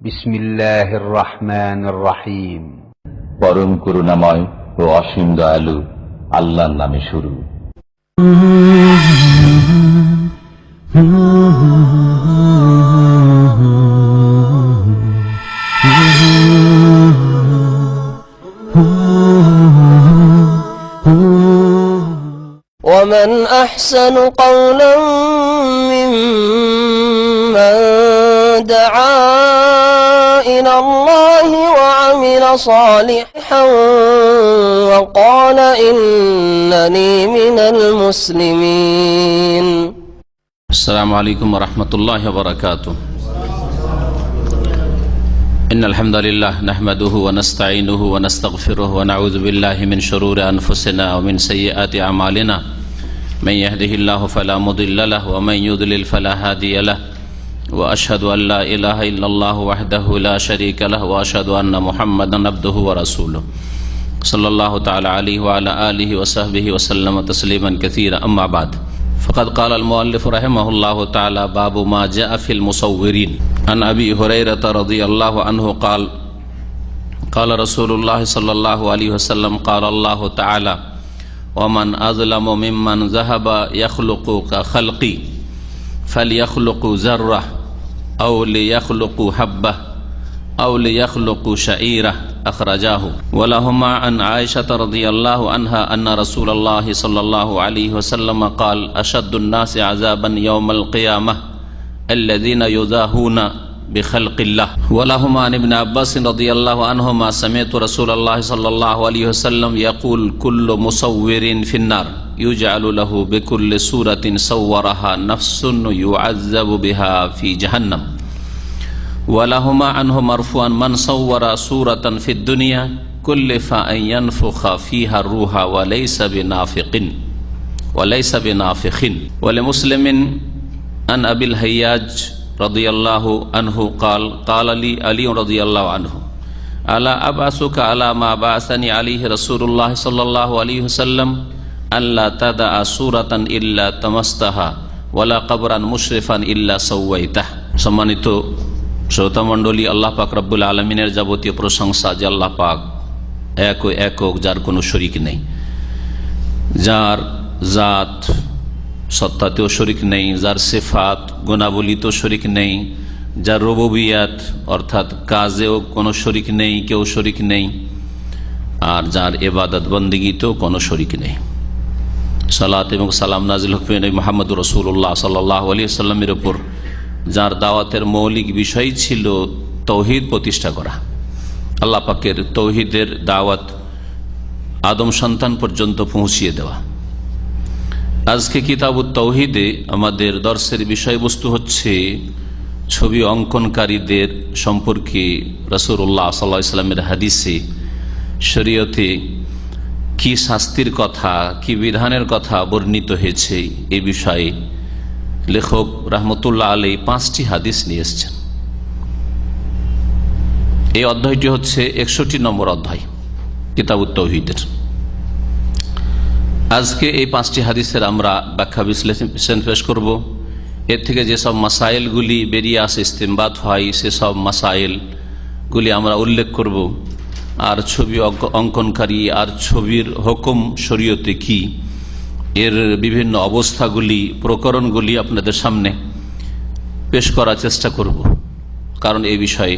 বিসমিল্লাহির রহমানির রহিম। পরম করুণাময় ও অসীম দয়ালু আল্লাহর নামে শুরু। ومن أحسن قولا ممن دعا إلى الله وعمل صالحا وقال إنني من المسلمين. السلام عليكم ورحمة الله وبركاته. إن الحمد لله نحمده ونستعينه ونستغفره ونعوذ بالله من شرور أنفسنا ومن سيئات أعمالنا من يهده الله فلا مضل له ومن يضلل فلا هادي له وأشهد أن لا إله إلا الله وحده لا شريك له وأشهد أن محمدا عبده ورسوله صلى الله تعالى عليه وعلى آله وصحبه وسلم تسليما كثيرا. أما بعد فقد قال المؤلف رحمه الله تعالى باب ما جاء في المصورين. عن أبي هريرة رضي الله عنه قال قال رسول الله صلى الله عليه وسلم قال الله تعالى ومن أظلم ممن ذهب يخلق كخلقي فليخلق ذرة أو ليخلق حبة أو ليخلق شعيرة أخرجاه. ولهما عن عائشة رضي الله عنها أن رسول الله صلى الله عليه وسلم قال أشد الناس عذابا يوم القيامة الذين يضاهون بخلق الله. ولهما عن ابن عباس رضي الله عنهما سمعت رسول الله صلى الله عليه وسلم يقول كل مصور في النار يجعل له بكل سورة صورها نفس يعذب بها في جهنم. ولهما عنه مرفوعا من صور سورة في الدنيا كلف أن ينفخ فيها الروح وليس بنافخ. ولمسلم عن أبي الهياج رضي الله عنه قال قال لي علي رضي الله عنه ألا أبعثك على ما بعثني عليه رسول الله صلى الله عليه وسلم ألا تدع سورة إلا تمستها ولا قبرا مشرفا إلا سويته. সম্মানিত শ্রোতা মণ্ডলী, আল্লাহ পাক রব্বুল আলমিনের যাবতীয় প্রশংসা যে আল্লাহ পাক একক, যার কোনো শরিক নেই, যার জাত সত্তাতেও শরিক নেই, যার সিফাত গুণাবলীতেও শরিক নেই, যার রুবুবিয়াত অর্থাৎ কাজেও কোনো শরিক নেই, কেউ শরিক নেই, আর যার ইবাদত বন্দেগীতেও কোনো শরিক নেই। সালাত এবং সালাম নাজিল হোক মুহাম্মদুর রাসূলুল্লাহ সাল্লাল্লাহু আলাইহি ওয়াসাল্লামের উপর, যার দাওয়াতের মৌলিক বিষয় ছিল তৌহিদ প্রতিষ্ঠা করা। আল্লাহ পাকের তৌহিদের দাওয়াত আদম সন্তান পর্যন্ত পৌঁছিয়ে দেওয়া। আজকে কিতাবুত তাওহীদে আমাদের দর্শের বিষয়বস্তু হচ্ছে ছবি অঙ্কনকারীদের সম্পর্কে রাসূলুল্লাহ সাল্লাল্লাহু আলাইহি ওয়াসাল্লামের হাদিসে শরীয়তে কি শাস্তির কথা, কি বিধানের কথা বর্ণিত হয়েছে, এই বিষয়ে লেখক রহমতুল্লাহ আলাইহি 5টি হাদিস নিয়ে এসেছেন। এই অধ্যায়টি হচ্ছে 61 নম্বর অধ্যায় কিতাবুত তাওহীদের। আজকে এই 5টি হাদিসের আমরা ব্যাখ্যা বিশ্লেষণ পেশ করব। এর থেকে যেসব মাসাইলগুলি বেরিয়ে আসে, ইস্তেমবাত হয়, সেসব মাসাইলগুলি আমরা উল্লেখ করব। আর ছবি অঙ্কনকারী আর ছবির হুকুম শরীয়তে কি, এর বিভিন্ন অবস্থাগুলি, প্রকরণগুলি আপনাদের সামনে পেশ করার চেষ্টা করব। কারণ এই বিষয়ে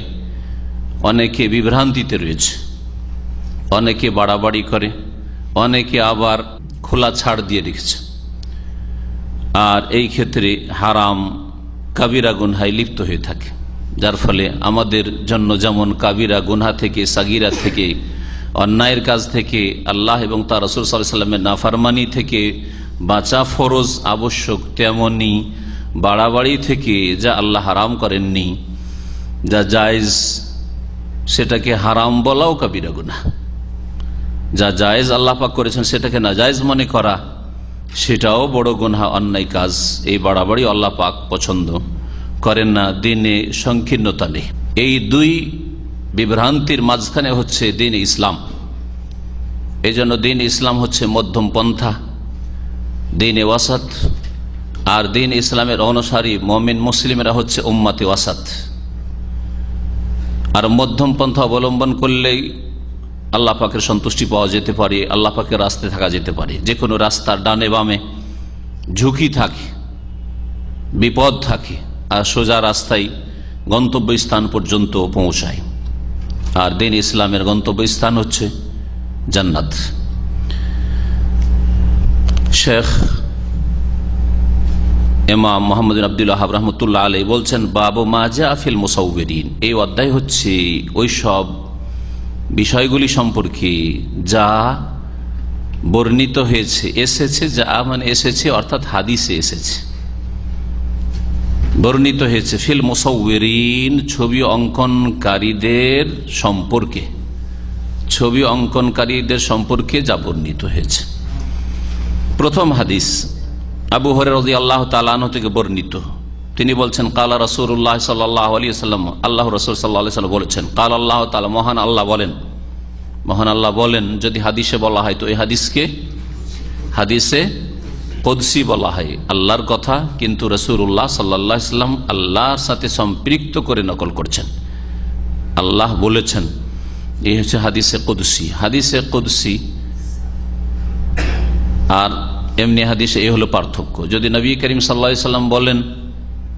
অনেকে বিভ্রান্তিতে রয়েছে, অনেকে বাড়াবাড়ি করে, অনেকে আবার খোলা ছাড় দিয়ে রেখেছে, আর এই ক্ষেত্রে হারাম কাবিরা গুনহায় লিপ্ত হয়ে থাকে। যার ফলে আমাদের জন্য যেমন কাবিরা গুনহা থেকে, সাগিরা থেকে, অন্যায়ের কাজ থেকে, আল্লাহ এবং তার রাসূল সাল্লাল্লাহু আলাইহি ওয়াসাল্লামের নাফরমানি থেকে বাঁচা ফরজ আবশ্যক, তেমনি বাড়াবাড়ি থেকে যা আল্লাহ হারাম করেননি, যা জায়েজ সেটাকে হারাম বলাও কাবিরা গুনাহ, যা জায়েজ আল্লাহ পাক করেছেন সেটাকে নাজায়েজ মনে করা সেটাও বড় গুনাহ, অন্যায় কাজ। এই বাড়াবাড়ি আল্লাহ পাক পছন্দ করেন না, দিনে সংকীর্ণতা নেই। এই দুই বিভ্রান্তির মাঝখানে হচ্ছে দিন ইসলাম। এই জন্য দিন ইসলাম হচ্ছে মধ্যম পন্থা, দিনে ওয়াসাত। আর দিন ইসলামের অনুসারী মুমিন মুসলিমেরা হচ্ছে উম্মতে ওয়াসাত। আর মধ্যম পন্থা অবলম্বন করলেই আল্লাহ পাকের সন্তুষ্টি পাওয়া যেতে পারে, আল্লাহ পাকের রাস্তায় থাকা যেতে পারে। যে কোনো রাস্তার ডানে বামে ঝুঁকি থাকে, বিপদ থাকে, আর সোজা রাস্তায় গন্তব্যস্থান পর্যন্ত পৌঁছায়। আর দিন ইসলামের গন্তব্যস্থান হচ্ছে জান্নাত। শেখ ইমাম মোহাম্মদ বিন আব্দুল ওয়াহাব রাহমাতুল্লাহ আলাইহি বলছেন, বাবু মা জা ফিল মুসাউবিরিন, এই অধ্যায় হচ্ছে ওই সব বিষয়গুলি সম্পর্কে যা বর্ণিত হয়েছে, এসেছে, যা মানে এসেছে অর্থাৎ হাদিসে এসেছে, বর্ণিত হয়েছে ফিল মুসাউবিরিন, ছবি অঙ্কনকারীদের সম্পর্কে, ছবি অঙ্কনকারীদের সম্পর্কে যা বর্ণিত হয়েছে। প্রথম হাদিস আবু হুরায়রা রাদিয়াল্লাহু তাআলা আনহু থেকে বর্ণিত, তিনি বলছেন, কালা রাসূলুল্লাহ সাল্লাল্লাহু আলাইহি ওয়াসাল্লাম, আল্লাহ রাসূল সাল্লাল্লাহু আলাইহি ওয়াসাল্লাম বলেছেন, কাল আল্লাহ তাআলা, মহান আল্লাহ বলেন, মহান আল্লাহ বলেন। যদি হাদিসে বলা হয় তো এই হাদিসকে হাদিসে কুদসি বলা হয়, আল্লাহর কথা, কিন্তু রাসূলুল্লাহ সাল্লাল্লাহু আলাইহি ওয়াসাল্লাম আল্লাহর সাথে সম্পৃক্ত করে নকল করছেন। আল্লাহ বলেছেন, এই হচ্ছে হাদিসে কুদসি। হাদিসে কুদসি আর এমনি হাদিসে এই হলো পার্থক্য। যদি নবী করিম সাল্লাল্লাহু আলাইহি ওয়াসাল্লাম বলেন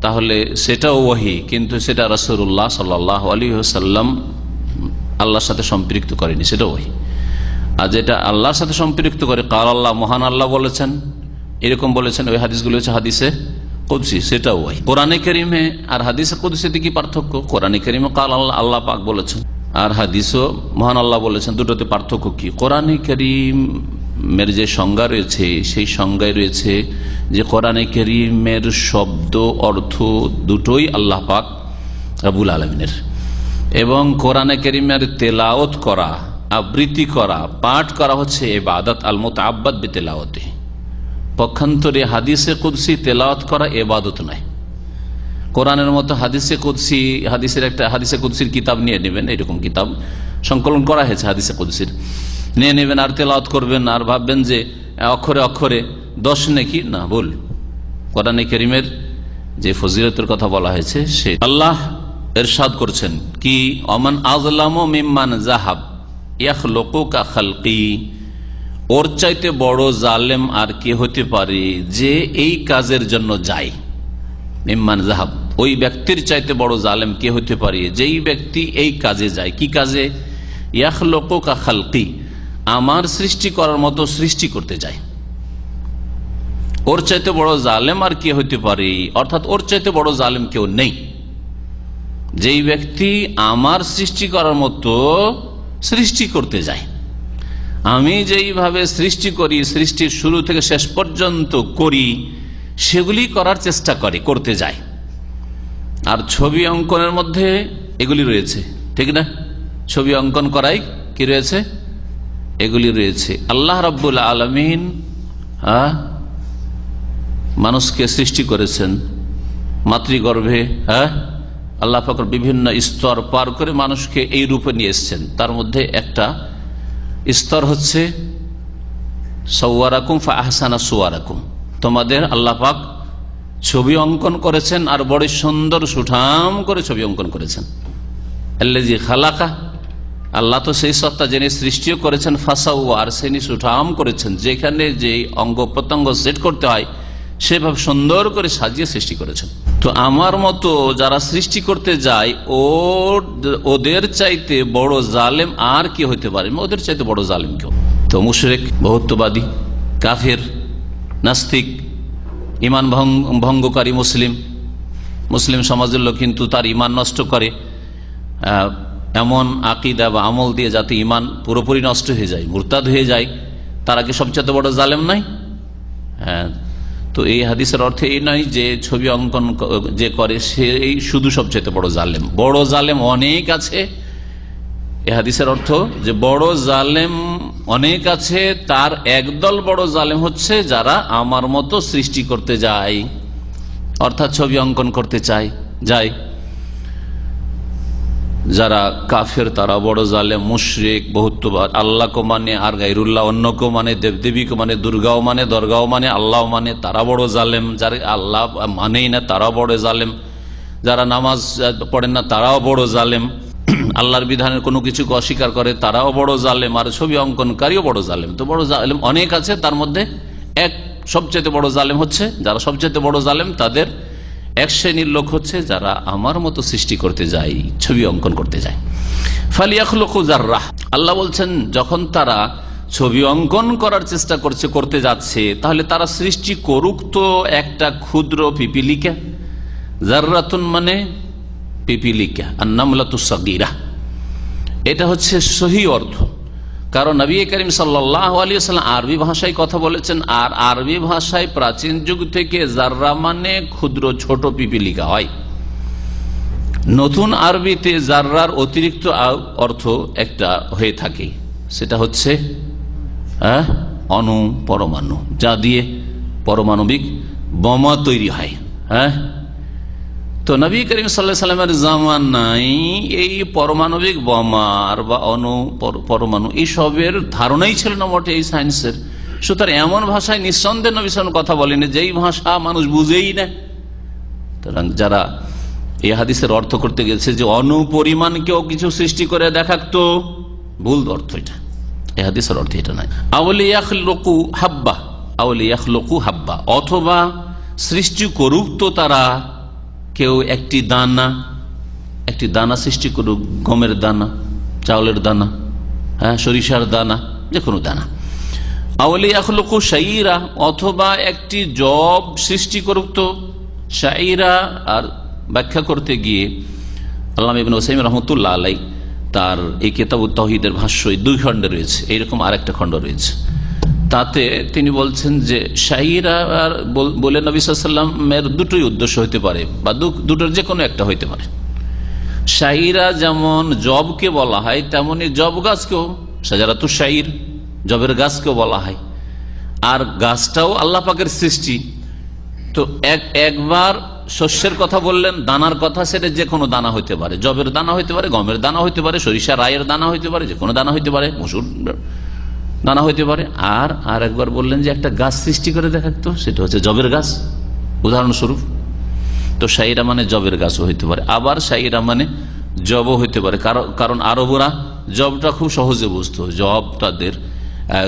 তাহলে সেটাও ওহী, কিন্তু সেটা রাসূলুল্লাহ সাল্লাল্লাহু আলাইহি ওয়াসাল্লাম আল্লাহর সাথে সম্পৃক্ত করেনি, সেটা ওহী। আর যেটা আল্লাহর সাথে সম্পৃক্ত করে, কাল আল্লাহ, মহান আল্লাহ বলেছেন, এরকম বলেছেন, ওই হাদিসগুলো হচ্ছে হাদিসে কুদসি, সেটাও ওহী। কোরআনে কারীমে আর হাদিসে কুদসিতে কি পার্থক্য? কোরআনে কারীমে কাল আল্লাহ, আল্লাহ পাক বলেছেন, আর হাদিসও মহান আল্লাহ বলেছেন, দুটোতে পার্থক্য কি? কোরআনে কারীমের যে সংজ্ঞা রয়েছে সেই সংজ্ঞায় রয়েছে যে কোরআনে কারীমের শব্দ অর্থ দুটোই আল্লাহ পাক রব্বুল আলামিনের, এবং কোরআনে কারীমের তেলাওয়াত করা, আবৃত্তি করা, পাঠ করা হচ্ছে ইবাদত, আল মুতাআব্বাদ বিতিলাওয়াতি। পক্ষান্তরে হাদিসে কুদসি তেলাওয়াত করা ইবাদত নয়। কোরআনের মতো হাদিসে কুদসি, হাদিসের একটা হাদিসে কুদসির কিতাব নিয়ে নেবেন, এরকম কিতাব সংকলন করা হয়েছে হাদিসে কুদসির, নিয়ে নেবেন আর তেলাওয়াত করবেন আর ভাববেন যে অক্ষরে অক্ষরে 10 নেকি, না, ভুল। কোরআনে কারীমের যে ফজিলতের কথা বলা হয়েছে সে আল্লাহ ইরশাদ করছেন কি, অমান আযলামু মিম্মান যাহাব ইয়াখলুকু কা খালকি, ওর চাইতে বড় জালেম আর কে হতে পারে যে এই কাজের জন্য যায়। মিম্মান যাহাব, ওই ব্যক্তির চাইতে বড় জালেম কে হতে পারে যেই ব্যক্তি এই কাজে যায়। কি কাজে? ইয়াখলুকু কা খালকি, আমার সৃষ্টি করার মতো সৃষ্টি করতে যায়। ওর চাইতে বড় জালেম আর কে হতে পারে, অর্থাৎ ওর চাইতে বড় জালেম কেউ নেই যেই ব্যক্তি আমার সৃষ্টি করার মতো সৃষ্টি করতে যায়। আমি যেইভাবে সৃষ্টি করি, সৃষ্টির শুরু থেকে শেষ পর্যন্ত করি, সেগুলি করার চেষ্টা করতে যায়। আর ছবি অঙ্কনের মধ্যে এগুলি রয়েছে, ঠিক না? ছবি অঙ্কন করাই কি রয়েছে? এগুলি রয়েছে। আল্লাহ রাব্বুল আলামিন মানুষকে সৃষ্টি করেছেন মাতৃগর্ভে, আল্লাহ পাকের বিভিন্ন স্তর পার করে মানুষকে এই রূপে নিয়ে এসেছেন। তার মধ্যে একটা স্তর হচ্ছে সাওয়ারাকুম ফা আহসানা সুওয়ারাকুম, তোমাদের আল্লাহ পাক ছবি অঙ্কন করেছেন আর বড় সুন্দর সুঠাম করে ছবি অঙ্কন করেছেন। আল্লাযী খালাকা, আল্লাহ তো সেই সত্তা যিনি সৃষ্টিও করেছেন, ফাসাওয়া, আর তিনি সুঠাম করেছেন, যেখানে যে অঙ্গ প্রত্যঙ্গ সেট করতে হয় সেভাবে সুন্দর করে সাজিয়ে সৃষ্টি করেছেন। তো আমার মতো যারা সৃষ্টি করতে যায় ওদের চাইতে বড় জালেম আর কি হতে পারে? ওদের চাইতে বড় জালেম কেউ? তো মুশরিক, বহুত্ববাদী, কাফের, নাস্তিক, ইমান ভঙ্গকারী মুসলিম সমাজের লোক কিন্তু তার ইমান নষ্ট করে এমন আকীদা বা আমল দিয়ে যাতে ইমান পুরোপুরি নষ্ট হয়ে যায়, মুরতাদ হয়ে যায়, তারা কি সবচেয়ে বড় জালেম নয়? হ্যাঁ। তো এই হাদিসের অর্থ এই নয় যে ছবি অঙ্কন যে করে সেই শুধু সবচেয়ে বড় জালেম। বড় জালেম অনেক আছে। এই হাদিসের অর্থ যে বড় জালেম অনেক আছে, তার একদল বড় জালেম হচ্ছে যারা আমার মতো সৃষ্টি করতে যায়, অর্থাৎ ছবি অঙ্কন করতে যায়। যারা কাফের তারা বড় জালেম, মুশরিক, বহুত্ববাদ, আল্লাহকে মানে আর গায়রুল্লাহ অন্যকেও মানে, দেবদেবীকে মানে, দুর্গাও মানে, দরগাও মানে, আল্লাহ মানে, তারা বড় জালেম। যারা আল্লাহ মানেই না তারাও বড় জালেম। যারা নামাজ পড়েন না তারাও বড় জালেম। আল্লাহর বিধানের কোনো কিছুকে অস্বীকার করে তারাও বড় জালেম, আর ছবি অঙ্কনকারীও বড় জালেম। তো বড় জালেম অনেক আছে, তার মধ্যে এক সবচেয়ে বড় জালেম হচ্ছে, যারা সবচেয়ে বড় জালেম তাদের এক শ্রেণীর লোক হচ্ছে যারা আমার মতো সৃষ্টি করতে যায়, ছবি অঙ্কন করতে যায়। ফালিয়াখলুকু যাররাহ, আল্লাহ বলছেন যখন তারা ছবি অঙ্কন করার চেষ্টা করতে যাচ্ছে, তাহলে তারা সৃষ্টি করুক তো একটা ক্ষুদ্র পিপিলিকা। যাররাতুন মানে পিপিলিকা, আর নামলাতুস সাগীরা, এটা হচ্ছে সহি অর্থ। কারণ নবী করিম সাল্লাল্লাহু আলাইহি ওয়াসাল্লাম আরবি ভাষায় কথা বলেছেন, আর আরবি ভাষায় প্রাচীন যুগ থেকে যাররা মানে ক্ষুদ্র ছোট পিপিলিকা হয়। নতুন আরবিতে যাররার অতিরিক্ত অর্থ একটা হয়ে থাকে, সেটা হচ্ছে অণু, পরমাণু, যা দিয়ে পারমাণবিক বোমা তৈরি হয়। তো নবী করিম সাল্লাল্লাহু আলাইহি ওয়াসাল্লামের জামানায় এই পারমাণবিক বোমার বা অণু পরমাণু এইসবের ধারণাই ছিল না মোটে এই সায়েন্সের। সুতরাং এমন ভাষায় নিঃসন্দেহে নবী সাল্লাল্লাহু আলাইহি ওয়াসাল্লাম কথা বলেনি যেই ভাষা মানুষ বুঝেই না। সুতরাং যারা এই হাদিসের অর্থ করতে গেছে যে অণু পরিমাণ কেউ কিছু সৃষ্টি করে দেখাতো, ভুল অর্থ এটা, এই হাদিসের অর্থ এটা নয়। আউলিয়াখলুকু হাব্বা, আউলিয়াখলুকু হাব্বা, অথবা সৃষ্টি করুক তো তারা কেউ একটি দানা সৃষ্টি করুক, গমের দানা, চাউলের দানা, সরিষার দানা, যে কোনো দানা। আউলিয়াখলুকু শাইরা, অথবা একটি জব সৃষ্টি করুক তো। শাইরা আর ব্যাখ্যা করতে গিয়ে আল্লামা ইবনে উসাইমিন রাহমাতুল্লাহ আলাইহি তার এই কিতাবুত তাওহীদের ভাষ্য 2 খণ্ডে রয়েছে, এইরকম আরেকটা খণ্ড রয়েছে। তাতে তিনি বলছেন যে শাইরা বলে নবী সাল্লাল্লাহু আলাইহি ওয়াসাল্লামের দুটোই উদ্দেশ্য হইতে পারে, বা দুটোর যে কোনো একটা হইতে পারে। শাইরা যেমন জবকে বলা হয়, তেমনি জব গাছকেও শাজারাতুশ শাইর, জবের গাছকেও বলা হয়। আর গাছটাও আল্লাহ পাকের সৃষ্টি। তো একবার শস্যের কথা বললেন, দানার কথা, সেটা যে কোনো দানা হইতে পারে, জবের দানা হইতে পারে, গমের দানা হইতে পারে, সরিষা রায়ের দানা হইতে পারে, যে কোনো দানা হইতে পারে, মসুর দানা হইতে পারে। আর একবার বললেন যে একটা গাছ সৃষ্টি করে দেখাতো, সেটা হচ্ছে জবের গাছ উদাহরণস্বরূপ। তো শাইরা মানে জবের গাছও হইতে পারে, আবার শাইরা মানে জবও হইতে পারে। কারণ আরবরা জবটা খুব সহজে বুঝতো। জব তাদের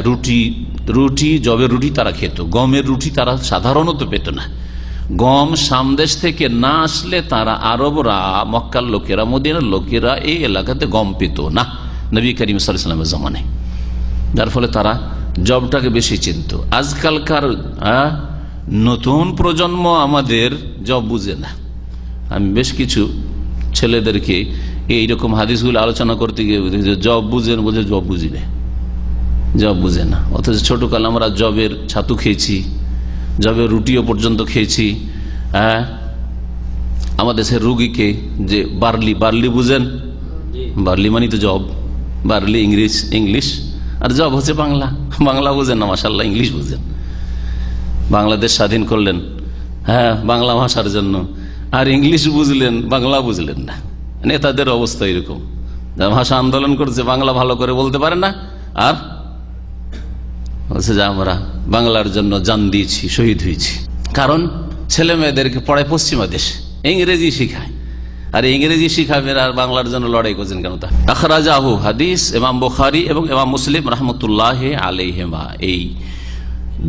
রুটি, জবের রুটি তারা খেত, গমের রুটি তারা সাধারণত পেত না। গম সামদেশ থেকে না আসলে তারা আরবরা, মক্কার লোকেরা, মদিনার লোকেরা এই এলাকাতে গম পেত না নবী করিম সাল্লাল্লাহু আলাইহি ওয়াসাল্লামের জামানায়। যার ফলে তারা জবটাকে বেশি চিনত। আজকালকার নতুন প্রজন্ম আমাদের জব বুঝে না। আমি বেশ কিছু ছেলেদেরকে এইরকম হাদিসগুলো আলোচনা করতে গিয়ে জব বুঝেন, বলছে জব বুঝি না, জব বুঝে না। অথচ ছোটকালে আমরা জবের ছাতু খেয়েছি, জবের রুটিও পর্যন্ত খেয়েছি। আমাদের সে রুগীকে যে বার্লি বুঝেন, বার্লি মানে তো জব, বার্লি ইংলিশ, আর জব হচ্ছে বাংলা বুঝেন না, মাশাআল্লাহ ইংলিশ বুঝেন। বাংলাদেশ স্বাধীন করলেন বাংলা ভাষার জন্য, আর ইংলিশ বুঝলেন, বাংলা বুঝলেন না। নেতাদের অবস্থা এরকম, ভাষা আন্দোলন করছে, বাংলা ভালো করে বলতে পারে না, আর বলছে যে আমরা বাংলার জন্য জান দিয়েছি, শহীদ হয়েছি। কারণ ছেলে মেয়েদেরকে পড়ায় পশ্চিমা দেশে, ইংরেজি শিখায়, আর ইংরেজি শিখাবেন আর বাংলার জন্য লড়াই করছেন কেন? তা আখরাজাহু, হাদিস ইমাম বুখারী এবং ইমাম মুসলিম রাহমাতুল্লাহ আলাইহিমা, এই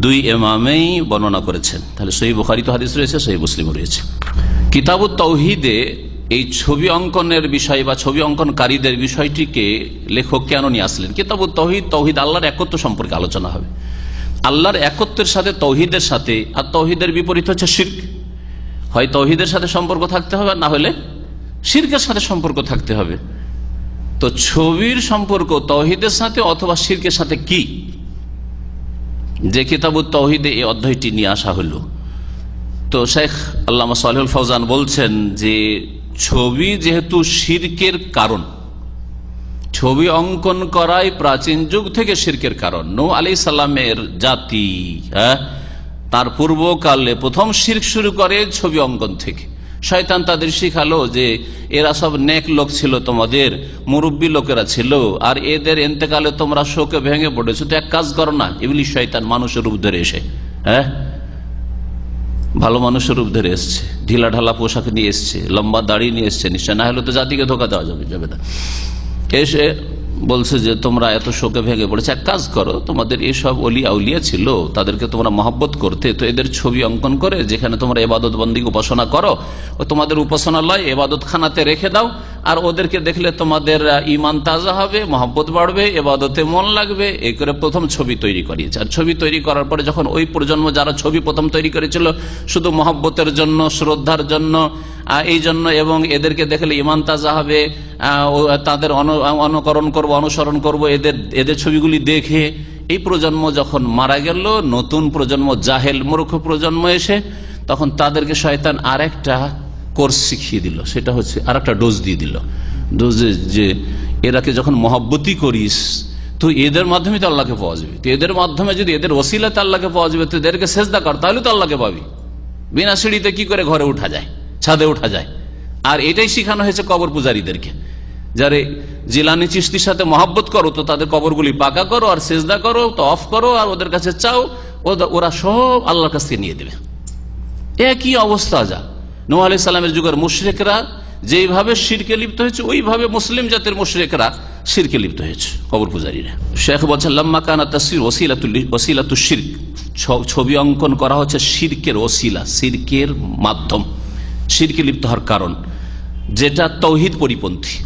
2 ইমামেই বর্ণনা করেছেন। তাহলে সহিহ বুখারী তো হাদিস রয়েছে, সহিহ মুসলিম রয়েছে। কিতাবুত তাওহীদে এই ছবি অঙ্কনের বিষয় বা ছবি অঙ্কনকারীদের বিষয়টিকে লেখক কেন নিয়ে আসলেন? কিতাবুত তাওহীদ, তাওহীদ আল্লাহর একত্ব সম্পর্কে আলোচনা হবে। আল্লাহর একত্বের সাথে তাওহীদের সাথে, আর তাওহীদের বিপরীত হচ্ছে শিরক। হয় তাওহীদের সাথে সম্পর্ক থাকতে হবে, না হলে শিরকের সাথে সম্পর্ক থাকতে হবে। তো ছবির সম্পর্ক তাওহীদের সাথে অথবা শিরকের সাথে কি, যে কিতাবুত তাওহীদে এই অধ্যায়টি নিয়ে আসা হলো। তো শেখ আল্লামা সালেহুল ফওজান বলছেন যে ছবি যেহেতু শিরকের কারণ, ছবি অঙ্কন করাই প্রাচীন যুগ থেকে শিরকের কারণ। নূহ আলাইহিস সালামের জাতি তার পূর্বকালে প্রথম শিরক শুরু করে ছবি অঙ্কন থেকে। শয়তান তাদের শিখালো যে এরা সব নেক লোক ছিল, তোমাদের মুরব্বী লোকেরা ছিল, আর এদের ইন্তেকালে তোমরা শোকে ভেঙে পড়েছো, তো এক কাজ করো না। ইবলিস শয়তান মানুষের রূপ ধরে এসে ভালো মানুষের রূপ ধরে এসছে, ঢিলা ঢালা পোশাক নিয়ে এসছে, লম্বা দাড়ি নিয়ে এসছে, নিশ্চয় না হলে তো জাতিকে ধোকা দেওয়া যাবে না। এসে বলছে যে তোমরা এত শোকে ভেঙে পড়েছে, এক কাজ করো, তোমাদের এইসব অলিয়া উলিয়া ছিল, তাদেরকে তোমরা মহব্বত করতে, তো এদের ছবি অঙ্কন করে যেখানে তোমরা এবাদত বন্দী উপাসনা করো, ও তোমাদের উপাসনালয় এবাদত খানাতে রেখে দাও, আর ওদেরকে দেখলে তোমাদের ইমান তাজা হবে, মহব্বত বাড়বে, এবাদতে মন লাগবে। এই করে প্রথম ছবি তৈরি করিয়েছে। আর ছবি তৈরি করার পরে যখন ওই প্রজন্ম যারা ছবি প্রথম তৈরি করেছিল শুধু মহব্বতের জন্য, শ্রদ্ধার জন্য, এই জন্য, এবং এদেরকে দেখলে ইমান তাজা হবে, তাদের অনুকরণ করব, অনুসরণ করব এদের ছবিগুলি দেখে, এই প্রজন্ম যখন মারা গেল, নতুন প্রজন্ম, জাহেল মূর্খ প্রজন্ম এসে তখন তাদেরকে শয়তান আর একটা কোর্স শিখিয়ে দিল, সেটা হচ্ছে আর একটা ডোজ দিয়ে দিল। ডোজ যে এরাকে যখন মহব্বতই করিস তো এদের মাধ্যমে তো আল্লাহকে পাওয়া যাবে, তো এদের মাধ্যমে যদি এদের ওসিলাতে আল্লাহকে পাওয়া যাবে, তো এদেরকে সেজদা কর, তাহলে তো আল্লাহকে পাবি। বিনা সিঁড়িতে কি করে ঘরে উঠা যায়, ছাদে উঠা যায়? আর এটাই শিখানো হয়েছে কবর পূজারীদেরকে, যারে জিলানি চিশতির সাথে মহব্বত করো তো তাদের কবরগুলি পাকা করো, আর সেজদা করো, তো অফ করো, আর ওদের কাছে চাও, ওরা সব আল্লাহর কাছ থেকে নিয়ে দেবে। একই অবস্থা যা নূহ আলাইহিস সালামের যুগের মুশরিকরা যেইভাবে শিরকে লিপ্ত হয়েছে, ওইভাবে মুসলিম জাতির মুশরিকরা শিরকে লিপ্ত হয়েছে, কবর পূজারীরা। শেখ বলছেন লাম্মা কানা তাসসির ওসিলাতুল শিরক, ছবি অঙ্কন করা হচ্ছে শিরকের ওসিলা, শিরকের মাধ্যম, শিরকে লিপ্ত হওয়ার কারণ, যেটা তাওহীদ পরিপন্থী।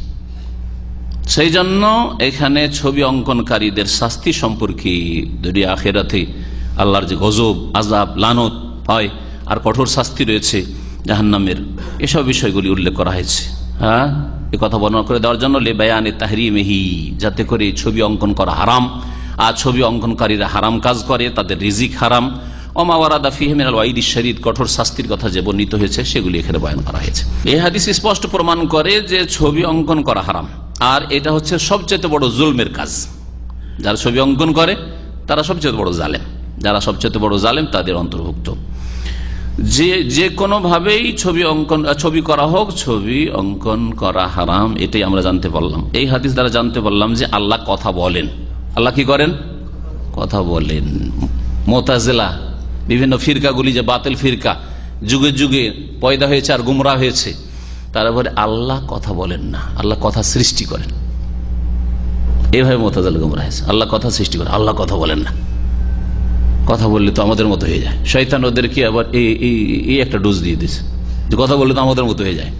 সেই জন্য এখানে ছবি অঙ্কনকারীদের শাস্তি সম্পর্কে দুনিয়া আখিরাতে আল্লাহর যে গজব, আযাব, লানত হয়, আর কঠোর শাস্তি রয়েছে জাহান্নামের, এসব বিষয়গুলি উল্লেখ করা হয়েছে। হ্যাঁ, এ কথা বর্ণনা করে দেওয়ার জন্য লে বায়ানে তাহরিমিহি, যাতে করে ছবি অঙ্কন করা হারাম, আর ছবি অঙ্কনকারীরা হারাম কাজ করে, তাদের রিজিক হারাম। ওমা ওয়ারাদা ফিহি মিনাল ওয়াইদি শাদীদ, কঠোর শাস্তির কথা যে বর্ণিত হয়েছে সেগুলি এখানে বয়ান করা হয়েছে। এই হাদিস স্পষ্ট প্রমাণ করে যে ছবি অঙ্কন করা হারাম, আর এটা হচ্ছে সবচেয়ে বড় জুলমের কাজ। যারা ছবি অঙ্কন করে তারা সবচেয়ে বড় জালেম, যারা সবচেয়ে বড় জালেম তাদের অন্তর্ভুক্ত। যে কোনো ভাবেই ছবি করা হোক, ছবি অঙ্কন করা হারাম, এটাই আমরা জানতে পারলাম। এই হাদিস দ্বারা জানতে পারলাম যে আল্লাহ কথা বলেন। আল্লাহ কি করেন? কথা বলেন। মুতাজিলা বিভিন্ন ফিরকাগুলি যে বাতিল ফিরকা যুগে যুগে পয়দা হয়েছে আর গুমরাহ হয়েছে, তারা বলে আল্লাহ কথা বলেন না, আল্লাহ কথা সৃষ্টি করেন। এইভাবে মুতাজিলা গুমরাহ হয়েছে, আল্লাহ কথা সৃষ্টি করেন, আল্লাহ কথা বলেন না। কথা বললে তো আমাদের মতো হয়ে যায়। শয়তান ওদেরকে আবার এই একটা ডোজ দিয়ে দিয়েছে যে কথা বললে তো আমাদের মতো হয়ে যায়,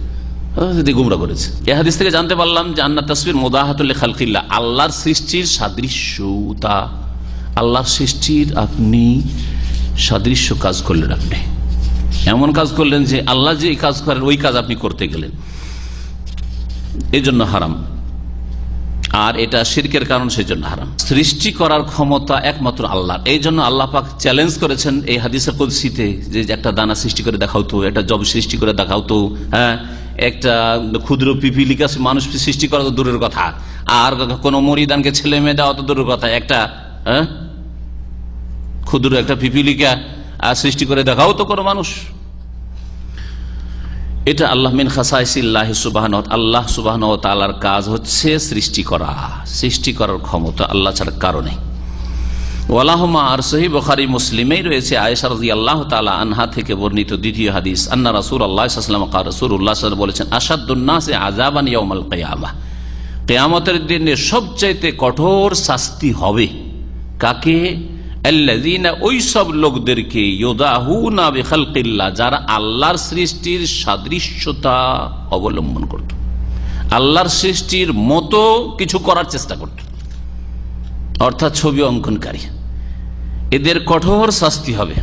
গুমরা করেছে। এই হাদিস থেকে জানতে পারলাম যে আন্না তাসবির মুদাহাতুল খালকিল্লাহ, আল্লাহর সৃষ্টির সাদৃশ্যতা, আল্লাহর সৃষ্টির আপনি সাদৃশ্য কাজ করলেন, আপনি এমন কাজ করলেন যে আল্লাহ যে কাজ করেন ওই কাজ আপনি করতে গেলেন, এই জন্য হারাম। আর এটা শিরকের কারণ, সেই জন্য হারাম। সৃষ্টি করার ক্ষমতা একমাত্র আল্লাহর, এই জন্য আল্লাহ পাক চ্যালেঞ্জ করেছেন এই হাদিসে কুদসিতে যে একটা দানা সৃষ্টি করে দেখাও তো, একটা জব সৃষ্টি করে দেখাও তো, হ্যাঁ, একটা ক্ষুদ্র পিপিলিকা মানুষ সৃষ্টি করা তো দূরের কথা, আর কোন মরিদানকে ছেলে মেয়ে দেওয়া তো দূরের কথা, একটা ক্ষুদ্র একটা পিপিলিকা সৃষ্টি করে দেখাও তো কোনো মানুষ। এটা আল্লাহ মিন খাসাইসিল্লাহ সুবহানাহু, আল্লাহ সুবহানাহু ওয়া তাআলার কাজ হচ্ছে সৃষ্টি করা, সৃষ্টি করার ক্ষমতা আল্লাহ ছাড়া কারণে। ওয়ালাহুমা, আর সহিহ বুখারী মুসলিমেই রয়েছে আয়েশা রাদিয়াল্লাহু তাআলা আনহা থেকে বর্ণিত দ্বিতীয় হাদিস, আন্না রাসূলুল্লাহ সাল্লাল্লাহু আলাইহি ওয়াসাল্লাম ক্বাল, রাসূলুল্লাহ সাল্লাল্লাহু আলাইহি ওয়াসাল্লাম বলেছেন, আশাদ্দুন নাসি আযাবান ইয়াউমাল কিয়ামাহ, কিয়ামতের দিনে সবচাইতে কঠোর শাস্তি হবে কাকে? আল্লাযীনা, ওই সব লোকদেরকে, ইউদাহুনা বিখালকিল্লাহ, যারা আল্লাহর সৃষ্টির সাদৃশ্যতা অবলম্বন করত, আল্লাহর সৃষ্টির মতো কিছু করার চেষ্টা করত, অর্থাৎ ছবি অঙ্কনকারী। এদের কঠোর শাস্তি হবে।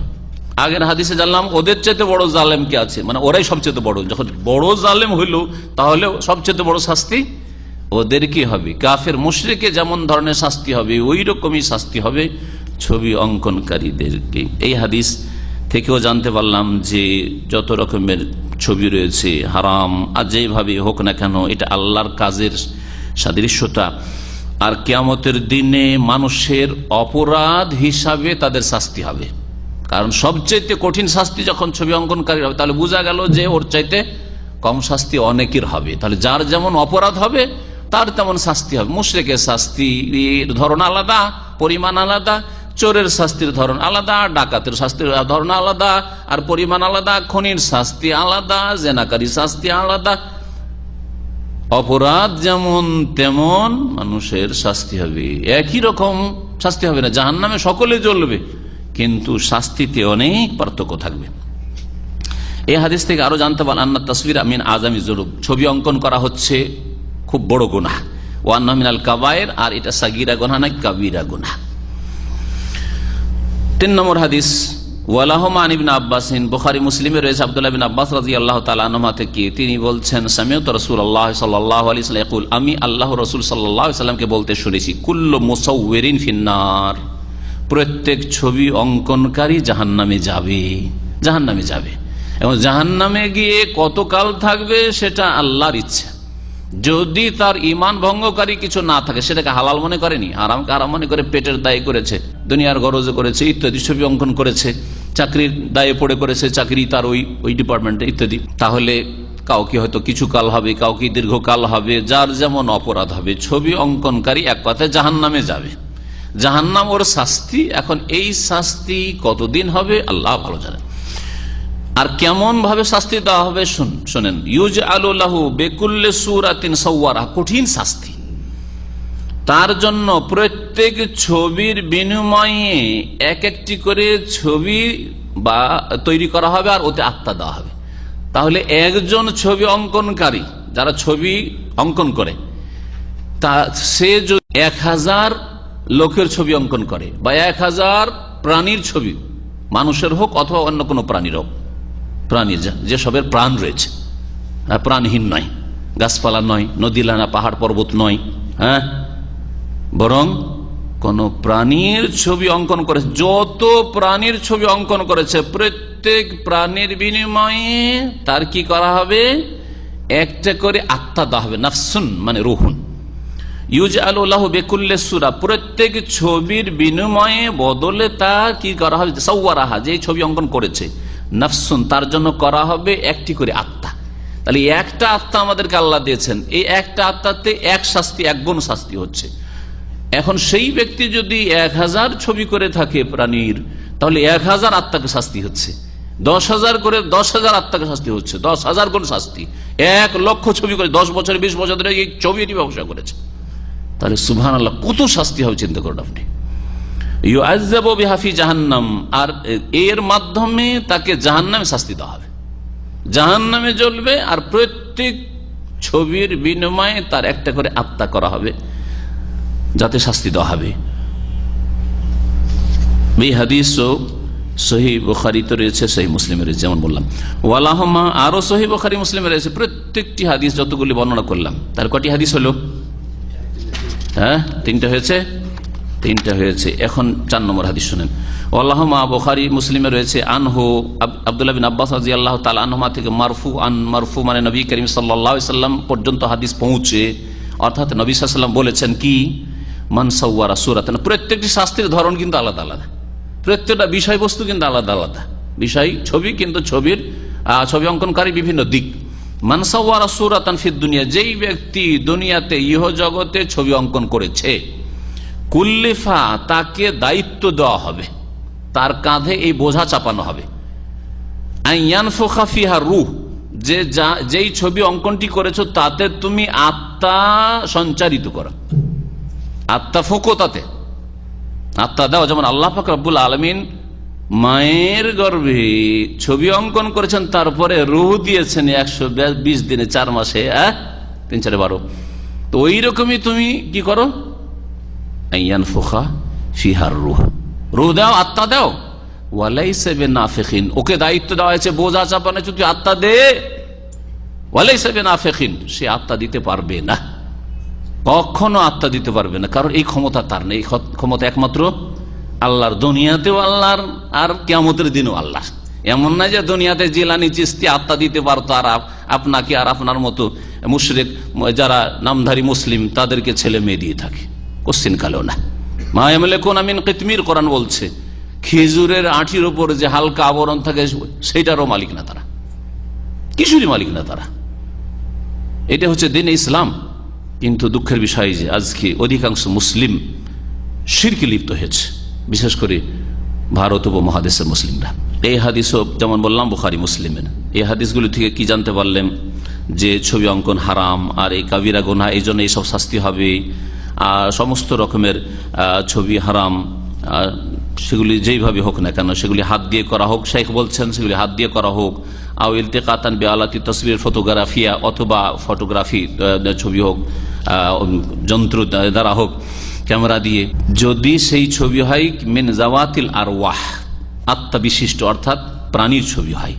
আগের হাদিসে জানলাম ওদের চাইতে বড় জালেম কে আছে, মানে ওরাই সবচেয়ে বড়, যখন বড় জালেম হইল তাহলে সবচেয়ে বড় শাস্তি ওদের কি হবে? কাফের মুশরিকে যেমন ধরনের শাস্তি হবে ওই রকমই শাস্তি হবে ছবি অঙ্কনকারীদেরকে। এই হাদিস থেকেও জানতে পারলাম যে যত রকমের ছবি রয়েছে হারাম, আর যেভাবে হোক না কেন এটা আল্লাহর কাজের সাদৃশ্যতা, আর কিয়ামতের দিনে মানুষের অপরাধ হিসাবে তাদের শাস্তি হবে। কারণ সবচাইতে কঠিন শাস্তি যখন ছবি অঙ্কনকারী হবে, তাহলে বোঝা গেল যে ওর চাইতে কম শাস্তি অনেকের হবে। তাহলে যার যেমন অপরাধ হবে তার তেমন শাস্তি হবে। মুশরিকের শাস্তির ধরন আলাদা, পরিমাণ আলাদা, চোরের শাস্তির ধরন আলাদা, ডাকাতের শাস্তির ধরন আলাদা, আর পরিমাণ আলাদা, খনির শাস্তি আলাদা, জেনাকারী শাস্তি আলাদা। অপরাধ যেমন তেমন মানুষের শাস্তি হবে, একই রকম শাস্তি হবে না। জাহান্নামে সকলে জ্বলবে, কিন্তু শাস্তিতে অনেক পার্থক্য থাকবে। এই হাদিস থেকে আরো জানতে পারেন আন্না তাসবির মিন আযামি যুনুব, ছবি অঙ্কন করা হচ্ছে খুব বড় গুনাহ। ওয়া আন্না মিনাল কাবায়ের, আর এটা সাগীরা গুনাহ নয়, কাবীরা গুনাহ। 3 নম্বর হাদিস, ওয়ালাহুমা আন ইবনে আব্বাস, বুখারী মুসলিমে রয়েছে আব্দুল্লাহ বিন আব্বাস রাদিয়াল্লাহু তাআলা আনহুমা থেকে, তিনি বলছেন সামিউতু রাসূলুল্লাহ সাল্লাল্লাহু আলাইহি ওয়াসাল্লাম ইয়াকুল, আমি আল্লাহর রাসূল সাল্লাল্লাহু আলাইহি ওয়াসাল্লামকে বলতে শুনেছি, কুল্লু মুসাউওয়িরিন ফিন্নার, প্রত্যেক ছবি অঙ্কনকারী জাহান্নামে যাবে, জাহান্নামে যাবে। এবং জাহান্নামে গিয়ে কতকাল থাকবে সেটা আল্লাহর ইচ্ছা। যদি তার ঈমান ভঙ্গকারী কিছু না থাকে, সেটাকে হালাল মনে করেনি, হারামকে হারাম মনে করে পেটের দায়ে করেছে, দুনিয়ার গরজে করেছে ইত্যাদি, ছবি অঙ্কন করেছে, চাকরির দায়ে পড়ে করেছে, চাকরি তার ওই ডিপার্টমেন্টে ইত্যাদি, তাহলে কাউকে হয়তো কিছু কাল হবে, কাউকে দীর্ঘকাল হবে, যার যেমন অপরাধ হবে। ছবি অঙ্কনকারী এক কথায় জাহান্নামে যাবে, জাহান্নাম ওর শাস্তি। এখন এই শাস্তি কতদিন হবে আল্লাহ ভালো জানেন, আর কেমন ভাবে শাস্তি দেওয়া হবে শোনেন। ইউজআলু লাহু বিকুল্লি সূরাতিন সাওয়ারা, কঠিন শাস্তি তার জন্য। প্রত্যেক ছবির বিনিময়ে এক একটি করে ছবি বা তৈরি করা হবে, আর ওতে আত্মা দেওয়া হবে। তাহলে একজন ছবি অঙ্কনকারী, যারা ছবি অঙ্কন করে, তা সে যদি 1000 লোকের ছবি অঙ্কন করে, বা 1000 প্রাণীর ছবি, মানুষের হোক অথবা অন্য কোনো প্রাণীর হোক, প্রাণীর যে সবের প্রাণ রয়েছে, প্রাণহীন নয়, গাছপালা নয়, নদীলানা পাহাড় পর্বত নয়, হ্যাঁ, বরং কোন প্রাণীর ছবি অঙ্কন করেছে, যত প্রাণীর ছবি অঙ্কন করেছে, প্রত্যেক প্রাণীর বিনিময়ে তার কি করা হবে, একটা করে আত্মা দেওয়া হবে, নাফসুন মানে রুহুন। ইউজআলু লাহু বিকুল্লি সূরা, প্রত্যেক ছবির বিনিময়ে বদলে তার কি করা হবে, সাওয়ারাহা, যে ছবি অঙ্কন করেছে, নাফসুন তার জন্য করা হবে একটি করে আত্মা। তাহলে একটা আত্মা আমাদেরকে আল্লাহ দিয়েছেন, এই একটা আত্মাতে এক শাস্তি, এক গুণ শাস্তি হচ্ছে। এখন সেই ব্যক্তি যদি 1000 ছবি করে থাকে প্রাণীর, তাহলে 1000 আত্মাকে শাস্তি হচ্ছে, 10,000 করে 10,000 আত্মাকে শাস্তি হচ্ছে, 10,000 গুণ শাস্তি। 1 লক্ষ ছবি করে 10 বছর 20 বছর ধরে এই ছবিটি ব্যবসা করেছে, তাহলে সুবহানাল্লাহ কত শাস্তি হবে চিন্তা করুন আপনি। ইউআযাবু বিহা ফি জাহান্নাম, আর এর মাধ্যমে তাকে জাহান্নামে শাস্তি দেওয়া হবে, জাহান্নামে জ্বলবে, আর প্রত্যেক ছবির বিনিময়ে তার একটা করে আত্মা করা হবে, যাতে শাস্তি দেওয়া হবে। এই হাদিসও সহিহ বুখারীতে রয়েছে, সহিহ মুসলিমে রয়েছে, যেমন বললাম। ওয়ালাহুমা, আরো সহিহ বুখারী মুসলিমে রয়েছে। প্রত্যেকটি হাদিস যতগুলি বর্ণনা করলাম, তার কটি হাদিস হলো? হ্যাঁ, 3টা হয়েছে, 3টা হয়েছে। এখন 4 নম্বর হাদিস শুনেন। ওয়ালাহুমা, বুখারী মুসলিমে রয়েছে, আনহু আব্দুল্লাহ বিন আব্বাস রাদিয়াল্লাহু তাআলা আনহুমা থেকে মারফু, মারফু মানে নবী করিম সাল্লাল্লাহু আলাইহি সাল্লাম পর্যন্ত হাদিস পৌঁছে, অর্থাৎ নবী সাল্লাল্লাহু আলাইহি সাল্লাম বলেছেন কি, মান সাওয়ারা সূরাতান, প্রত্যেকটি শাস্তির ধরন কিন্তু আলাদা আলাদা, প্রত্যেকটা বিষয়বস্তু কিন্তু আলাদা আলাদা বিষয়, ছবি কিন্তু ছবি অঙ্কনকারী বিভিন্ন দিক। মান সাওয়ারা সূরাতান ফিদ দুনিয়া, যেই ব্যক্তি দুনিয়াতে ইহ জগতে ছবি অঙ্কন করেছে, কুল্লিফা তাকে দায়িত্ব দেওয়া হবে, তার কাঁধে এই বোঝা চাপানো হবে, আইয়ানফুখা ফিহা রূহ, যেই ছবি অঙ্কনটি করেছো তাতে তুমি আত্মা সঞ্চারিত করো, আত্মা ফুঁকো, তাতে আত্মা দাও। যেমন আল্লাহ পাক রব্বুল আলামিন মায়ের গর্ভে ছবি অঙ্কন করেছেন, তারপরে রূহ দিয়েছেন 120 দিনে, 4 মাসে, 3 4 12। তো ওই রকমই তুমি কি করো, আইয়ানফুখা ফিহার রূহ, রূহ দাও, আত্মা দাও। ওয়ালাইসা বিনাফিখিন, ওকে দায়িত্ব দেওয়া হয়েছে, বোঝা চাপানো, তুই আত্মা দে। ওয়ালাইসা বিনাফিখিন, সে আত্মা দিতে পারবে না, কখনো আত্মা দিতে পারবে না, কারণ এই ক্ষমতা তার নেই। এই ক্ষমতা একমাত্র আল্লাহর, দুনিয়াতেও আল্লাহর, আর কিয়ামতের দিনও আল্লাহ। এমন না যে দুনিয়াতে জিলানি চিশতি আত্মা দিতে পারতো, আর আপনাকে আর আপনার মতো মুশরিক যারা নামধারী মুসলিম তাদেরকে ছেলে মেয়ে দিয়ে থাকে, কোশ্চিন কালেও না। মা ইয়ামলিকুনা মিন কিতমির, কোরআন বলছে খেজুরের আঁটির উপর যে হালকা আবরণ থাকে সেইটারও মালিক না তারা, কিছুরই মালিক না তারা। এটা হচ্ছে দ্বীন ইসলাম। কিন্তু দুঃখের বিষয় যে আজকে অধিকাংশ মুসলিম শিরকে লিপ্ত হয়েছে, বিশেষ করে ভারত উপমহাদেশের মুসলিমরা। এই হাদিসও যেমন বললাম বুখারী মুসলিমের। এই হাদিসগুলি থেকে কি জানতে পারলেন? যে ছবি অঙ্কন হারাম, আর এই কাবিরা গুনাহ, এই জন্য এইসব শাস্তি হবে। আর সমস্ত রকমের ছবি হারাম, সেগুলি যেইভাবে হোক না কেন, সেগুলি হাত দিয়ে করা হোক, শেখ বলছেন সেগুলি হাত দিয়ে করা হোক, আও ইলতিকাতান বিআলাতি তাসবির ফটোগ্রাফিয়া, অথবা ফটোগ্রাফি ছবি হোক যন্ত্র দ্বারা হোক, ক্যামেরা দিয়ে, যদি সেই ছবি হয় মিন জাওয়াতিল আরওয়াহ, আত্মা বিশিষ্ট অর্থাৎ প্রাণীর ছবি হয়।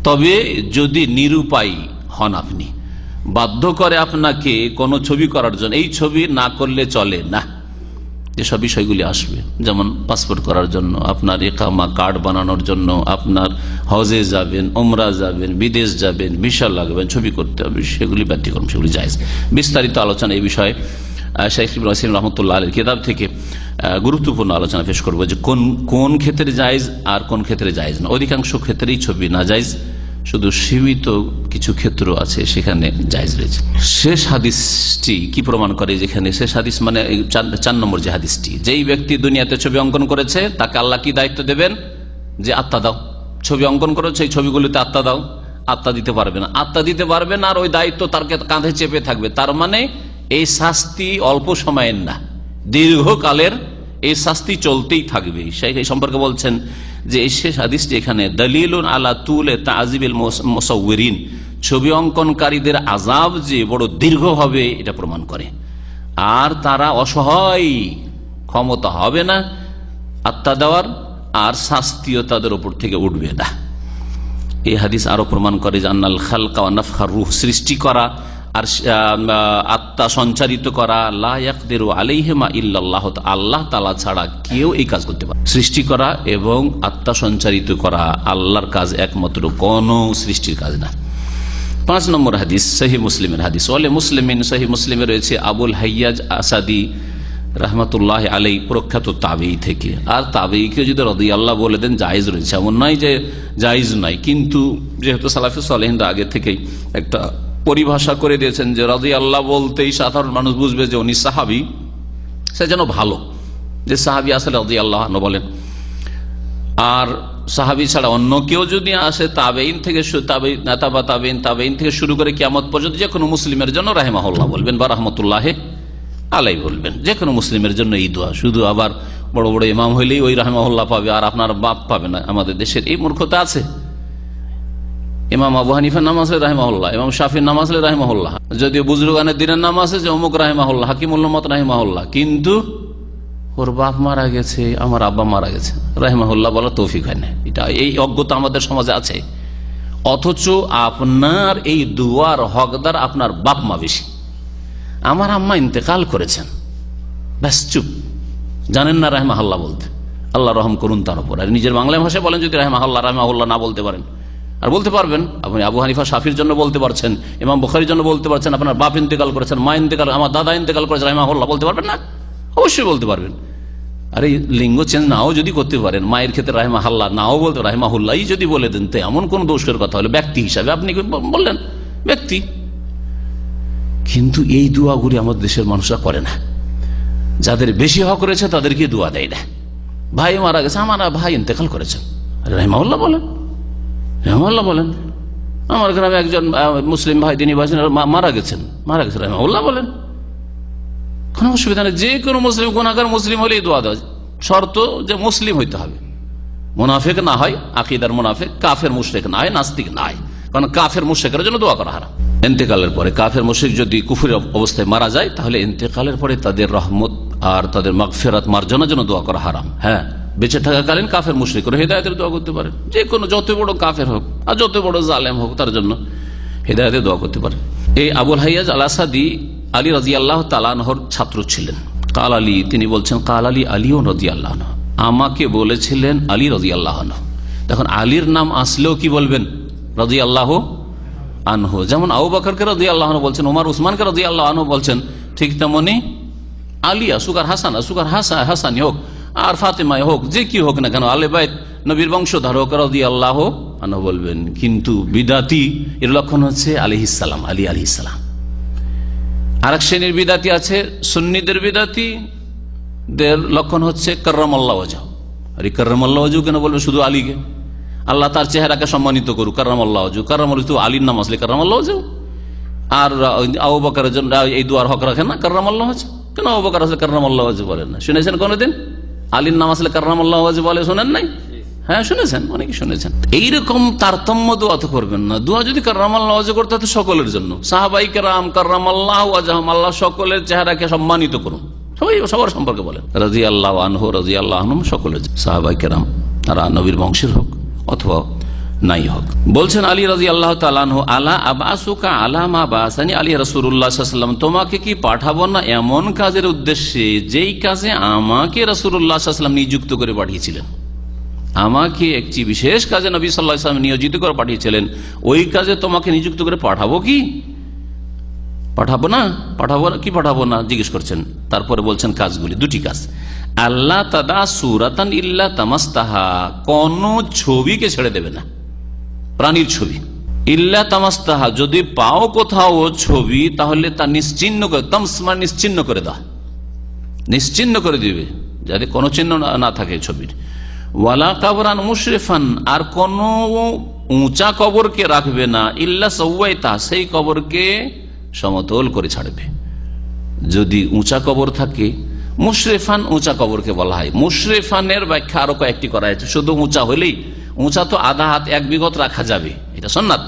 তবে যদি নিরুপায় হন, আপনি বাধ্য করে আপনাকে কোনো ছবি করার জন্য, এই ছবি না করলে চলে না, যেসব বিষয়গুলি আসবে, যেমন পাসপোর্ট করার জন্য, আপনার ইকামা কার্ড বানানোর জন্য, আপনার হজে যাবেন, উমরা যাবেন, বিদেশ যাবেন, ভিসা লাগবেন, ছবি করতে হবে, সেগুলি ব্যতিক্রম, সেগুলি জায়েজ। বিস্তারিত আলোচনা এই বিষয়ে শেখ ইব্রাহিম রহমতুল্লাহ আলাইহির কিতাব থেকে গুরুত্বপূর্ণ আলোচনা পেশ করবো, যে কোন ক্ষেত্রে জায়েজ আর কোন ক্ষেত্রে জায়েজ না। অধিকাংশ ক্ষেত্রেই ছবি না জায়েজ, শুধু সীমিত কিছু ক্ষেত্র আছে সেখানে জায়েজ রয়েছে। শেষ হাদিসটি কি প্রমাণ করে? যেখানে শেষ হাদিস মানে 4 নম্বর যে হাদিসটি, যেই ব্যক্তি দুনিয়াতে ছবি অঙ্কন করেছে তাকে আল্লাহ কি দায়িত্ব দেবেন? যে আত্মা দাও। ছবি অঙ্কন করেছে, এই ছবিগুলিতে আত্মা দাও। আত্মা দিতে পারবে না, আত্মা দিতে পারবে না, আর ওই দায়িত্ব তার কাঁধে চেপে থাকবে। তার মানে এই শাস্তি অল্প সময়ের না, দীর্ঘকালের এই শাস্তি চলতেই থাকবে। সেই সম্পর্কে বলছেন যে এই শেষ হাদিসটি এখানে দলিলুন আলা তুলে তাজিবিল মুসাউয়িরিন, ছবি অঙ্কনকারীদের আযাব যে বড় দীর্ঘ হবে এটা প্রমাণ করে, আর তারা অসহায়, ক্ষমতা হবে না আত্মা দেওয়ার, আর শাস্তিও তাদের উপর থেকে উঠবে না। এই হাদিস আরো প্রমাণ করে যে আন্নাল খালকা ওয়া নাফখার রূহ, সৃষ্টি করা আর আত্মা সঞ্চারিত করা, লা ইয়াকদিরু আলাইহিমা ইল্লাল্লাহ, আল্লাহ তাআলা ছাড়া কেউ এই কাজ করতে পারে। সৃষ্টি করা এবং আত্মা সঞ্চারিত করা আল্লাহর কাজ, একমাত্র কোন সৃষ্টির কাজ না। 5 নম্বর হাদিস সহিহ মুসলিমের হাদিস, ওয়ালে মুসলিমিন, সহিহ মুসলিমে রয়েছে আবুল হাইয়াজ আসাদি রহমতুল্লাহ আলাইহি, প্রখ্যাত তাবেঈ থেকে। আর তাবেঈকে যদি রাদিয়াল্লাহ বলে দেন জায়েজ রয়েছে, এমন নয় যে জায়েজ নাই, কিন্তু যেহেতু সালাফে সালেহিনরা আগে থেকেই একটা পরিভাষা করে দিয়েছেন যে রাদিয়াল্লাহ বলতেই সাধারণ মানুষ বুঝবে যে উনি সাহাবী, সে যেন ভালো, যে সাহাবী আসলে রাদিয়াল্লাহু আনহু বলেন। আর সাহাবী ছাড়া অন্য কেউ যদি আসে, তাবেঈন থেকে তাবেঈন থেকে শুরু করে কিয়ামত পর্যন্ত যে কোনো মুসলিমের জন্য রাহিমাহুল্লাহ বলবেন বা রাহমাতুল্লাহি আলাইহি বলবেন, যে কোনো মুসলিমের জন্য এই দোয়া। শুধু আবার বড় বড় ইমাম হইলেই ওই রাহিমাহুল্লাহ পাবে আর আপনার বাপ পাবে না, আমাদের দেশের এই মূর্খতা আছে। ইমাম আবু হানিফার নাম আসলে রাহিমাহুল্লাহ, ইমাম শাফির নাম আসলে রাহিমাহুল্লাহ, যদিও বুজরুগানের দিনের নাম আছে যে অমুক রাহিমাহুল্লাহ, হাকিমুল উম্মত রাহিমাহুল্লাহ, কিন্তু ওর বাপ মারা গেছে, আমার আব্বা মারা গেছে, রাহিমাহুল্লাহ বলার তৌফিক হয় না। এটা এই অজ্ঞতা আমাদের সমাজে আছে। অথচ আপনার এই দুয়ার হকদার আপনার বাপ মা বেশি। আমার আম্মা ইন্তেকাল করেছেন, ব্যাস চুপ, জানেন না রাহিমাহুল্লাহ বলতে, আল্লাহ রহম করুন তার উপর। আর নিজের বাংলা ভাষায় বলেন যদি রাহিমাহুল্লাহ না বলতে পারেন, আর বলতে পারবেন আপনি আবু হানিফা শাফির জন্য বলতে পারছেন, ইমাম বুখারীর জন্য বলতে পারছেন, আপনার বাপ ইন্তেকাল করেছেন, মা ইন্তেকাল, আমার দাদা ইন্তেকাল করেছেন, রাহিমাহুল্লাহ বলতে পারবেন না? অবশ্যই বলতে পারবেন। আর এই লিঙ্গ চেঞ্জ নাও যদি করতে পারেন, মায়ের ক্ষেত্রে রাহিমাহুল্লাহ নাও বলতে রাহিমাহুল্লাহই যদি বলে দেন, তো এমন কোন দোষের কথা হলো? ব্যক্তি হিসাবে আপনি বললেন ব্যক্তি, কিন্তু এই দোয়াগুলি আমাদের দেশের মানুষরা করে না। যাদের বেশি হক রয়েছে তাদেরকে দোয়া দেয় না। ভাই মারা গেছে, আমার ভাই ইন্তেকাল করেছেন, রাহিমাহুল্লাহ বলেন, রাহিমাহুল্লাহ বলেন। আমার গ্রামে একজন মুসলিম ভাই তিনি মারা গেছেন রাহিমাহুল্লাহ বলেন, কোনো অসুবিধা নেই। যে কোনো মুসলিম গুনাহগার মুসলিম হলেই দোয়া দেওয়া, শর্ত যে মুসলিম হইতে হবে, মুনাফিক না হয়, আকীদার মুনাফিক, কাফের মুশরিক না হয়, নাস্তিক না হয়, কারণ কাফের মুশরিকের জন্য দোয়া করা হারাম। ইন্তেকালের পরে কাফের মুশরিক যদি কুফরি অবস্থায় মারা যায়, তাহলে ইন্তেকালের পরে তাদের রহমত আর তাদের মাগফিরাত মার্জনার জন্য দোয়া করা হারাম। হ্যাঁ, বেঁচে থাকাকালীন কাফের মুশরিক করে হেদায়েতের দোয়া করতে পারেন, যে কোনো যত বড় কাফের হোক আর যত বড় জালেম হোক, তার জন্য হেদায়েতের দোয়া করতে পারেন। এই আবুল হাইয়াজ আল আসাদি আলী রাদিয়াল্লাহু তাআলা আনহুর ছাত্র ছিলেন। কাল আলী, তিনি বলছেন কাল আলী আলীও রাদিয়াল্লাহু আনহু, আমাকে বলেছিলেন আলী রাদিয়াল্লাহু আনহু। দেখুন আলীর নাম আসলেও কি বলবেন? রাদিয়াল্লাহু আনহু। যেমন আবু বকরকে রাদিয়াল্লাহু আনহু বলছেন, ওমর উসমানকে রাদিয়াল্লাহু আনহু বলছেন, ঠিক তেমনি আলী আসুক আর হাসানি হোক আর ফাতেমাই হোক, যে কি হোক না কেন, আলে বাইত নবীর বংশধর হোক, রাদিয়াল্লাহু আনহু বলবেন। কিন্তু বিদাতি এর লক্ষণ হচ্ছে আলাইহিস সালাম, আলী আলাইহিস সালাম। আরেক শ্রেণীর বিদাতি আছে সুন্নিদের বিদাতি, দের লক্ষণ হচ্ছে কাররামাল্লাহ ওয়াজহু। আরে কাররামাল্লাহ ওয়াজহু কেন বলবে শুধু আলীকে? আল্লাহ তার চেহারাকে সম্মানিত করুক, কাররামাল্লাহ ওয়াজহু। কাররামাল্লাহু আলীর নাম আসলে কাররামাল্লাহ ওয়াজহু। আর আবু বকরের জন্য এই দুয়ার হক রাখেন না, কাররামাল্লাহ ওয়াজহু। কেন আবু বকর আসলে কাররামাল্লাহ ওয়াজহু বলেন না? শুনেছেন কোনদিন আলীর নাম আসলে কাররামাল্লাহ ওয়াজহু বলে? শোনেন নাই? হ্যাঁ শুনেছেন, অনেকে শুনেছেন। এইরকম তারতম্য দোয়া তো করবেন না। দোয়া যদি কাররামাল্লাহ ওয়াজহু করতে হতো সকলের জন্য, সাহাবায়ে কেরাম কাররামাল্লাহু ওয়াজহুম, আল্লাহ সকলের চেহারাকে সম্মানিত করুন, সবাই সবার সম্পর্কে বলেন রাদিয়াল্লাহু আনহু রাদিয়াল্লাহু আনহুম, সকলের, সাহাবায়ে কেরাম তারা নবীর বংশের হোক অথবা নাই হোক। বলছেন আলী রাদিয়াল্লাহু তাআলা আনহু, আলা আবাসুকা আলা মা বাসানি আলী রাসূলুল্লাহ সাল্লাল্লাহু আলাইহি ওয়াসাল্লাম, তোমাকে কি পাঠাবো না এমন কাজের উদ্দেশ্যে যেই কাজে আমাকে রাসূলুল্লাহ সাল্লাল্লাহু আলাইহি ওয়াসাল্লাম নিযুক্ত করে পাঠিয়েছিলেন। আমাকে একটি বিশেষ কাজে নবী সাল্লাল্লাহু আলাইহি ওয়াসাল্লাম নিয়োজিত করে পাঠিয়েছিলেন, ওই কাজে তোমাকে নিযুক্ত করে পাঠাবো কি? পাঠাবো না? পাঠাবো না জিজ্ঞেস করছেন। তারপরে বলছেন কাজগুলি, দুটি কাজ। আল্লাহ তাদা সুরাতান ইল্লা তামাস্তাহা, কোন ছবিকে ছেড়ে দেবে না, প্রাণীর ছবি। ইল্লা তামাস্তাহা, যদি পাও কোথাও ছবি তাহলে তা নিশ্চিহ্ন করে, তামসমা নিশ্চিহ্ন করে দাও, নিশ্চিহ্ন করে দিবে, যাতে কোনো চিহ্ন না থাকে ছবির। ওয়ালা কাবরান মুশরিফান, আর কোন উঁচা কবরকে রাখবে না, ইল্লা সাওয়াইতা, সেই কবরকে সমতল করে ছাড়বে। যদি উঁচা কবর থাকে, মুশরিফান উঁচা কবরকে বলা হয়। মুশরিফানের ব্যাখ্যা আরো কয়েকটি করা হয়েছে। শুধু উঁচা হলেই, উঁচা তো আধা হাত এক বিঘত রাখা যাবে, এটা সুন্নাত,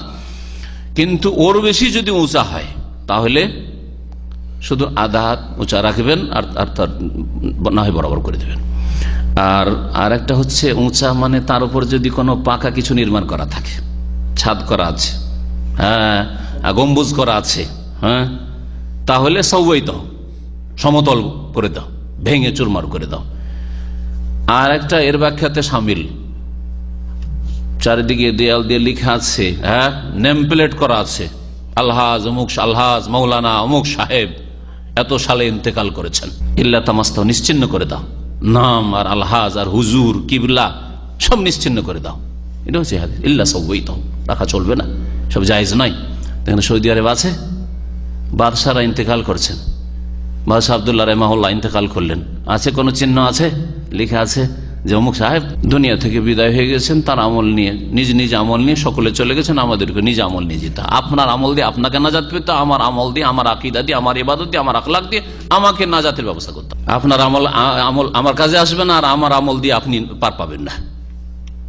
কিন্তু ওর বেশি যদি উঁচা হয় তাহলে শুধু আধা হাত উঁচা রাখবেন, আর তার না হয় বরাবর করে দেবেন। আর একটা হচ্ছে উঁচা মানে তার উপর যদি কোনো পাকা কিছু নির্মাণ করা থাকে, ছাদ করা আছে, হ্যাঁ, গম্বুজ করা আছে, হ্যাঁ, তাহলে সওয়াই দাও, সমতল করে দাও, ভেঙে চুরমার করে দাও। আর একটা এর ব্যাখ্যাতে শামিল, চারিদিকে দেয়াল দিয়ে লেখা আছে, হ্যাঁ, নেম প্লেট করা আছে, আলহাজ অমুক, আলহাজ মৌলানা অমুক সাহেব এত সালে ইন্তেকাল করেছেন। ইল্লা তামাস্তাহ, নিশ্চিহ্ন করে দাও, নাম আর আলহাজ আর হুজুর কিবলা সব নিশ্চিহ্ন করে দাও। এটা হচ্ছে হাদিস। ইল্লা সাওয়াইতাহু, রাখা চলবে না, সব জায়েজ নাই। দেখেন সৌদি আরব আছে, বাদশাহরা ইন্তেকাল করছেন, বাদশাহ আব্দুল্লাহ রাহিমাহুল্লাহ ইন্তেকাল করলেন, আছে কোনো চিহ্ন আছে? লেখা আছে যে অমুক সাহেব দুনিয়া থেকে বিদায় হয়ে গেছেন, তার আমল নিয়ে, নিজ আমল নিয়ে সকলে চলে গেছেন, আমাদেরকে নিজ আমল নিয়ে যেতে। আপনার আমল দিয়ে আপনাকে নাজাত পেতে, আমার আমল দিয়ে, আমার আকীদা দিয়ে, আমার ইবাদত দিয়ে, আমার আখলাক দিয়ে আমাকে নাজাতের ব্যবস্থা করতে। আপনার আমল আমার কাজে আসবে না, আর আমার আমল দিয়ে আপনি পার পাবেন না।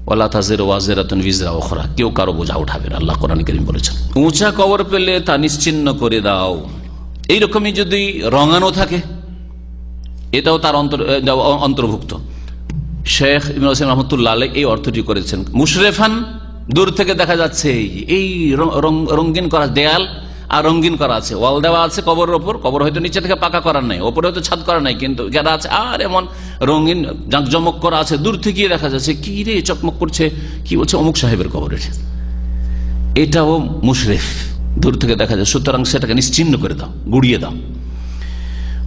ওয়ালা তাজিরু ওয়াজিরাতুন বিজরা উখরা, কেউ কারো বোঝা উঠাবে না, আল্লাহ কোরআন কারীম বলেছেন। উঁচা কবর পেলে তা নিশ্চিহ্ন করে দাও। এইরকমই যদি রঙানো থাকে, এটাও তার অন্তর্ভুক্ত। শেখ ইবনে ওয়াসিম রাহমাতুল্লাহ আলাইহি এই অর্থটি করেছেন। মুশরিফান, দূর থেকে দেখা যাচ্ছে এই রঙিন করা দেয়াল আর রঙিন করা আছে, ওয়াল দেওয়া আছে কবরের ওপর, কবর হয়তো নিচে থেকে পাকা করার নাই, ওপরে হয়তো ছাদ করা নাই, কিন্তু যারা আছে আর এমন রঙিন জাঁকজমক করা আছে, দূর থেকে দেখা যাচ্ছে কি রে চকমক করছে, কি বলছে অমুক সাহেবের কবরের, এটাও মুশরিফ, দূর থেকে দেখা যায়। সুতরাং সেটাকে নিশ্চিহ্ন করে দাও, গুড়িয়ে দাও।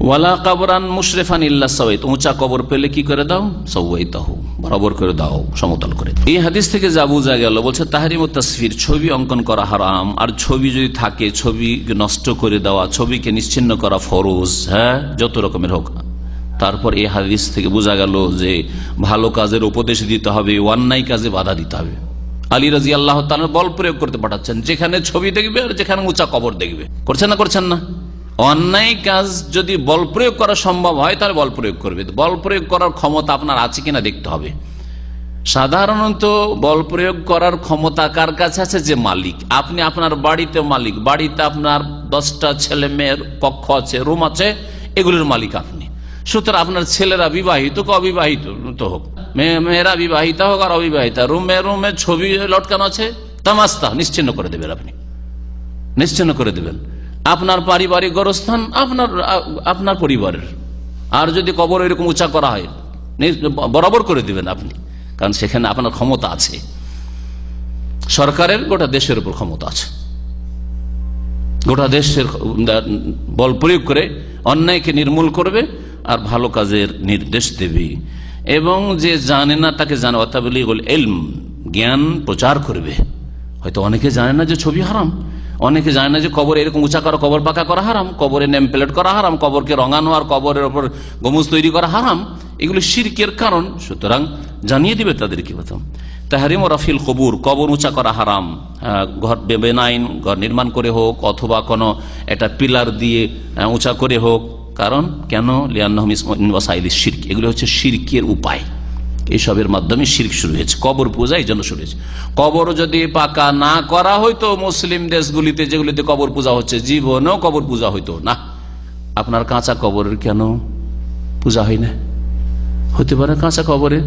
ওয়ালা কাবরান মুশরিফান ইল্লা সাওয়াইত, উঁচা কবর পেলে কি করে দাও? সাওয়াইতাহু, বরাবর করে দাও, সমতল করে দাও। এই হাদিস থেকে যা বোঝা গেল, বলছে তাহরিমুত তাসফির, ছবি অঙ্কন করা হারাম, আর ছবি যদি থাকে ছবি নষ্ট করে দেওয়া, ছবিকে নিশ্চিহ্ন করা ফরজ, হ্যাঁ, যত রকমের হোক। তারপর এই হাদিস থেকে বোঝা গেল যে ভালো কাজের উপদেশ দিতে হবে, অন্যায় কাজে বাধা দিতে হবে। আলী রাদিয়াল্লাহু তাআলা বল প্রয়োগ করতে পাঠাচ্ছেন, যেখানে ছবি দেখবে আর যেখানে উঁচা কবর দেখবে। করছেন না? অন্যায় কাজ যদি বল প্রয়োগ করা সম্ভব হয় তাহলে বল প্রয়োগ করবে। বল প্রয়োগ করার ক্ষমতা আপনার আছে কিনা দেখতে হবে। সাধারণত বল প্রয়োগ করার ক্ষমতা কার কাছে আছে? যে মালিক। আপনি আপনার বাড়িতে মালিক, বাড়িতে আপনার 10টা ছেলে মেয়ের কক্ষ আছে, রুম আছে, এগুলির মালিক আপনি। সুতরাং আপনার ছেলেরা বিবাহিত অবিবাহিত হোক, মেয়েরা বিবাহিত হোক আর অবিবাহিতা, রুমে রুমে ছবি লটকানো আছে, তামাস্তা নিশ্চিহ্ন করে দেবেন, আপনি নিশ্চিহ্ন করে দেবেন। আপনার পারিবারিক গোরস্থান আপনার পরিবারের, আর যদি কবর এরকম উঁচা করা হয় বরাবর করে দিবেন আপনি, কারণ সেখানে আপনার ক্ষমতা আছে। সরকারের গোটা দেশের উপর ক্ষমতা আছে, গোটা দেশের বল প্রয়োগ করে অন্যায়কে নির্মূল করবে আর ভালো কাজের নির্দেশ দেবে। এবং যে জানে না তাকে জানে, অতাবলিগুল ইলম, জ্ঞান প্রচার করবে। হয়তো অনেকে জানে না যে ছবি হারাম, অনেকে জানে না যে কবর এরকম উঁচা করা, কবর পাকা করা হারাম, কবরে নেম প্লেট করা হারাম, কবরকে রঙানো আর কবরের ওপর গম্বুজ তৈরি করা হারাম। এগুলো শিরকের কারণ, সুতরাং জানিয়ে দিবে তাদেরকে। প্রথম তাহরিম ও রাফিল কবুর, কবর উঁচা করা হারাম, ঘর বেনাইন ঘর নির্মাণ করে হোক অথবা কোনো একটা পিলার দিয়ে উঁচা করে হোক। কারণ কেন? লিআন্নাহুম মিন ওয়াসাইলিশ শিরক, এগুলো হচ্ছে শিরকের উপায়। এইসবের মাধ্যমে শিরক শুরু হয়েছে, কবর পূজা এই জন্য শুরু হয়েছে। কবর যদি পাকা না করা হইতো, মুসলিম দেশগুলিতে যেগুলিতে কবর পূজা হচ্ছে, জীবনেও কবর পূজা হইতো না। আপনার কাঁচা কবরের কেন পূজা হয় না? হতে পারে কাঁচা কবরে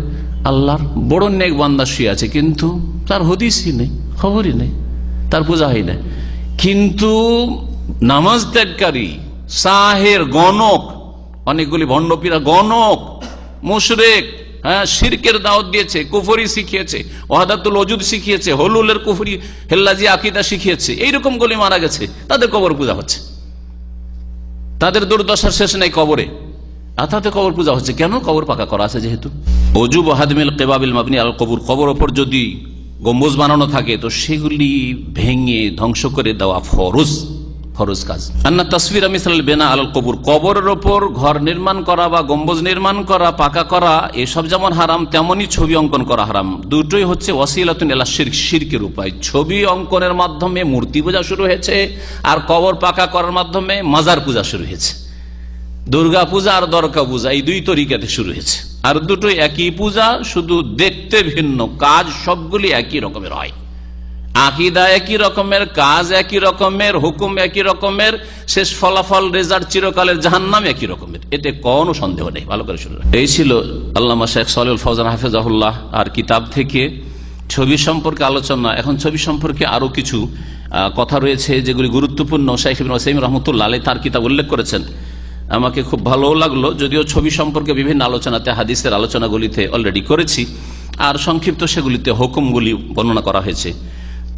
আল্লাহর বড় নেক বান্দা শুয়ে আছে, কিন্তু তার হদিসই নেই, খবরই নেই, তার পূজা হয় না। কিন্তু নামাজ ত্যাগকারী, সাহের, গণক, অনেকগুলি ভণ্ডপীরা গণক, মুশরিক, শিরকের দাওয়াত দিয়েছে, কুফরি শিখিয়েছে, ওয়াহদাতুল ওজুদ শিখিয়েছে, হলুলের কুফরি হেল্লাজি আকীদা শিখিয়েছে, এইরকম গুলি মারা গেছে, তাদের কবর পূজা হচ্ছে। তাদের দুর্দশার শেষ নেই কবরে, আর তাদের কবর পূজা হচ্ছে। কেন? কবর পাকা করা আছে যেহেতু। ওজুব হাদমিল কেবাবিল মাবনি আল কবর, কবর ওপর যদি গম্বুজ বানানো থাকে তো সেগুলি ভেঙে ধ্বংস করে দেওয়া ফরজ কাজ। আন্না তাসবির মিসাল বেনা আল কবর, কবরের ওপর ঘর নির্মাণ করা বা গম্বুজ নির্মাণ করা, পাকা করা, এসব যেমন হারাম তেমনি ছবি অঙ্কন করা হারাম। দুটোই হচ্ছে ওয়াসিলাতুন ইলা শিরক, শিরকের উপায়। ছবি অঙ্কনের মাধ্যমে মূর্তি পূজা শুরু হয়েছে, আর কবর পাকা করার মাধ্যমে মাজার পূজা শুরু হয়েছে। দুর্গা পূজা আর দরগা পূজা এই দুই তরিকাতে শুরু হয়েছে, আর দুটোই একই পূজা, শুধু দেখতে ভিন্ন, কাজ সবগুলি একই রকমের হয়। আকীদা একই রকমের, কাজ একই রকমের, হুকুম একই রকমের, শেষ ফলাফল রেজাল্ট চিরকালের জাহান্নাম একই রকমের, এতে কোনো সন্দেহ নেই। ভালো করে শুরু। এই ছিল আল্লামা শেখ সালেহুল ফওজান হাফেজাহুল্লাহ আর কিতাব থেকে ছবি সম্পর্কে আলোচনা। এখন ছবি সম্পর্কে আরো কিছু কথা রয়েছে যেগুলি গুরুত্বপূর্ণ। শেখ ইবনে উসাইমিন রাহমাতুল্লাহ আলাইহি তার কিতাব উল্লেখ করেছেন, আমাকে খুব ভালো লাগলো। যদিও ছবি সম্পর্কে বিভিন্ন আলোচনাতে, হাদিসের আলোচনাগুলিতে অলরেডি করেছি, আর সংক্ষিপ্ত সেগুলিতে হুকুমগুলি বর্ণনা করা হয়েছে।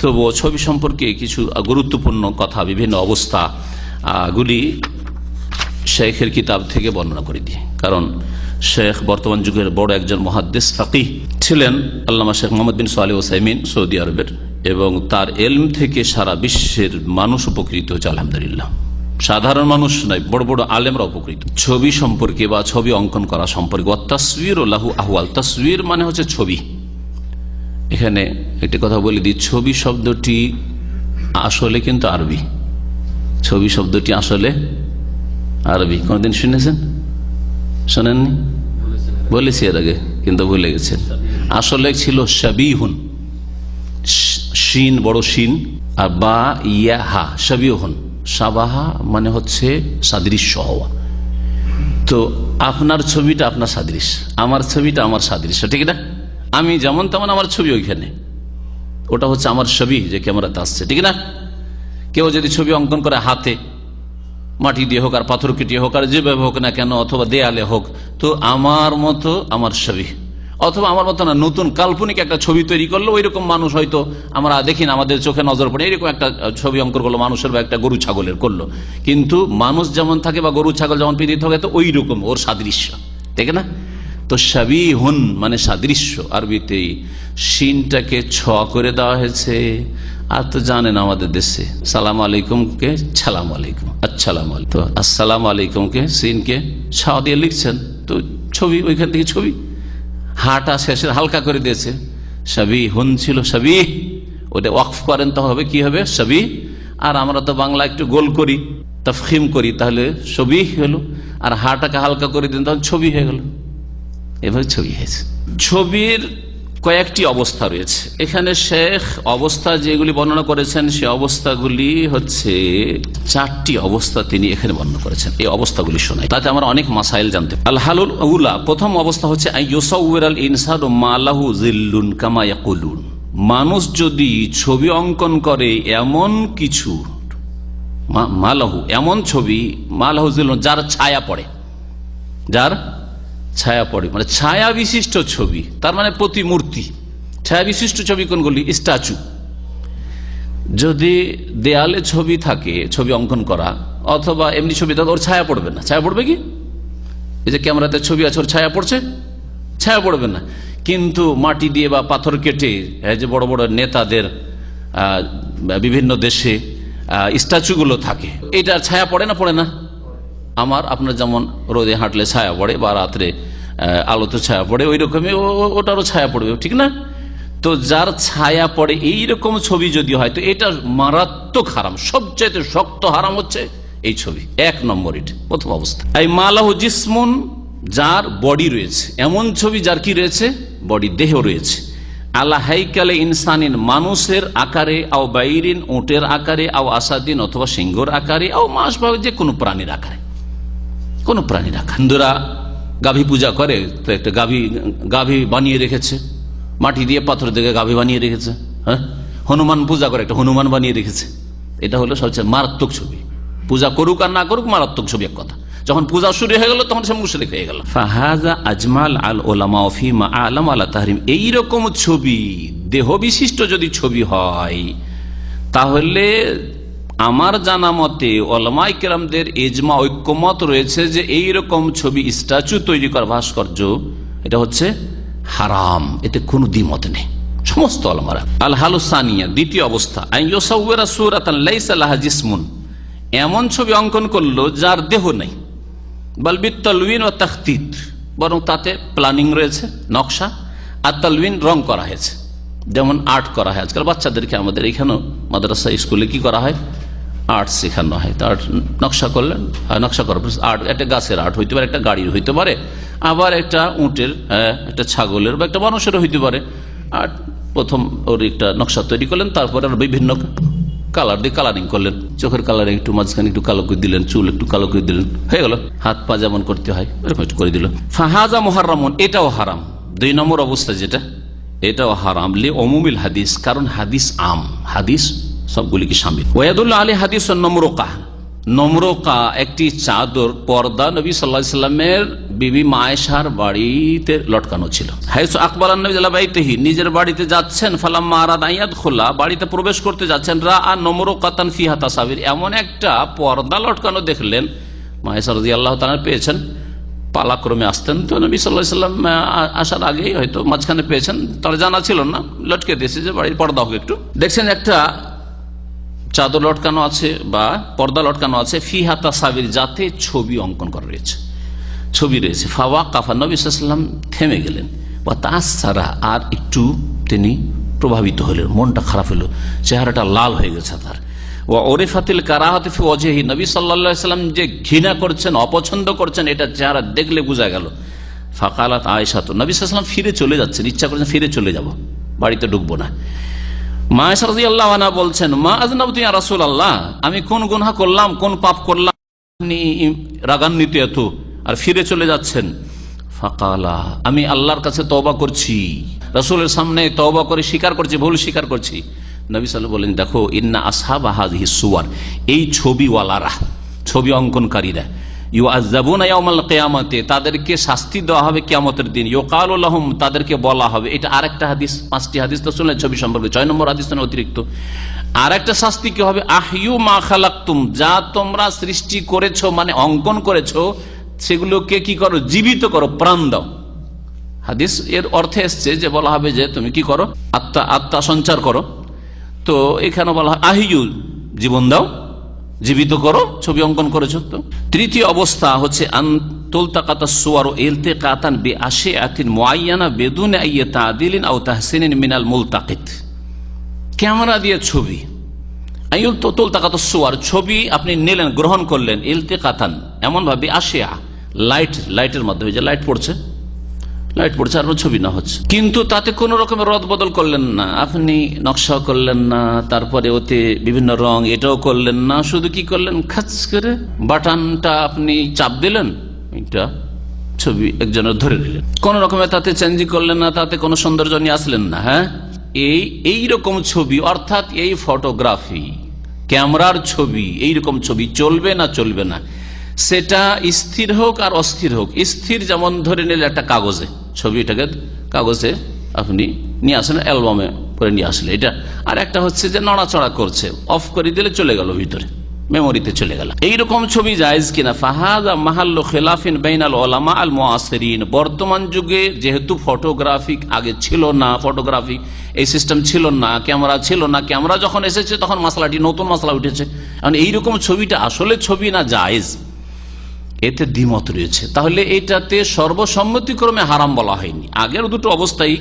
তবুও ছবি সম্পর্কে কিছু গুরুত্বপূর্ণ কথা, বিভিন্ন অবস্থা গুলি শেখের কিতাব থেকে বর্ণনা করে দিই। কারণ শেখ বর্তমান যুগের বড় একজন মুহাদ্দিস ফাকিহ ছিলেন, আল্লামা শেখ মোহাম্মদ বিন সালেহ আল উসাইমিন, সৌদি আরবের, এবং তার এলম থেকে সারা বিশ্বের মানুষ উপকৃত হচ্ছে আলহামদুলিল্লাহ। সাধারণ মানুষ নয়, বড় বড় আলেমরা উপকৃত। ছবি সম্পর্কে বা ছবি অঙ্কন করা সম্পর্কে, তাসবির ও লাহু আহওয়াল, তাসবির মানে হচ্ছে ছবি। এখানে একটি কথা বলে দিই, ছবি শব্দটি আসলে কিন্তু আরবি। ছবি শব্দটি আসলে আরবি। কোনদিন শুনেছেন? শোনেননি? বলেছি এর আগে, কিন্তু ভুলে গেছেন। আসলে ছিল শাবিহুন, শিন বড় শিন, আর বা ইয়া হা, শাবিহুন। সাবাহা মানে হচ্ছে সাদৃশ্য হওয়া। তো আপনার ছবিটা আপনার সাদৃশ্য, আমার ছবিটা আমার সাদৃশ্য, ঠিক না? আমি যেমন তেমন আমার ছবি ওইখানে, ওটা হচ্ছে আমার ছবি যে ক্যামেরাতে আসছে, ঠিক না? কেউ যদি ছবি অঙ্কন করে হাতে, মাটি দিয়ে হোক আর পাথর কেটে হোক আর যেভাবে হোক না কেন, অথবা দেয়ালে হোক, তো আমার মতো আমার ছবি, অথবা আমার মতো না, নতুন কাল্পনিক একটা ছবি তৈরি করলো, ওই রকম মানুষ হয়তো আমরা দেখি না, আমাদের চোখে নজর পড়ে, এরকম একটা ছবি অঙ্কন করলো মানুষের বা একটা গরু ছাগলের করলো, কিন্তু মানুষ যেমন থাকে বা গরু ছাগল যেমন পৃথিবী থাকে, তো ওই রকম ওর সাদৃশ্য, ঠিক না? তো শাবিহুন মানে সাদৃশ্য। আরবিতে শিনটাকে ছ করে দেওয়া হয়েছে। আর তো জানেন আমাদের দেশে সালাম আলাইকুমকে সালাম আলাইকুম, আসসালাম আলাইকুম, তো আসসালাম আলাইকুমকে সিনকে ছ দিয়ে লিখছেন, তো ছবি ওইখান থেকে ছবি। হাটা শেষের হালকা করে দিয়েছে, শাবিহুন ছিল শাবিহ, ওটা ওয়াকফ করেন তো হবে কি হবে? শাবিহ। আর আমরা তো বাংলা একটু গোল করি, তাফখিম করি, তাহলে ছবি হলো, আর হাটাকে হালকা করে দিন তাহলে ছবি হয়ে গেল। এভাবে ছবি হয়েছে। ছবির কয়েকটি অবস্থা রয়েছে এখানে। শেখ অবস্থা যেগুলি বর্ণনা করেছেন সে অবস্থাগুলি হচ্ছে 4টি অবস্থা তিনি এখানে বর্ণনা করেছেন। এই অবস্থাগুলি শোনাই, তাতে আমরা অনেক মাসাইল জানতে পারি। আল হালুল উলা, প্রথম অবস্থা হচ্ছে আইয়ুসাউবিরাল ইনসানু মা লাহু যিল্লুন কামা ইয়াকুলুন, মানুষ যদি ছবি অঙ্কন করে এমন কিছু, মালাহু এমন ছবি, মালাহু যিল্লুন যার ছায়া পড়ে, যার ছায়া পড়ে, মানে ছায়া বিশিষ্ট ছবি, তার মানে প্রতিমূর্তি। ছায়া বিশিষ্ট ছবি কোনগুলি? স্ট্যাচু। যদি দেয়ালে ছবি থাকে, ছবি অঙ্কন করা, অথবা এমনি ছবি থাকে, ওর ছায়া পড়বে না। ছায়া পড়বে কি? এই যে ক্যামেরাতে ছবি আছে, ওর ছায়া পড়ছে? ছায়া পড়বে না। কিন্তু মাটি দিয়ে বা পাথর কেটে, যে বড় বড় নেতাদের বিভিন্ন দেশে স্ট্যাচুগুলো থাকে, এটার ছায়া পড়ে না পড়ে না? আমার আপনার যেমন রোদে হাঁটলে ছায়া পড়ে বা রাত্রে আলোতে ছায়া পড়ে, ওই রকমই ওটারও ছায়া পড়বে, ঠিক না? তো যার ছায়া পড়ে এইরকম ছবি যদি হয় তো এটা মারাত্মক হারাম, সবচেয়ে শক্ত হারাম হচ্ছে এই ছবি, 1 নম্বর, এটা প্রথম অবস্থা। এই মালাহু জিসমুন, যার বডি রয়েছে, এমন ছবি যার কি রয়েছে, বডি, দেহ রয়েছে, আলা হাইকালে ইনসানিন, মানুষের আকারে, আও বাইরিন, উটের আকারে, আও আসাদিন, অথবা সিংহর আকারে, আও মাস ভাবে যে কোনো প্রাণীর আকারে, কোনো প্রাণীর আকারে। হিন্দুরা গাভী পূজা করে, তো একটা গাভী বানিয়ে রেখেছে, মাটি দিয়ে পাথর দিয়ে গাভী বানিয়ে রেখেছে। হ্যাঁ, হনুমান পূজা করে, একটা হনুমান বানিয়ে রেখেছে। এটা হলো সবচেয়ে মারাত্মক ছবি। পূজা করুক আর না করুক, মারাত্মক ছবি এক কথা। যখন পূজা শুরু হয়ে গেল তখন সে মুশরিক হয়ে গেল। ফাহাজা আজমাল আল উলামা ফি মা আলাম আলা তাহরিম, এইরকম ছবি, দেহ বিশিষ্ট যদি ছবি হয়, তাহলে আমার জানা মতে উলামায়ে কেরামদের ইজমা, ঐক্যমত রয়েছে যে এইরকম ছবি, স্ট্যাচু তৈরি করা, ভাস্কর্য, এটা হচ্ছে হারাম, এতে কোনো দ্বিমত নেই সমস্ত উলামারা। আল হালুসানিয়া, দ্বিতীয় অবস্থা, আন ইউসাওয়িরা সূরাতান লাইসা লাহা জিসমুন, এমন ছবি অঙ্কন করলো যার দেহ নেই, বাল বিতালউইন ওয়া তাখতিত, বরং তাতে প্ল্যানিং রয়েছে, নকশা, আর তালউইন, রং করা হয়েছে, যেমন আর্ট করা হয় আজকাল বাচ্চাদেরকে। আমাদের এখানেও মাদ্রাসা স্কুলে কি করা হয়, আর্ট শেখানো হয়। তো আর্ট নকশা করলেন, নকশা করার আর্ট, একটা গাছের আর্ট হইতে পারে, একটা গাড়ির হইতে পারে, আবার একটা উটের, একটা ছাগলের বা একটা মানুষেরও হইতে পারে। আর প্রথম ওর একটা নকশা তৈরি করলেন, তারপরে আর বিভিন্ন কালার দিয়ে কালারিং করলেন, চোখের কালারিং একটু, মাঝখানে একটু কালো করে দিলেন, চুল একটু কালো করে দিলেন, হয়ে গেল। হাত পা যেমন করতে হয় এরকম একটু করে দিল। ফাহাজা মুহাররামুন, এটাও হারাম। 2 নম্বর অবস্থা যেটা, এটাও হারাম লি উমুমিল হাদিস, কারণ হাদিস আম, হাদিস সবগুলিকে শামিল। ওয়াদুল্লাহ আলী হাদিস নম্রকা, নম্রকা একটি চাদর, পর্দা নবী সাল্লাল্লাহু আলাইহি সাল্লামের বিবি মা আয়েশার বাড়িতে লটকানো ছিল। হাইসু আকবালান নবী আলা বাইতিহি, নিজের বাড়িতে যাচ্ছেন, ফালাম্মা আরাদা ইয়াদখুলা, বাড়িতে প্রবেশ করতে যাচ্ছেন, রাআ নম্রকাতান ফিহা তাসাবির, এমন একটা পর্দা লটকানো দেখলেন। মা আয়েশা রাদিয়াল্লাহু তাআলা পেয়েছেন, পালাক্রমে আসতেন, তো নবী সাল্লাল্লাহু আলাইহি সাল্লাম আসার আগেই হয়তো মাঝখানে পেয়েছেন, তার জানা ছিল না, লটকে দিয়েছে যে বাড়ির পর্দা হোক একটু। দেখছেন একটা চাদর লটকানো আছে বা পর্দা লটকানো আছে, ফিহা তাসাবির, যাতে ছবি অঙ্কন করা রয়েছে, ছবি রয়েছে। ফাওয়াকাফা, নবী সাল্লাল্লাহু আলাইহি ওয়াসাল্লাম থেমে গেলেন, ওয়া তাআসসারা, আর একটু তিনি প্রভাবিত হলেন, মনটা খারাপ হলো, চেহারাটা লাল হয়ে গেছে তার। ওয়া উরিফাতিল কারাহাতু ফি ওয়াজহি, নবী সাল্লাল্লাহু আলাইহি ওয়াসাল্লাম যে ঘৃণা করছেন, অপছন্দ করছেন, এটা চেহারা দেখলে বোঝা গেল। ফাকালাত আয়েশা, তো নবী সাল্লাল্লাহু আলাইহি ওয়াসাল্লাম ফিরে চলে যাচ্ছেন, ইচ্ছা করছেন ফিরে চলে যাব, বাড়িতে ঢুকবো না। মা আয়েশা রাদিয়াল্লাহু আনহা বলছেন, মা আযনাবতু ইয়া রাসূলুল্লাহ, আমি কোন গুনাহ করলাম, কোন পাপ করলাম, আপনি রাগান্বিত এত আর ফিরে চলে যাচ্ছেন? ফাকালা, আমি আল্লাহর কাছে তওবা করছি, রাসূলের সামনে তওবা করে স্বীকার করছি, ভুল স্বীকার করছি। নবী সাল্লাল্লাহু আলাইহি ওয়াসাল্লাম বলেন, দেখো, ইন্না আসহাবা হাযিহিস সুওয়ার, এই ছবিওয়ালারা, ছবি অঙ্কনকারীরা, ইউআযাবুনা ইয়াওমাল কিয়ামাতে, তাদেরকে শাস্তি দেওয়া হবে কিয়ামতের দিন। ইউকালু লাহুম, তাদেরকে বলা হবে, এটা আরেকটা হাদিস, 5টি হাদিস তো শুনলেন ছবি সম্পর্কে, 6 নম্বর হাদিস অতিরিক্ত আরেকটা শাস্তি কি হবে, আহইউ মা খালাকতুম, যা তোমরা সৃষ্টি করেছো, মানে অঙ্কন করেছো, সেগুলোকে কি করো, জীবিত করো, প্রাণ দাও। হাদিস এর অর্থে এসছে যে বলা হবে যে তুমি কি করো, আত্মা সঞ্চার করো। তো এখানে বলা হয় আহিউ, জীবন দাও, জীবিত করো, ছবি অঙ্কন করেছো। তো তৃতীয় অবস্থা হচ্ছে আনতুলতাকাতাস সুওয়ারু ইলতিকাতান বিআশিআতিন মুআয়্যানা বিদুন আইয়ি তা'দিলিন আও তাহসিনিন মিনাল মুলতাকিত, ক্যামেরা দিয়ে ছবি, আইয়ুলতাকাতাস সুওয়ার, ছবি আপনি নিলেন, গ্রহণ করলেন, ইলতিকাতান এমন ভাবে, আশিয়া, লাইটের মাধ্যমে, যে লাইট পড়ছে আর ছবি না হচ্ছে, কিন্তু তাতে কোন রকমের রদ বদল করলেন না, আপনি নকশা করলেন না, তারপরে ওতে বিভিন্ন রং এটাও করলেন না, শুধু কি করলেন, খাচ করে বাটনটা আপনি চাপ দিলেন, এটা ছবি একজনের ধরে নিলেন, কোন রকমের তাতে চেঞ্জ করলেন না, তাতে কোনো সৌন্দর্য নিয়ে আসলেন না। হ্যাঁ, এইরকম ছবি, অর্থাৎ এই ফটোগ্রাফি, ক্যামেরার ছবি, এইরকম ছবি চলবে না, চলবে না। সেটা স্থির হোক আর অস্থির হোক। স্থির যেমন ধরে নিলে একটা কাগজে, ছবিটাকে কাগজে আপনি নিয়ে আসেন, অ্যালবামে করে নিয়ে আসলে এটা, আর একটা হচ্ছে যে নড়াচড়া করছে, অফ করে দিলে চলে গেল ভিতরে, মেমোরিতে চলে গেল। এইরকম ছবি জায়েজ কিনা? ফাহাযা মাহাল্লু খিলাফিন বাইনাল উলামা আল মুআসিরিন। বর্তমান যুগে যেহেতু ফটোগ্রাফিক আগে ছিল না, ফটোগ্রাফি এই সিস্টেম ছিল না, ক্যামেরা ছিল না, ক্যামেরা যখন এসেছে তখন মাসলাটি নতুন মাসলা উঠেছে। কারণ এইরকম ছবিটা আসলে ছবি না জায়েজ, এতে দ্বিমত রয়েছে। তাহলে এটাতে সর্বসম্মতিক্রমে হারাম বলা হয়নি। আগের দুটো অবস্থায়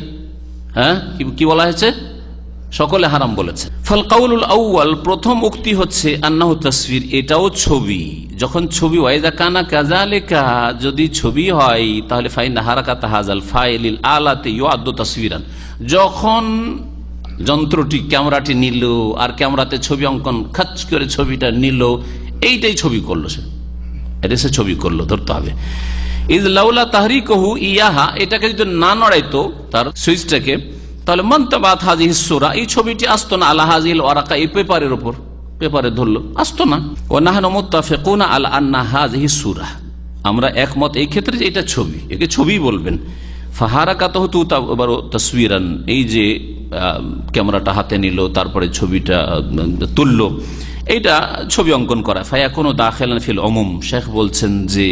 কি বলা হয়েছে? সকলে হারাম বলেছে। ফাল কাউলুল আউয়াল, প্রথম উক্তি হচ্ছে আন্নাহু তাসবির, এটাও ছবি। যখন ছবি ওয়াইদা কানা কাযালিকা, যদি ছবি হয় তাহলে ফাইন হারাকাত হাযাল ফাইলিল আলাতি ইউআদ্দু তাসবিরান। যখন যন্ত্রটি ক্যামেরাটি নিল আর ক্যামেরাতে ছবি অঙ্কন খাচ করে ছবিটা নিল, এইটাই ছবি করলো, সে ছবি করলো ধরতে হবে। ইজ লাউলা তাহরিকহু ইয়াহা, এটাকে যদি না নড়াইতো তার সুইচটাকে, তাহলে মন্তবাত হাজিহি সূরা, এই ছবিটি আসতো না আলা হাজিল ওয়ারাকা, এই পেপারের উপর, পেপারে ধরলো, আসতো না। ওয়া নাহনু মুত্তাফিকুনা আলা আন্না হাজিহি সূরা, আমরা একমত এই ক্ষেত্রে যে এটা ছবি, একে ছবি বলবেন। ফাহারাকাতহু তুতাবারু তাসবিরান, এই যে ক্যামেরাটা হাতে নিল তারপরে ছবিটা তুললো, এইটা ছবি অঙ্কন করা। ফায়াকুনু দাখিলান ফিল উমুম, শেখ বলছেন যে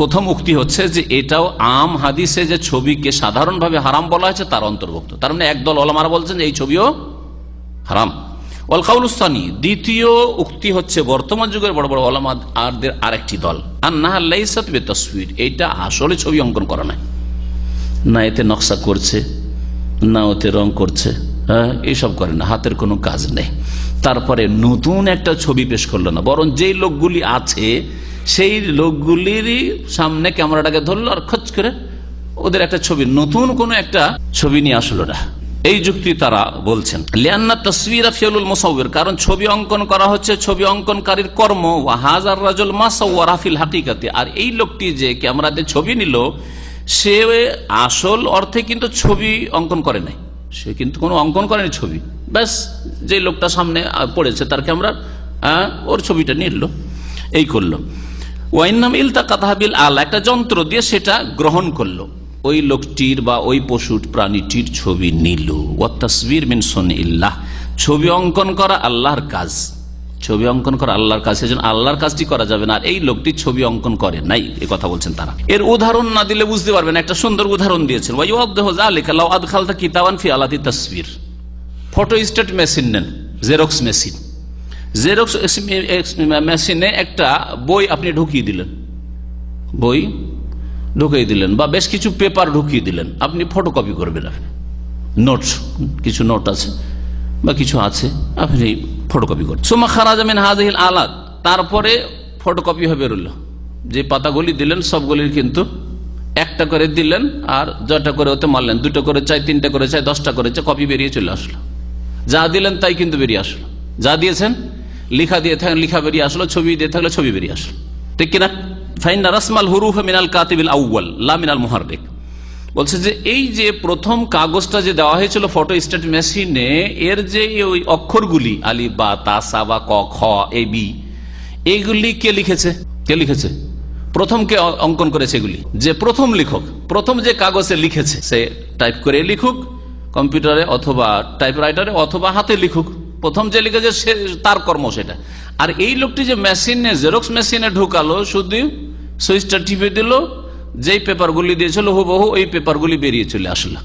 প্রথম উক্তি হচ্ছে যে এটাও আম হাদিসে যে ছবিকে সাধারণভাবে হারাম বলা হয়েছে তার অন্তর্ভুক্ত। তার মানে একদল ওলামারা বলছেন যে এই ছবিও হারাম। ওয়াল কাউলুস সানি, দ্বিতীয় উক্তি হচ্ছে বর্তমান যুগের বড় বড় ওলামাদের আরেকটি দল, আন্নাহা লাইসাত বিতাসবির, এইটা আসলে ছবি অঙ্কন করা নাই, না এতে নকশা করছে, না ওতে রং করছে, এইসব করে না, হাতের কোনো কাজ নেই। তারপরে নতুন একটা ছবি পেশ করলো না, বরং যেই লোকগুলি আছে সেই লোকগুলিরই সামনে ক্যামেরাটাকে ধরলো আর খচ করে ওদের একটা ছবি, নতুন কোন একটা ছবি নিয়ে আসলো না। এই যুক্তি তারা বলছেন। লিআন্না তাসবিরা ফিউলুল মুসাউবির, কারণ ছবি অঙ্কন করা হচ্ছে ছবি অঙ্কনকারীর কর্ম। ওয়া হাযার রাজুল মা সাওয়ারা ফিল হাকিকাতি, আর এই লোকটি যে ক্যামেরাতে ছবি নিল সে আসল অর্থে কিন্তু ছবি অঙ্কন করে নাই, সে কিন্তু কোনো অঙ্কন করেনি ছবি, ব্যাস যে লোকটা সামনে পড়েছে তার ক্যামেরা ওর ছবিটা নিল, এই করলো। ওয়াইন্নাম ইলতাকাতহা বিল আলা, একটা যন্ত্র দিয়ে সেটা গ্রহণ করলো, ওই লোকটির বা ওই পশু প্রাণীটির ছবি নিল। ওয়া তাসবির মিন সুনিল্লাহ, ছবি অঙ্কন করা আল্লাহর কাজ, ছবি অঙ্কন করা আল্লাহর কাজ, সেজন্য আল্লাহর কাজটি করা যাবে না। আর এই লোকটি ছবি অঙ্কন করে নাই, এই কথা বলছেন তারা। এর উদাহরণ না দিলে বুঝতে পারবেন, একটা সুন্দর উদাহরণ দিয়েছেন। ওয়া ইউআদ্দাহু যালিকা লাউ আদখালতা কিতাবান ফি আলাতি তাসবির, ফটোস্ট্যাট মেশিন নেন, জেরক্স মেশিন, জেরক্স মেশিনে একটা বই আপনি ঢুকিয়ে দিলেন, বই ঢুকিয়ে দিলেন, বা বেশ কিছু পেপার ঢুকিয়ে দিলেন, আপনি ফটোকপি করবেন, আপনি নোটস, কিছু নোট আছে বা কিছু আছে, আপনি ফটোকপি করবেন। সুম্মা খারাজা মিন হাযিহিল আলাত, তারপরে ফটোকপি হয়ে বেরোলো, যে পাতাগুলি দিলেন সবগুলির কিন্তু একটা করে দিলেন, আর যটা করে ওতে মারলেন, দুটো করে চাই, তিনটা করে চাই, 10টা করে চাই, কপি বেরিয়ে চলে আসলো। যা দিলেন তাই কিন্তু বেরিয়ে আসলো, যা দিয়েছেন, লিখা দিয়ে থাকলে লিখা বেরিয়ে আসলো, ছবি দিয়ে থাকলে ছবি বেরিয়ে আসলো, ঠিক কিনা? ফাইন্না রাসমাল হুরুফ মিনাল কাতিবিল আউয়াল লা মিনাল মুহাররিক, বলছে যে এই যে প্রথম কাগজটা যে দেওয়া হয়েছিল ফটোস্ট্যাট মেশিনে, এর যে ওই অক্ষরগুলি আলিফ বা তা সা বা ক খ এ বি, এইগুলি কে লিখেছে? কে লিখেছে? প্রথম কে অঙ্কন করেছে এগুলি? যে প্রথম লেখক, প্রথম যে কাগজে লিখেছে, সে টাইপ করে লিখুক কম্পিউটারে অথবা টাইপরাইটারে অথবা হাতে লিখুক, প্রথম যে লিখেছে সে তার কর্ম সেটা। আর এই লোকটি যে মেশিনে, জেরক্স মেশিনে ঢুকালো, শুধু সুইচটা টিপে দিল, যেই পেপারগুলি দিয়েছিল হুবহু ওই পেপারগুলি বেরিয়ে চলে আসলো।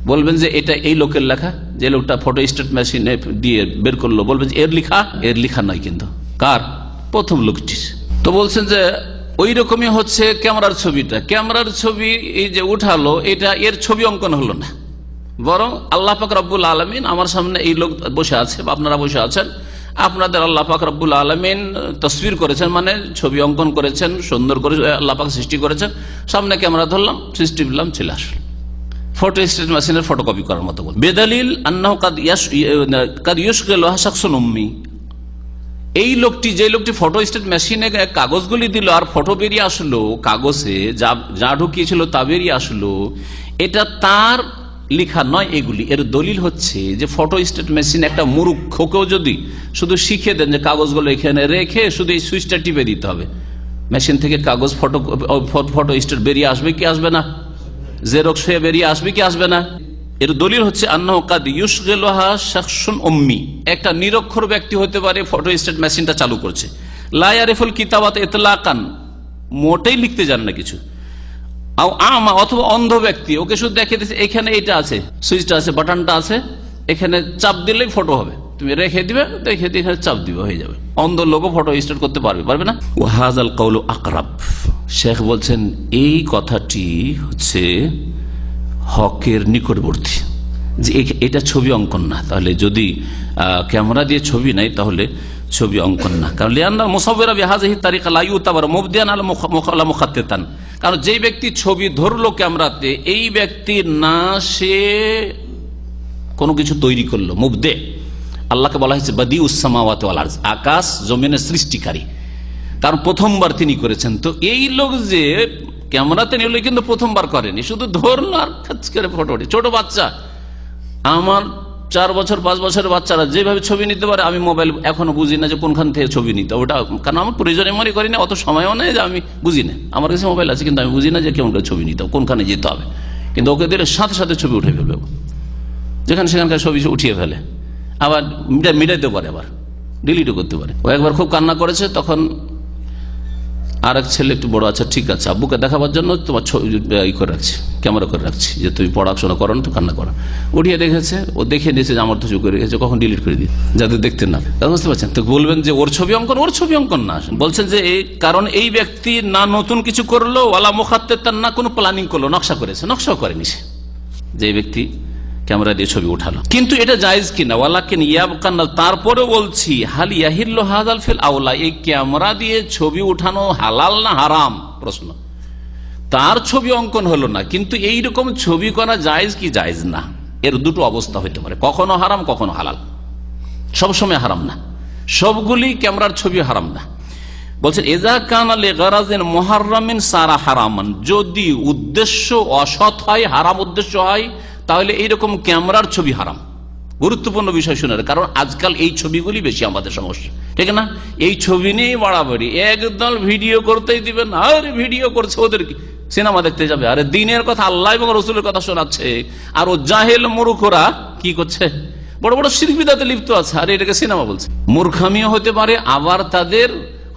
বলবেন যে এটা এই লোকের লেখা, যে লোকটা ফটোস্ট্যাট মেশিনে দিয়ে বের করলো, বলবেন যে এর লেখা? এর লেখা নয়, কিন্তু কার? প্রথম লোকটি। তো বলছেন যে ওই রকমই হচ্ছে ক্যামেরার ছবিটা, ক্যামেরার ছবি এই যে উঠালো, এটা এর ছবি অঙ্কন হলো না, বরং আল্লাহ পাক রব্বুল আলামিন, আমার সামনে এই লোক বসে আছে বা আপনারা বসে আছেন, আপনাদের আল্লাহ পাক রব্বুল আলামিন তসবির করেছেন, মানে ছবি অঙ্কন করেছেন, সুন্দর করে আল্লাহ পাক সৃষ্টি করেছেন, সামনে ক্যামেরা ধরলাম, সৃষ্টি দিলাম, চলে আসলো। ফটোস্ট্যাট মেশিনের ফটোকপি করার মতো বল। বেদালিল আন্নাহু কাদ ইউশগিলুহা শাখসুন উম্মি, এই লোকটি, যে লোকটি ফটোস্ট্যাট মেশিনে কাগজগুলি দিল আর ফটো বেরিয়ে আসলো, কাগজে যা ঢুকিয়েছিল তা বেরিয়ে আসলো, এটা তার লিখা নয় এগুলি। এর দলিল হচ্ছে যে ফটোস্ট্যাট মেশিন একটা মূর্খকেও যদি শুধু শিখিয়ে দেন যে কাগজগুলো এখানে রেখে শুধু এই সুইচটা টিপে দিতে হবে, মেশিন থেকে কাগজ ফটোস্ট্যাট বেরিয়ে আসবে কি আসবে না? জেরক্স হয়ে বেরিয়ে আসবে কি আসবে না? এর দলিল হচ্ছে আন্নাহু কাদ ইউশগিলুহা শাখসুন উম্মি, একটা নিরক্ষর ব্যক্তি হতে পারে ফটো স্টেট মেশিনটা চালু করছে, লা ইয়ারিফুল কিতাবাত ইতলাকান, মোটেই লিখতে জানে না কিছু, আমা অথবা অন্ধ ব্যক্তি, ওকে শুধু দেখে দিচ্ছে এখানে এটা আছে, সুইচটা আছে, বাটনটা আছে, এখানে চাপ দিলেই ফটো হবে, তুমি রেখে দিবে, দেখে দিয়ে এখানে চাপ দিবে, হয়ে যাবে। অন্ধ লোকও ফটো স্টেট করতে পারবে না। ওয়াহাযাল কাউলু আকরাব, শেখ বলছেন এই কথাটি হচ্ছে হকের নিকটবর্তী, যে এটা ছবি অঙ্কন না। তাহলে যদি ক্যামেরা দিয়ে ছবি নাই তাহলে ছবি অঙ্কন না, কারণ লিআন্নাল মুসাওবিরা বিহাযিহি তারিকা লা ইউতাবার মুবদিয়ান আলা মুখাত্তিতান, কারণ যেই ব্যক্তি ছবি ধরলো ক্যামেরাতে, এই ব্যক্তি না সে কোনো কিছু তৈরি করলো, মুবদে। আল্লাহকে বলা হয়েছে বাদিউস সামাওয়াতি ওয়াল আরজ, আকাশ জমিনের সৃষ্টিকারী, কারণ প্রথমবার তিনি করেছেন। তো এই লোক যে ক্যামেরাতে নিল কিন্তু প্রথমবার করেনি, শুধু ধরলো আর খাচ করে ফটো ওঠে। ছোট বাচ্চা, আমার 4 বছর 5 বছরের বাচ্চারা যেভাবে ছবি নিতে পারে, আমি মোবাইল এখনো বুঝি না যে কোনখান থেকে ছবি নিতে, ওটা কারণ আমার প্রয়োজনে মনে করি না, অত সময়ও নেই যে আমি বুঝি না। আমার কাছে মোবাইল আছে কিন্তু আমি বুঝি না যে কেমন করে ছবি নিতে হবে, কোনখানে যেতে হবে, কিন্তু ওকে দিলে সাথে সাথে ছবি উঠে ফেলবে, যেখানে সেখানকার ছবি উঠিয়ে ফেলে, আবার মিটাইতে পারে, আবার ডিলিটও করতে পারে। ও একবার খুব কান্না করেছে, তখন আর এক ছেলে একটু বড়, আচ্ছা ঠিক আছে, আব্বুকে দেখাবার জন্য তোমার ই করে রাখছি, ক্যামেরা করে রাখছি, যে তুমি পড়াশোনা করো না, তো কান্না করো, উঠিয়ে দেখেছে, ও দেখে নিয়েছে যে আমার তো করে রেখেছে, কখন ডিলিট করে দিই যাতে দেখতে না, বুঝতে পারছেন? তো বলবেন যে ওর ছবি অঙ্কন না, বলছেন যে কারণ এই ব্যক্তি না নতুন কিছু করলো, ওয়ালা মুখাত্তিতান, না কোনো প্ল্যানিং করলো, নকশা করেছে, নকশাও করেনি সে, যে ব্যক্তি ক্যামেরা দিয়ে ছবি উঠালো। কিন্তু এটা জায়েজ কিনা, ওয়ালাকিন ইয়াবকান, তারপরে বলছি হাল ইয়াহিল্লু হাযাল ফিল আওলা, এই ক্যামেরা দিয়ে ছবি উঠানো হালাল না হারাম? প্রশ্ন। তার ছবি অঙ্কন হলো না, কিন্তু এই রকম ছবি করা জায়েজ কি জায়েজ না, এর দুটো অবস্থা হইতে পারে, কখনো হারাম কখনো হালাল, সবসময় হারাম না, সবগুলি ক্যামেরার ছবি হারাম না। বলছেন ইযা কানা লিগারাজিন মুহাররামিন সারা হারামান, যদি উদ্দেশ্য অসৎ হয়, হারাম উদ্দেশ্য হয়, তাহলে এইরকম ক্যামেরার ছবি হারাম। গুরুত্বপূর্ণ বিষয় শোনার, কারণ আজকাল এই ছবিগুলি বেশি আমাদের সমস্যা, ঠিক না? এই ছবি নিয়েই বাড়াবাড়ি, একদল ভিডিও করতেই দিবেন, আর ভিডিও করছে, ওদের কি সিনেমা দেখতে যাবে? আরে দিনের কথা, আল্লাহ এবং রসুলের কথা শোনাচ্ছে, আর ও জাহেল মূর্খরা কি করছে, বড় বড় শিরক বিদআতে লিপ্ত আছে, আর এটাকে সিনেমা বলছে। মূর্খামিও হতে পারে, আবার তাদের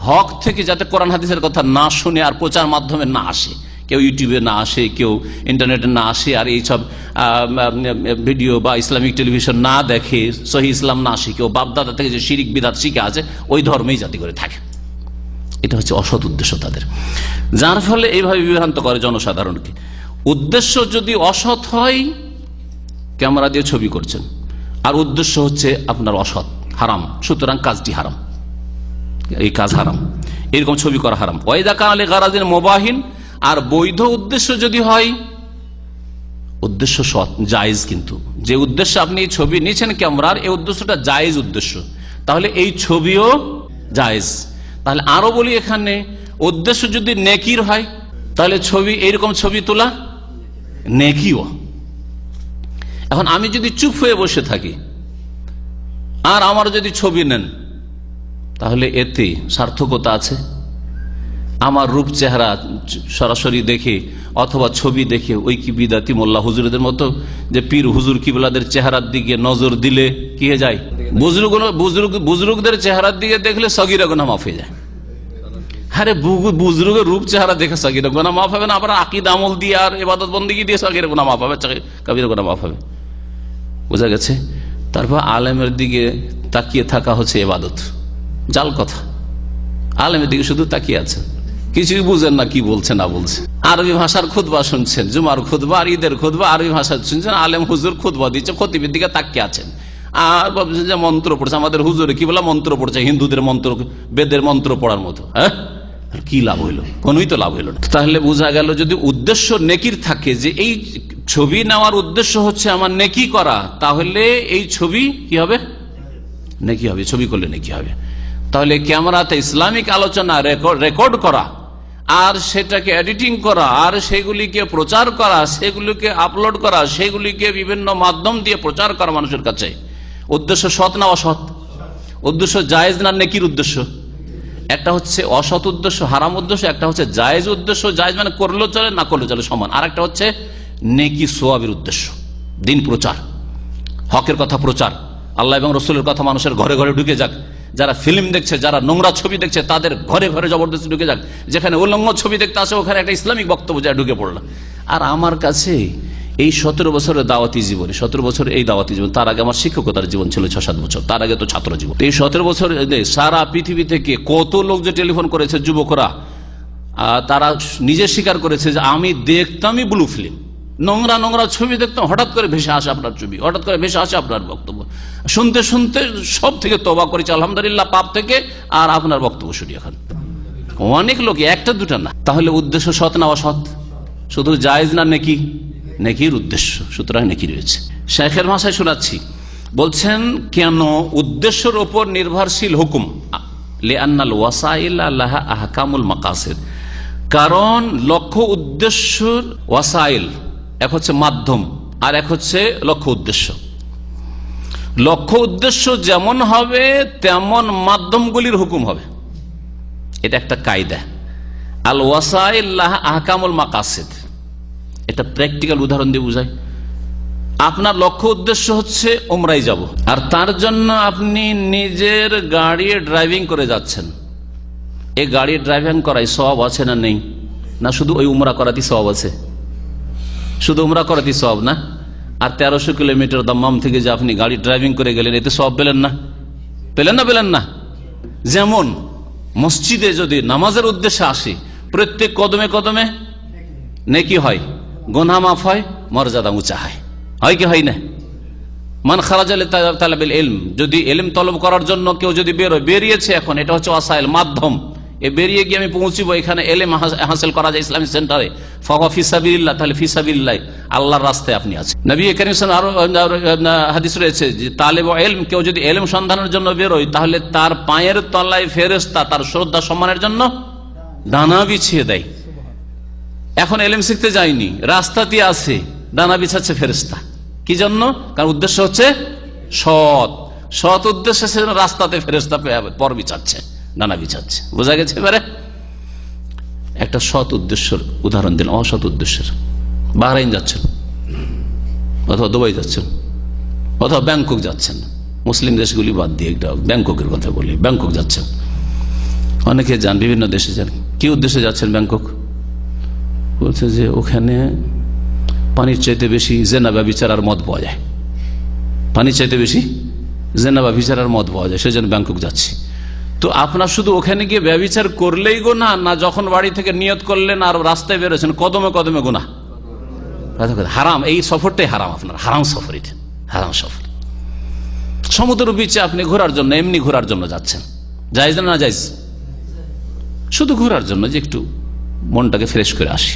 হক থেকে যাতে কোরআন হাদিসের কথা না শুনে আর প্রচার মাধ্যমে না আসে, কেউ ইউটিউবে না আসে, কেউ ইন্টারনেটে না আসে, আর এইসব ভিডিও বা ইসলামিক টেলিভিশন না দেখে, সহি ইসলাম না শিখে, কেউ বাপদাদা থেকে যে শিরিক বিদআত শিখে আছে ওই ধর্মেই জাতি করে থাকে, এটা হচ্ছে অসৎ উদ্দেশ্য তাদের, যার ফলে এইভাবে বিভ্রান্ত করে জনসাধারণকে। উদ্দেশ্য যদি অসৎ হয়, ক্যামেরা দিয়ে ছবি করছেন, আর উদ্দেশ্য হচ্ছে আপনার অসৎ, হারাম, সুতরাং কাজটি হারাম, এই কাজ হারাম, এরকম ছবি করা হারাম। ওয়াইদা কানা লিগারাজিন মুবাহিন, আর বৈধ উদ্দেশ্য যদি হয়, উদ্দেশ্য সৎ জায়েজ, কিন্তু যে উদ্দেশ্যে আপনি এই ছবি নিয়েছেন ক্যামেরার, এই উদ্দেশ্যটা জায়েজ উদ্দেশ্য, তাহলে এই ছবিও জায়েজ। তাহলে আরো বলি, এখানে উদ্দেশ্য যদি নেকির হয়, তাহলে ছবি, এইরকম ছবি তোলা নেকিও। এখন আমি যদি চুপ হয়ে বসে থাকি আর আমার যদি ছবি নেন, তাহলে এতে সার্থকতা আছে? আমার রূপ চেহারা সরাসরি দেখে অথবা ছবি দেখে ওই কি বিদাতি মোল্লা হুজুরদের মতো যে পীর হুজুর কিবলাদের চেহারার দিকে নজর দিলে কি হয়ে যায়? বুজরুগদের চেহারার দিকে দেখলে সগীরা গুনাহ মাফ হয়ে যায়। আরে বুজরুগের রূপ চেহারা দেখে সগীরা গুনাহ মাফ হবে না, আবার আকীদা আমল দিয়ে আর ইবাদত বন্দেগী দিয়ে সগীরা গুনাহ মাফ হবে, কবিরা গুনাহ মাফ হবে। বোঝা গেছে? তারপর আলেমের দিকে তাকিয়ে থাকা হচ্ছে ইবাদত, জাল কথা। আলেমের দিকে শুধু তাকিয়ে আছে, কিছুই বুঝেন না কি বলছে না বলছে। আরবি ভাষার খুতবা শুনছেন, জুমার খুতবা আর ঈদের খুতবা আরবি ভাষা শুনছেন, আলেম হুজুর খুতবা দিচ্ছে, খতিবের দিকে তাকিয়ে আছেন, আর ভাবছেন যে মন্ত্র পড়ছে। আমাদের হুজুরে কি বলা মন্ত্র পড়ছে, হিন্দুদের মন্ত্র, বেদের মন্ত্র পড়ার মতো। হ্যাঁ, কি লাভ হইলো? কোনই তো লাভ হইলো না। তাহলে বোঝা গেল, যদি উদ্দেশ্য নেকির থাকে, যে এই ছবি নেওয়ার উদ্দেশ্য হচ্ছে আমার নেকি করা, তাহলে এই ছবি কি হবে? নেকি হবে, ছবি করলে নেকি হবে। তাহলে ক্যামেরাতে ইসলামিক আলোচনা রেকর্ড করা, আর সেটাকে এডিটিং করা, আর সেগুলিকে প্রচার করা, সেগুলিকে আপলোড করা, সেগুলিকে বিভিন্ন মাধ্যম দিয়ে প্রচার করা মানুষের কাছে, উদ্দেশ্য সৎ না অসৎ? উদ্দেশ্য জায়েজ না নেকির উদ্দেশ্য? একটা হচ্ছে অসৎ উদ্দেশ্য, হারাম উদ্দেশ্য, একটা হচ্ছে জায়েজ উদ্দেশ্য, জায়েজ মানে করলেও চলে, না করলেও চলে সমান, আর একটা হচ্ছে নেকি সোয়াবের উদ্দেশ্য। দিন প্রচার, হকের কথা প্রচার, আল্লাহ এবং রসুলের কথা মানুষের ঘরে ঘরে ঢুকে যাক। যারা ফিল্ম দেখছে, যারা নোংরা ছবি দেখছে, তাদের ঘরে ঘরে জবরদস্তি ঢুকে যাক। যেখানে উলঙ্গ ছবি দেখতে আসে ওখানে একটা ইসলামিক বক্তব্য যায় ঢুকে পড়লো। আর আমার কাছে এই 17 বছরের দাওয়াতি জীবনে, 17 বছর এই দাওয়াতি জীবন, তার আগে আমার শিক্ষকতার জীবন ছিল 6-7 বছর, তার আগে তো ছাত্র জীবন। এই 17 বছর সারা পৃথিবী থেকে কত লোক যে টেলিফোন করেছে, যুবকরা, তারা নিজে স্বীকার করেছে যে আমি দেখতামই ব্লু ফিল্ম, নোংরা নোংরা ছবি দেখতাম, হঠাৎ করে ভেসে আসে আপনার ছবি, হঠাৎ করে ভেসে আসে আপনার বক্তব্য, শুনতে শুনতে সব থেকে তওবা করেছে আলহামদুলিল্লাহ পাপ থেকে, আর আপনার বক্তব্য শুনি এখন অনেক লোক, একটা দুটা না। তাহলে উদ্দেশ্য সৎ না অসৎ? শুধু জায়েজ না নেকি? নেকির উদ্দেশ্য, সুতরাং নেকি রয়েছে। শেখের ভাষায় শোনাচ্ছি, বলছেন কেন উদ্দেশ্যের উপর নির্ভরশীল হুকুম, লিআন্নাল ওয়াসাইল লাহা আহকামুল মাকাসিদ, কারণ লক্ষ্য উদ্দেশ্যর ওয়াসাইল, এক হচ্ছে মাধ্যম আর এক হচ্ছে লক্ষ্য উদ্দেশ্য। লক্ষ্য উদ্দেশ্য যেমন হবে তেমন মাধ্যমগুলির হুকুম হবে, এটা একটা কায়দা। আল ওয়াসাইল লাহা আহকামুল মাকাসিদ, এটা প্র্যাকটিক্যাল উদাহরণ দিয়ে বুঝায়। আপনার লক্ষ্য উদ্দেশ্য হচ্ছে উমরায় যাব, আর তার জন্য আপনি নিজের গাড়ি ড্রাইভিং করে যাচ্ছেন। এই গাড়ি ড্রাইভিং করাই সওয়াব আছে না নেই? না শুধু ওই উমরা করাতে সওয়াব আছে? শুধু উমরা করাতে সওয়াব না, আর 1300 কিলোমিটার দাম্মাম থেকে যে আপনি গাড়ি ড্রাইভিং করে গেলেন, এতে সওয়াব পেলেন না? পেলেন না? যেমন মসজিদে যদি নামাজের উদ্দেশ্যে আসি, প্রত্যেক কদমে কদমে নেকি হয়, গুনাহ মাফ হয়, মর্যাদা উঁচা হয়, হয় কি হয় না? মান খারাজা লিতালাবিল ইলম, যদি ইলম তলব করার জন্য কেউ যদি বেরিয়েছে, এখন এটা হচ্ছে ওয়াসাইল, মাধ্যম, এ বেরিয়ে গিয়ে আমি পৌঁছিব এখানে ইলম হাসিল করা যায় ইসলামিক সেন্টারে, ফাওয়া ফি সাবিলিল্লাহ, তাহলে ফি সাবিলিল্লাহ, আল্লাহর রাস্তায় আপনি আছেন। নবী কারীম সাল্লাল্লাহু আলাইহি ওয়াসাল্লাম হাদিস রয়েছে যে তালেব ইলম, কেউ যদি ইলম সন্ধানের জন্য বেরোয়, তাহলে তার পায়ের তলায় ফেরেশতা তার শ্রদ্ধা সম্মানের জন্য ডানা বিছিয়ে দেয়। এখন ইলম শিখতে যায়নি, রাস্তাতে আছে, ডানা বিছাচ্ছে ফেরেশতা, কি জন্য? কারণ উদ্দেশ্য হচ্ছে সৎ উদ্দেশ্যে সে রাস্তাতে ফেরেশতা পর বিছাচ্ছে, ডানা বিছাচ্ছে। বোঝা গেছে? এবারে একটা সৎ উদ্দেশ্যের উদাহরণ দিলাম। অসৎ উদ্দেশ্যের, বাহরাইন যাচ্ছেন অথবা দুবাই যাচ্ছেন অথবা ব্যাংকক যাচ্ছেন, মুসলিম দেশগুলি বাদ দিয়ে একটা ব্যাংককের কথা বলি, ব্যাংকক যাচ্ছেন, অনেকে যান, বিভিন্ন দেশে যান। কি উদ্দেশ্যে যাচ্ছেন ব্যাংকক? বলছে যে ওখানে পানির চাইতে বেশি জেনা ব্যভিচার আর মদ পাওয়া যায়, পানির চাইতে বেশি জেনা ব্যভিচার আর মদ পাওয়া যায়, সেজন্য ব্যাংকক যাচ্ছি। তো আপনার শুধু ওখানে গিয়ে ব্যভিচার করলেই গুনাহ, না যখন বাড়ি থেকে নিয়ত করলেন আর রাস্তায় বেরোছেন কদমে কদমে গুনাহ? হারাম, এই সফরটাই হারাম, আপনার হারাম সফর, এটা হারাম সফর। সমুদ্র বিচে আপনি ঘোরার জন্য, এমনি ঘোরার জন্য যাচ্ছেন, জায়েজ না জায়েজ? শুধু ঘোরার জন্য, যে একটু মনটাকে ফ্রেশ করে আসি,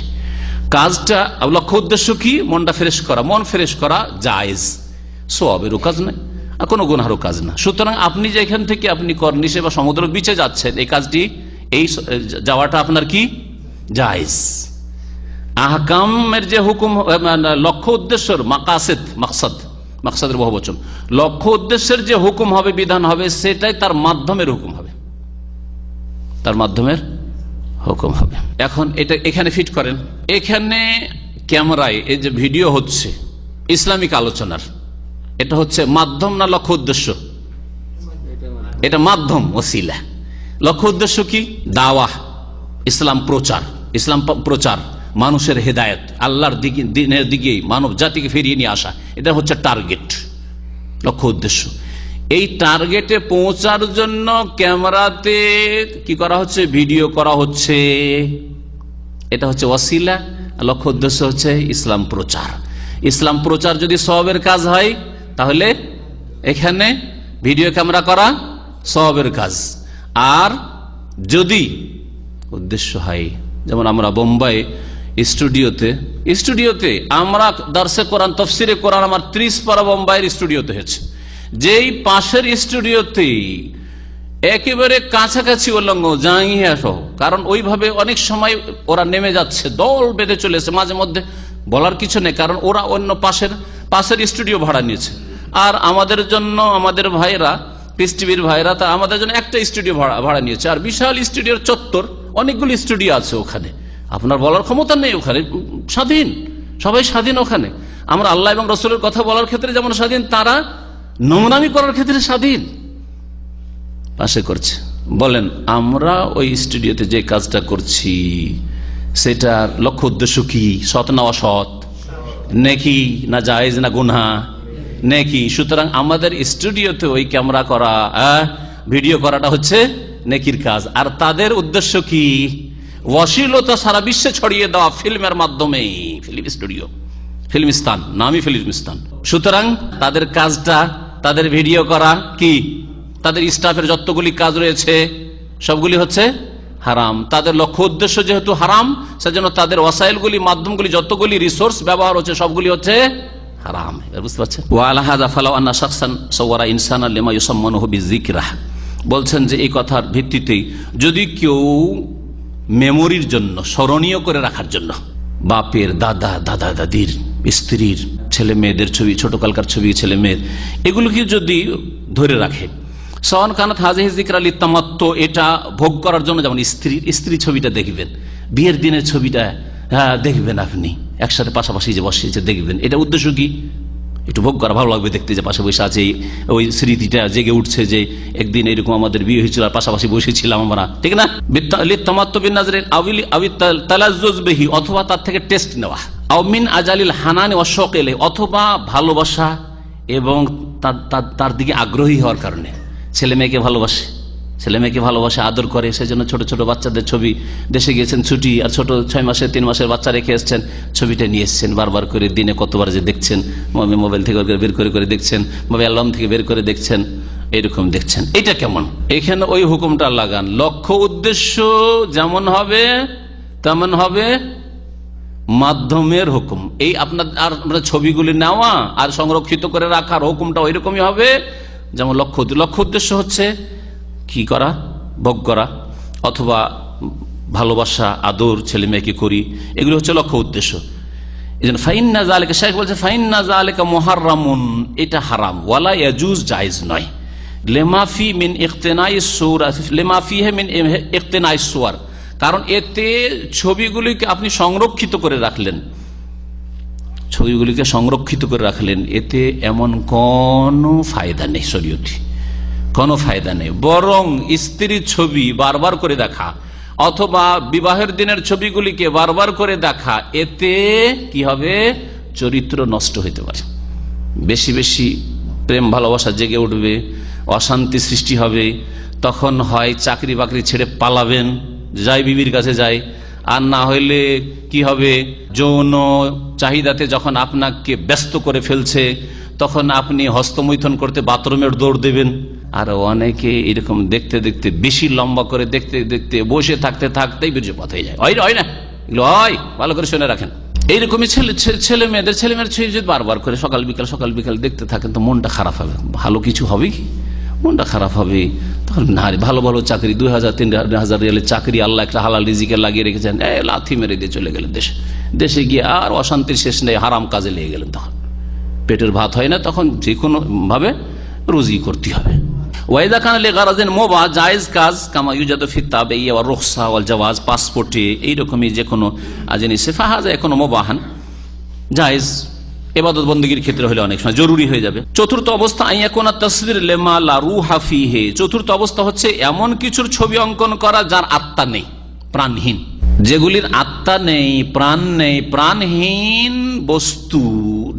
কাজটা লক্ষ্য উদ্দেশ্য কি? মনটা ফ্রেশ করা, মন ফ্রেশ করা জায়েজ, সওয়াবেরও কাজ নয় আর কোনো গুনাহেরও কাজ না। সুতরাং আপনি যে এখান থেকে আপনি কর্নিশে বা সমুদ্র বিচে যাচ্ছেন, এই কাজটি, এই যাওয়াটা আপনার কি জায়েজ। আহকামের যে হুকুম, লক্ষ্য উদ্দেশ্যের মাকসাদের বহুবচন, লক্ষ্য উদ্দেশ্যের যে হুকুম হবে, বিধান হবে, সেটাই তার মাধ্যমের হুকুম হবে, তার মাধ্যমের হুকুম হবে। এখন এটা এখানে ফিট করেন, এখানে ক্যামেরায় এই যে ভিডিও হচ্ছে ইসলামিক আলোচনার, এটা হচ্ছে মাধ্যম না লক্ষ্য উদ্দেশ্য? এটা মাধ্যম, ওসিলা। লক্ষ্য উদ্দেশ্য কি? দাওয়াহ, ইসলাম প্রচার, মানুষের হেদায়েত, আল্লাহর দিনের দিকে মানব জাতিকে ফিরিয়ে নিয়ে আসা, এটা হচ্ছে টার্গেট, লক্ষ্য উদ্দেশ্য। এই টার্গেটে পৌঁছার জন্য ক্যামেরাতে কি করা হচ্ছে? ভিডিও করা হচ্ছে, এটা হচ্ছে ওয়াসিলা। লক্ষ্য উদ্দেশ্য হচ্ছে ইসলাম প্রচার। ইসলাম প্রচার যদি সওয়াবের কাজ হয়, তাহলে এখানে ভিডিও ক্যামেরা করা সওয়াবের কাজ। আর যদি উদ্দেশ্য হয়, যেমন আমরা বোম্বাই স্টুডিওতে আমরা দার্সে কোরআন, তফসিরে কোরআন আমার 30 পারা বোম্বাইয়ের স্টুডিওতে হয়েছে, যেই পাশের স্টুডিওতে একেবারে কাছাকাছি উল্লঙ্ঘ জাঙ্গিয়া সহ, কারণ ওইভাবে অনেক সময় ওরা নেমে যাচ্ছে, দল বেঁধে চলেছে, মাঝে মধ্যে বলার কিছু নেই, কারণ ওরা অন্য পাশের স্টুডিও ভাড়া নিয়েছে। আর আমাদের জন্য, আমাদের ভাইরা, পিস টিভির ভাইরা, তা আমাদের জন্য একটা স্টুডিও ভাড়া নিয়েছে, আর বিশাল স্টুডিওর চত্বর, অনেকগুলি স্টুডিও আছে ওখানে, আপনার বলার ক্ষমতা নেই, ওখানে স্বাধীন, সবাই স্বাধীন ওখানে। আমরা আল্লাহ এবং রসুলের কথা বলার ক্ষেত্রে যেমন স্বাধীন, তারা নোংরামি করার ক্ষেত্রে স্বাধীন। পাশে করছে, বলেন আমরা ওই স্টুডিওতে যে কাজটা করছি সেটার লক্ষ্য উদ্দেশ্য কি? সৎ না অসৎ, নেকি না জায়েজ না গুনাহ? নেকি। সুতরাং আমাদের স্টুডিওতে ওই ক্যামেরা করা, ভিডিও করাটা হচ্ছে নেকির কাজ। আর তাদের উদ্দেশ্য কি? অশ্লীলতা সারা বিশ্বে ছড়িয়ে দেওয়া ফিল্মের মাধ্যমে। ফিল্ম স্টুডিও, ফিল্মিস্তান, নামই ফিল্মিস্তান। সুতরাং তাদের কাজটা, তাদের ভিডিও করা কি, তাদের স্টাফের যতগুলি কাজ রয়েছে সবগুলি হচ্ছে হারাম। তাদের লক্ষ্য উদ্দেশ্য যেহেতু হারাম, সেজন্য তাদের ওয়াসাইলগুলি, মাধ্যমগুলি, যতগুলি রিসোর্স ব্যবহার হচ্ছে সবগুলি হচ্ছে হারাম। বুঝতে পারছেন? ওয়ালা হাযা ফালাউ আন্না শাখসান সাওয়ারা ইনসানান লিমা ইউসাম্মানুহু বিযিকরাহ, বলছেন যে এই কথার ভিত্তিতেই যদি কেউ মেমোরির জন্য, স্মরণীয় করে রাখার জন্য বাপের, দাদা, দাদা দাদির, স্ত্রীর, ছেলে মেয়েদের ছবি, ছোটকালকার ছবি, ছেলে মেয়ের, এগুলোকে যদি ধরে রাখে, সওয়ান কানাত হাযিহি যিকরা লিতামাত্তু, এটা ভোগ করার জন্য, যেমন স্ত্রী ছবিটা দেখবেন, বিয়ের দিনের ছবিটা দেখবেন, আপনি একসাথে পাশাপাশি যে বসেছে দেখবেন, এটা উদ্দেশ্য কি? একটু ভোগ করা, ভালো লাগবে দেখতে, যে পাশে বসে আছে, ওই স্মৃতিটা জেগে উঠছে যে একদিন এরকম আমাদের বিয়ে হয়েছিল আর পাশাপাশি বসেছিলাম আমরা, ঠিক না? লিতামাত্তু বিন-নাজরিন আও তালাজ্জুজ বিহি, অথবা তার থেকে টেস্ট নেওয়া, আও মিন আজালিল হানানি ওয়া শৌক ইলাইহি, অথবা ভালোবাসা এবং তার দিকে আগ্রহী হওয়ার কারণে। ছেলে মেয়েকে ভালোবাসে, ছেলে মেয়েকে ভালোবাসে, আদর করে, সেজন্য ছোট ছোট বাচ্চাদের ছবি, দেশে গিয়েছেন ছুটি, আর ছোট 6 মাসের 3 মাসের বাচ্চা রেখে এসছেন, ছবিটা নিয়ে এসছেন, বারবার করে দিনে কতবার যে দেখছেন, মোবাইল থেকে বের করে করে দেখছেন, বা অ্যালবাম থেকে বের করে দেখছেন, এরকম দেখছেন। এটা কেমন? এখানে ওই হুকুমটা লাগান, লক্ষ্য উদ্দেশ্য যেমন হবে তেমন হবে মাধ্যমের হুকুম। এই আপনার ছবিগুলি নেওয়া আর সংরক্ষিত করে রাখার হুকুমটা ওই রকমই হবে যেমন লক্ষ্য উদ্দেশ্য হচ্ছে কি করা, ভোগ করা, অথবা ভালোবাসা, আদর ছেলে মেয়েকে করি, এগুলো হচ্ছে লক্ষ্য উদ্দেশ্য। এই জন্য ফাইন্না যালিকা, শাইখ বলছে ফাইন্না যালিকা মুহাররামুন, এটা হারাম, ওয়ালা ইয়াজুজ, জায়েজ নয়, লিমা ফি মিন ইখতিনাইস সূরা, লিমা ফিহি মিন ইখতিনাইস সুওয়ার, কারণ এতে ছবিগুলিকে আপনি সংরক্ষিত করে রাখলেন, ছবিগুলিকে সংরক্ষিত করে রাখলেন, এতে এমন কোনো ফায়দা নেই, শরীয়তে কোনো ফায়দা নেই। বরং স্ত্রীর ছবি বারবার করে দেখা অথবা বিবাহের দিনের ছবিগুলিকে বারবার করে দেখা, এতে কি হবে? চরিত্র নষ্ট হইতে পারে, বেশি বেশি প্রেম ভালোবাসা জেগে উঠবে, অশান্তি সৃষ্টি হবে, তখন হয় চাকরি বাকরি ছেড়ে পালাবেন, যাই বিবির কাছে যায়, আর না হইলে কি হবে? যৌন চাহিদাতে যখন আপনাকে ব্যস্ত করে ফেলছে, তখন আপনি হস্তমৈথুন করতে বাথরুমের দৌড় দেবেন। আর অনেকে এরকম দেখতে দেখতে, বেশি লম্বা করে দেখতে দেখতে, বসে থাকতে থাকতেই বীর্যপাত হয়ে যায়। হয় না? এগুলো হয়, ভালো করে শুনে রাখেন। এইরকমই ছেলে মেয়েদের ছবি যদি বারবার করে সকাল বিকাল দেখতে থাকেন, তো মনটা খারাপ হবে। ভালো কিছু হবে কি? মনটা খারাপ হবে। তখন নারী ভালো ভালো চাকরি, 2000-3000 রিয়ালের চাকরি আল্লাহ একটা হালাল রিজিকে লাগিয়ে রেখেছেন, লাথি মেরে দিয়ে চলে গেলেন দেশে গিয়ে আর অশান্তির শেষ নেই, হারাম কাজে লেগে গেলেন। তখন পেটের ভাত হয় না, তখন যে কোনো ভাবে রুজি করতে হবে। ওয়াইদা কান লিগারাজিন মুবাহ, জায়েজ কাজ, কামা ইউজাদু ফি তাবিয়্যা ওয়া রুখসা ওয়াল জাওয়াজ, পাসপোর্টে এইরকমই যে কোনো জিনিসে, ফাহাজা কোনো মুবাহান, জায়েজ, ইবাদত বন্দেগীর ক্ষেত্রে হলে অনেক সময় জরুরি হয়ে যাবে। চতুর্থ অবস্থা, আইয়াকুনা তাসবির লিমা লা রূহা ফিহি, চতুর্থ অবস্থা হচ্ছে এমন কিছুর ছবি অঙ্কন করা যার আত্মা নেই, প্রাণহীন, যেগুলির আত্মা নেই, প্রাণ নেই, প্রাণহীন বস্তু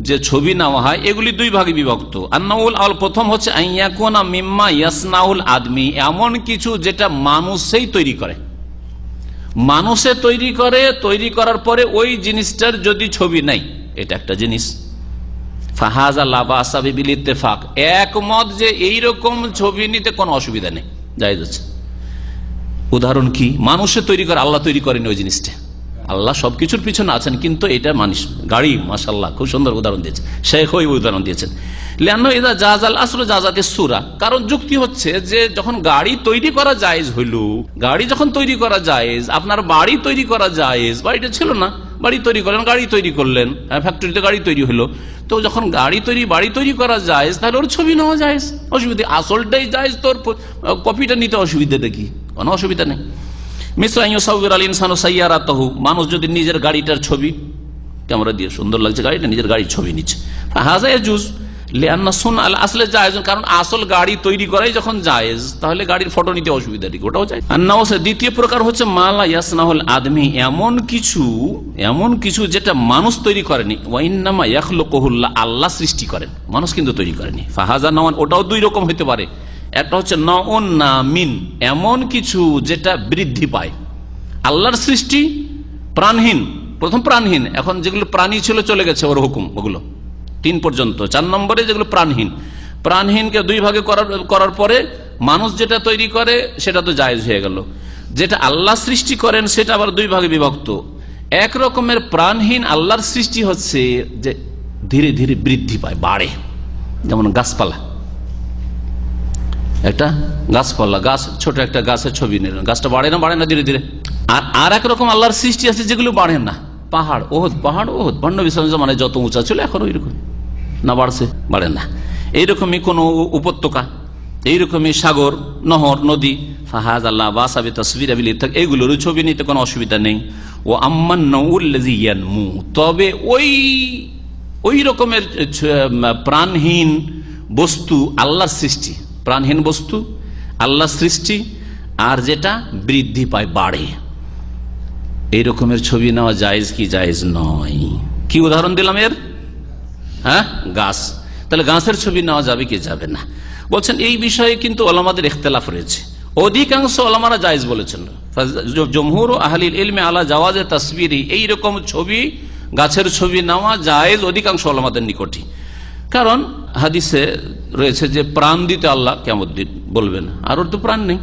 যে ছবি নেওয়া হয়, এগুলি 2 ভাগে বিভক্ত। আন্নাউল আল, প্রথম হচ্ছে আইয়াকুনা মিম্মা ইয়াসনাউল আদমি, এমন কিছু যেটা মানুষই তৈরি করে, মানুষে তৈরি করার পরে ওই জিনিসটার যদি ছবি নেই, এটা একটা জিনিস। ফাহাজা লা বাসা বিল ইত্তেফাক, একমত যে এইরকম ছবি নিতে কোনো অসুবিধা নেই, জায়েজ আছে। উদাহরণ কি? মানুষে তৈরি করে, আল্লাহ তৈরি করেন ওই জিনিসটা, আল্লাহ সবকিছুর পিছনে আছেন, কিন্তু এটা মানুষ, গাড়ি, মাশাআল্লাহ খুব সুন্দর উদাহরণ দিয়েছেন শেখ, ওই উদাহরণ দিয়েছেন। লিআন্না ইযা জাযাল আসলু জাযাতিস সূরা, কারণ যুক্তি হচ্ছে যে যখন গাড়ি তৈরি করা জায়েজ হইল, গাড়ি যখন তৈরি করা জায়েজ, আপনার বাড়ি তৈরি করা জায়েজ, বাড়িটা ছিল না, বাড়ি তৈরি করলেন, ফ্যাক্টরিতে গাড়ি তৈরি হলো, তো যখন বাড়ি তৈরি করা জায়েজ, তাহলে ওর ছবি নেওয়া জায়েজ, অসুবিধা, আসলটাই জায়েজ, তোর কপিটা নিতে অসুবিধাটা কি? কোনো অসুবিধা নেই। মিসলা ইউসাউবির আল ইনসানু সাইয়ারাতাহু, মানুষ যদি নিজের গাড়িটার ছবি ক্যামেরা দিয়ে সুন্দর লাগছে গাড়িটা, নিজের গাড়ির ছবি নিচ্ছে। হাজা ইয়াজুজ লিআন্না সুন্নাহ আসলে জায়েজ, কারণ আসল গাড়ি তৈরি করাই যখন জায়েজ, তাহলে গাড়ির ফটো নিতে অসুবিধা নেই, ওটাও জায়েজ। আর নাওসে দ্বিতীয় প্রকার হচ্ছে মালা ইয়াসনাহুল আদমি, এমন কিছু যেটা মানুষ তৈরি করেনি, ওয়াইন্নামা ইয়াখলুকুহুল্লাহ, আল্লাহ সৃষ্টি করেন, মানুষ কিন্তু তৈরি করেনি। ফাহাজা নাওয়ান, ওটাও দুই রকম হতে পারে। একটা হচ্ছে নাউন নামিন, এমন কিছু যেটা বৃদ্ধি পায়, আল্লাহর সৃষ্টি প্রাণহীন, প্রথম প্রাণহীন, এখন যেগুলো প্রাণী ছিল চলে গেছে ওর হুকুম, ওগুলো 3 পর্যন্ত। 4 নম্বরে যেগুলো প্রাণহীনকে 2 ভাগে করার পরে মানুষ যেটা তৈরি করে সেটা তো জায়েজ হয়ে গেল। যেটা আল্লাহ সৃষ্টি করেন সেটা আবার 2 ভাগে বিভক্ত। এক রকমের প্রাণহীন আল্লাহর সৃষ্টি হচ্ছে যে ধীরে ধীরে বৃদ্ধি পায়, বাড়ে, যেমন গাছপালা। একটা গাছপালা, গাছ, ছোট একটা গাছের ছবি নিলেন, গাছটা বাড়ে না ধীরে ধীরে। আর এক রকম আল্লাহর সৃষ্টি আছে যেগুলো বাড়ে না, পাহাড় ওহদ নবী সাল্লাল্লাহু মানে যত উঁচা ছিল এখন ওইরকম না, বাড়ছে, বাড়ে না। এইরকমই কোন উপত্যকা, এইরকমই সাগর, নহর, নদী, ফাহাজ আল্লাহ বাসাবি তাসবির আবিল, এইগুলোর ছবি নিতে কোনো অসুবিধা নেই। ও আম্মান নাউল্লাযী ইয়ানমু, তবে ওই রকমের প্রাণহীন বস্তু আল্লাহর সৃষ্টি, প্রাণহীন বস্তু আল্লাহর সৃষ্টি, আর যেটা বৃদ্ধি পায়, বাড়ে, এই রকমের ছবি নেওয়া জায়েজ কি জায়েজ নয়? কি উদাহরণ দিলাম এর? হ্যাঁ, গাছ। তাহলে গাছের ছবি নেওয়া যাবে কি যাবে না? বলছেন এই বিষয়ে কিন্তু ওলামাদের ইখতিলাফ রয়েছে। অধিকাংশ ওলামারা জায়েজ বলেছেন, জমহুর আহলিল ইলমি আলা জাওয়াজে তাসবিরি, এইরকম ছবি, গাছের ছবি নেওয়া জায়েজ অধিকাংশ ওলামাদের নিকটই। কারণ হাদিসে রয়েছে যে প্রাণ দিতে আল্লাহ কিয়ামত দিন বলবেন, আর ওর তো প্রাণ নেই।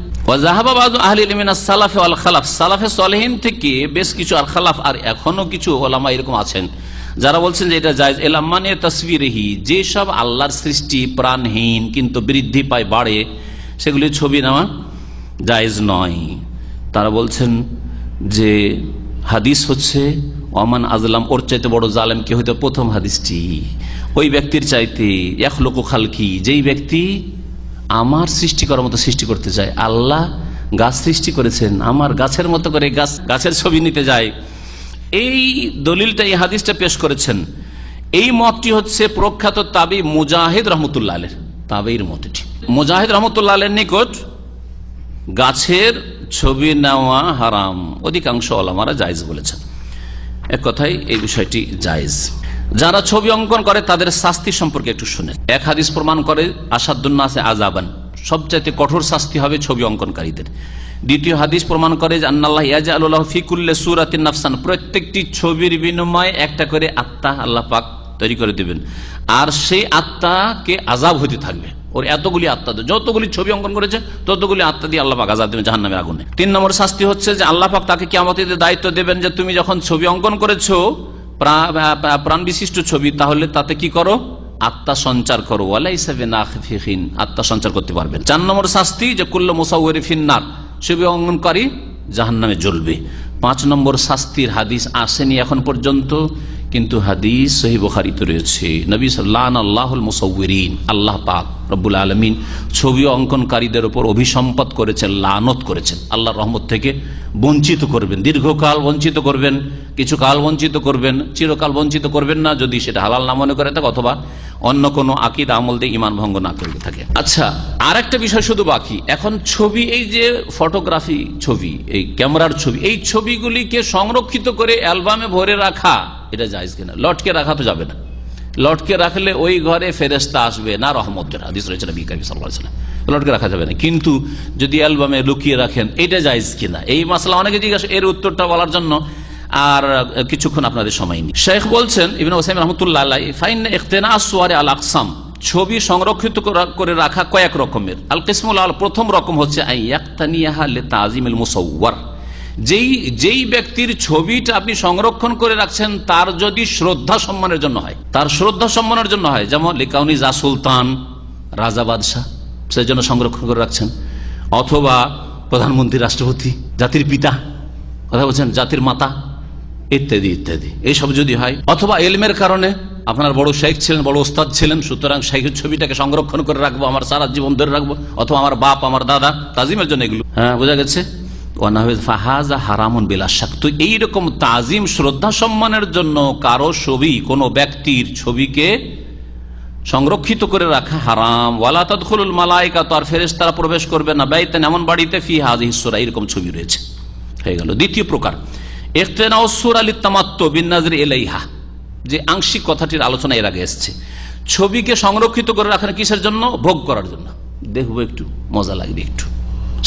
সালাফে সালেহিন থেকে বেশ কিছু, আর খালাফ, আর এখনো কিছু ওলামা এরকম আছেন যারা বলছেন যে এটা জায়েজ। এলামানে তাসবিরহি, যেসব আল্লাহর সৃষ্টি প্রাণহীন কিন্তু বৃদ্ধি পায়, বাড়ে, সেগুলি ছবি নেওয়া জায়েজ নয়। তারা বলছেন যে হাদিস হচ্ছে ওমান আজলাম, ওর চাইতে বড় জালেম কে হইতো? প্রথম হাদিসটি, ওই ব্যক্তির চাইতে ইয়াখলুকু খালকি, যেই ব্যক্তি আমার সৃষ্টি করার মতো সৃষ্টি করতে যায়। আল্লাহ গাছ সৃষ্টি করেছেন, আমার গাছের মতো করে গাছের ছবি নিতে যায়। এই দলিলটা, এই হাদিসটা পেশ করেছেন। এই মতটি হচ্ছে প্রখ্যাত তাবি মুজাহিদ রহমতুল্লাহ আলের, তাবির মতটি। মুজাহিদ রহমতুল্লাহ আলের নিকট গাছের ছবি নেওয়া হারাম, অধিকাংশ ওলামারা জায়েজ বলেছেন। এক কথায় এই বিষয়টি জায়েজ। যারা ছবি অঙ্কন করে তাদের শাস্তি সম্পর্কে একটু শুনে। এক হাদিস প্রমাণ করে আসাদুন্নাসে আযাবান, সবচাইতে কঠোর শাস্তি হবে ছবি অঙ্কনকারীদের। দ্বিতীয় হাদিস প্রমাণ করে যে আন্নাল্লাহ ইয়াজআলুল্লাহু ফি কুল্লি সূরাতিন নাফসান, প্রত্যেকটি ছবির বিনিময়ে একটা করে আত্মা আল্লাহ পাক তৈরি করে দিবেন, আর সেই আত্মাকে আযাব হতে থাকবে। ওর এতগুলি আত্মা, যতগুলি ছবি অঙ্কন করেছে ততগুলি আত্মা দিয়ে আল্লাহ পাক আযাব দেবেন জাহান্নামের আগুনে। 3 নম্বর শাস্তি হচ্ছে যে আল্লাহ পাক তাকে কিয়ামতের দায়িত্ব দেবেন যে তুমি যখন ছবি অঙ্কন করেছো, প্রাণ বিশিষ্ট ছবি, তাহলে তাতে কি করো? আত্মা সঞ্চার করো। ওয়ালাইসা বিনাফিখিন, আত্মা সঞ্চার করতে পারবেন। 4 নম্বর শাস্তি যে কুল্লু মুসাউওয়িরি ফিন্নার, ছবি অঙ্কনকারী জাহান্নামে জ্বলবে। 5 নম্বর শাস্তির হাদিস আসেনি এখন পর্যন্ত, কিন্তু হাদিস সহিহ বুখারীতে রয়েছে। নবী সাল্লাল্লাহু আলাইহি মুসাউওয়িরিন, আল্লাহ পাক রব্বুল আলামিন ছবি অঙ্কনকারীদের উপর অভিসম্পাত করেছেন, লানত করেছেন, আল্লাহর রহমত থেকে বঞ্চিত করবেন, দীর্ঘকাল বঞ্চিত করবেন, কিছু কাল বঞ্চিত করবেন, চিরকাল বঞ্চিত করবেন না, যদি সেটা হালাল না মনে করে থাকে অথবা অন্য কোনো আকীদা আমল দিয়ে ঈমান ভঙ্গ না করে থাকে। আচ্ছা, আর একটা বিষয় শুধু বাকি এখন, ছবি, এই যে ফটোগ্রাফি ছবি, এই ক্যামেরার ছবি, এই ছবিগুলিকে সংরক্ষিত করে অ্যালবামে ভরে রাখা এটা জায়েজ কিনা? লটকে রাখা তো যাবে না, লটকে রাখলে ওই ঘরে ফেরেশতা আসবে না, রহমতের হাদিস রয়েছে নবী করিম সাল্লাল্লাহু আলাইহি ওয়াসাল্লাম, লটকে রাখা যাবে না। কিন্তু যদি অ্যালবামে লুকিয়ে রাখেন, এটা জায়েজ কিনা? এই মাসলা অনেকে জিজ্ঞাসা, এর উত্তরটা বলার জন্য আর কিছুক্ষণ আপনাদের সময় নেই। শেখ বলছেন ইবনে উসাইমিন রাহমাতুল্লাহ আলাইহি, ফাইন্না ইখতিনাস সুওয়ারি আল আকসাম, ছবি সংরক্ষিত করে রাখা কয়েক রকমের। আল কিসমুল আল, প্রথম রকম হচ্ছে আইয়াক্তানিয়াহা লিতাযিমিল মুসাওয়ার, যেই ব্যক্তির ছবিটা আপনি সংরক্ষণ করে রাখছেন তার যদি শ্রদ্ধা সম্মানের জন্য হয়, তার শ্রদ্ধা সম্মানের জন্য হয়, যেমন লিকাউনি জা সুলতান, রাজা বাদশাহ, সেই জন্য সংরক্ষণ করে রাখছেন, অথবা প্রধানমন্ত্রী, রাষ্ট্রপতি, জাতির পিতা, কথা বলছেন, জাতির মাতা, ইত্যাদি ইত্যাদি, এইসব যদি হয়, অথবা এলমের কারণে আপনার বড় শেখ ছিলেন, বড় ওস্তাদ ছিলেন, সুতরাং শেখের ছবিটাকে সংরক্ষণ করে রাখবো, আমার সারা জীবন ধরে রাখবো, অথবা আমার বাপ, আমার দাদা, তাজিমের জন্য এগুলো, হ্যাঁ বোঝা গেছে। ফাহাজা হারামুন বিলা শাক। তো এইরকম তাজিম শ্রদ্ধা সম্মানের জন্য কারো ছবি, কোন ব্যক্তির ছবিকে সংরক্ষিত করে রাখা হারাম। ওয়ালা তাদখুলুল মালায়েকা, তো আর ফেরেশতারা প্রবেশ করবে না বাইতেন এমন বাড়িতে ফি হাযিহিস সূরা, এরকম ছবি রয়েছে। হয়ে গেল দ্বিতীয় প্রকার, ইখতিনাউস সূরা লিতামাত্তু বিন নাজরি ইলাইহা, যে আংশিক কথাটির আলোচনা এর আগে এসেছে। ছবিকে সংরক্ষিত করে রাখা কিসের জন্য? ভোগ করার জন্য, দেখবো একটু মজা লাগবে একটু।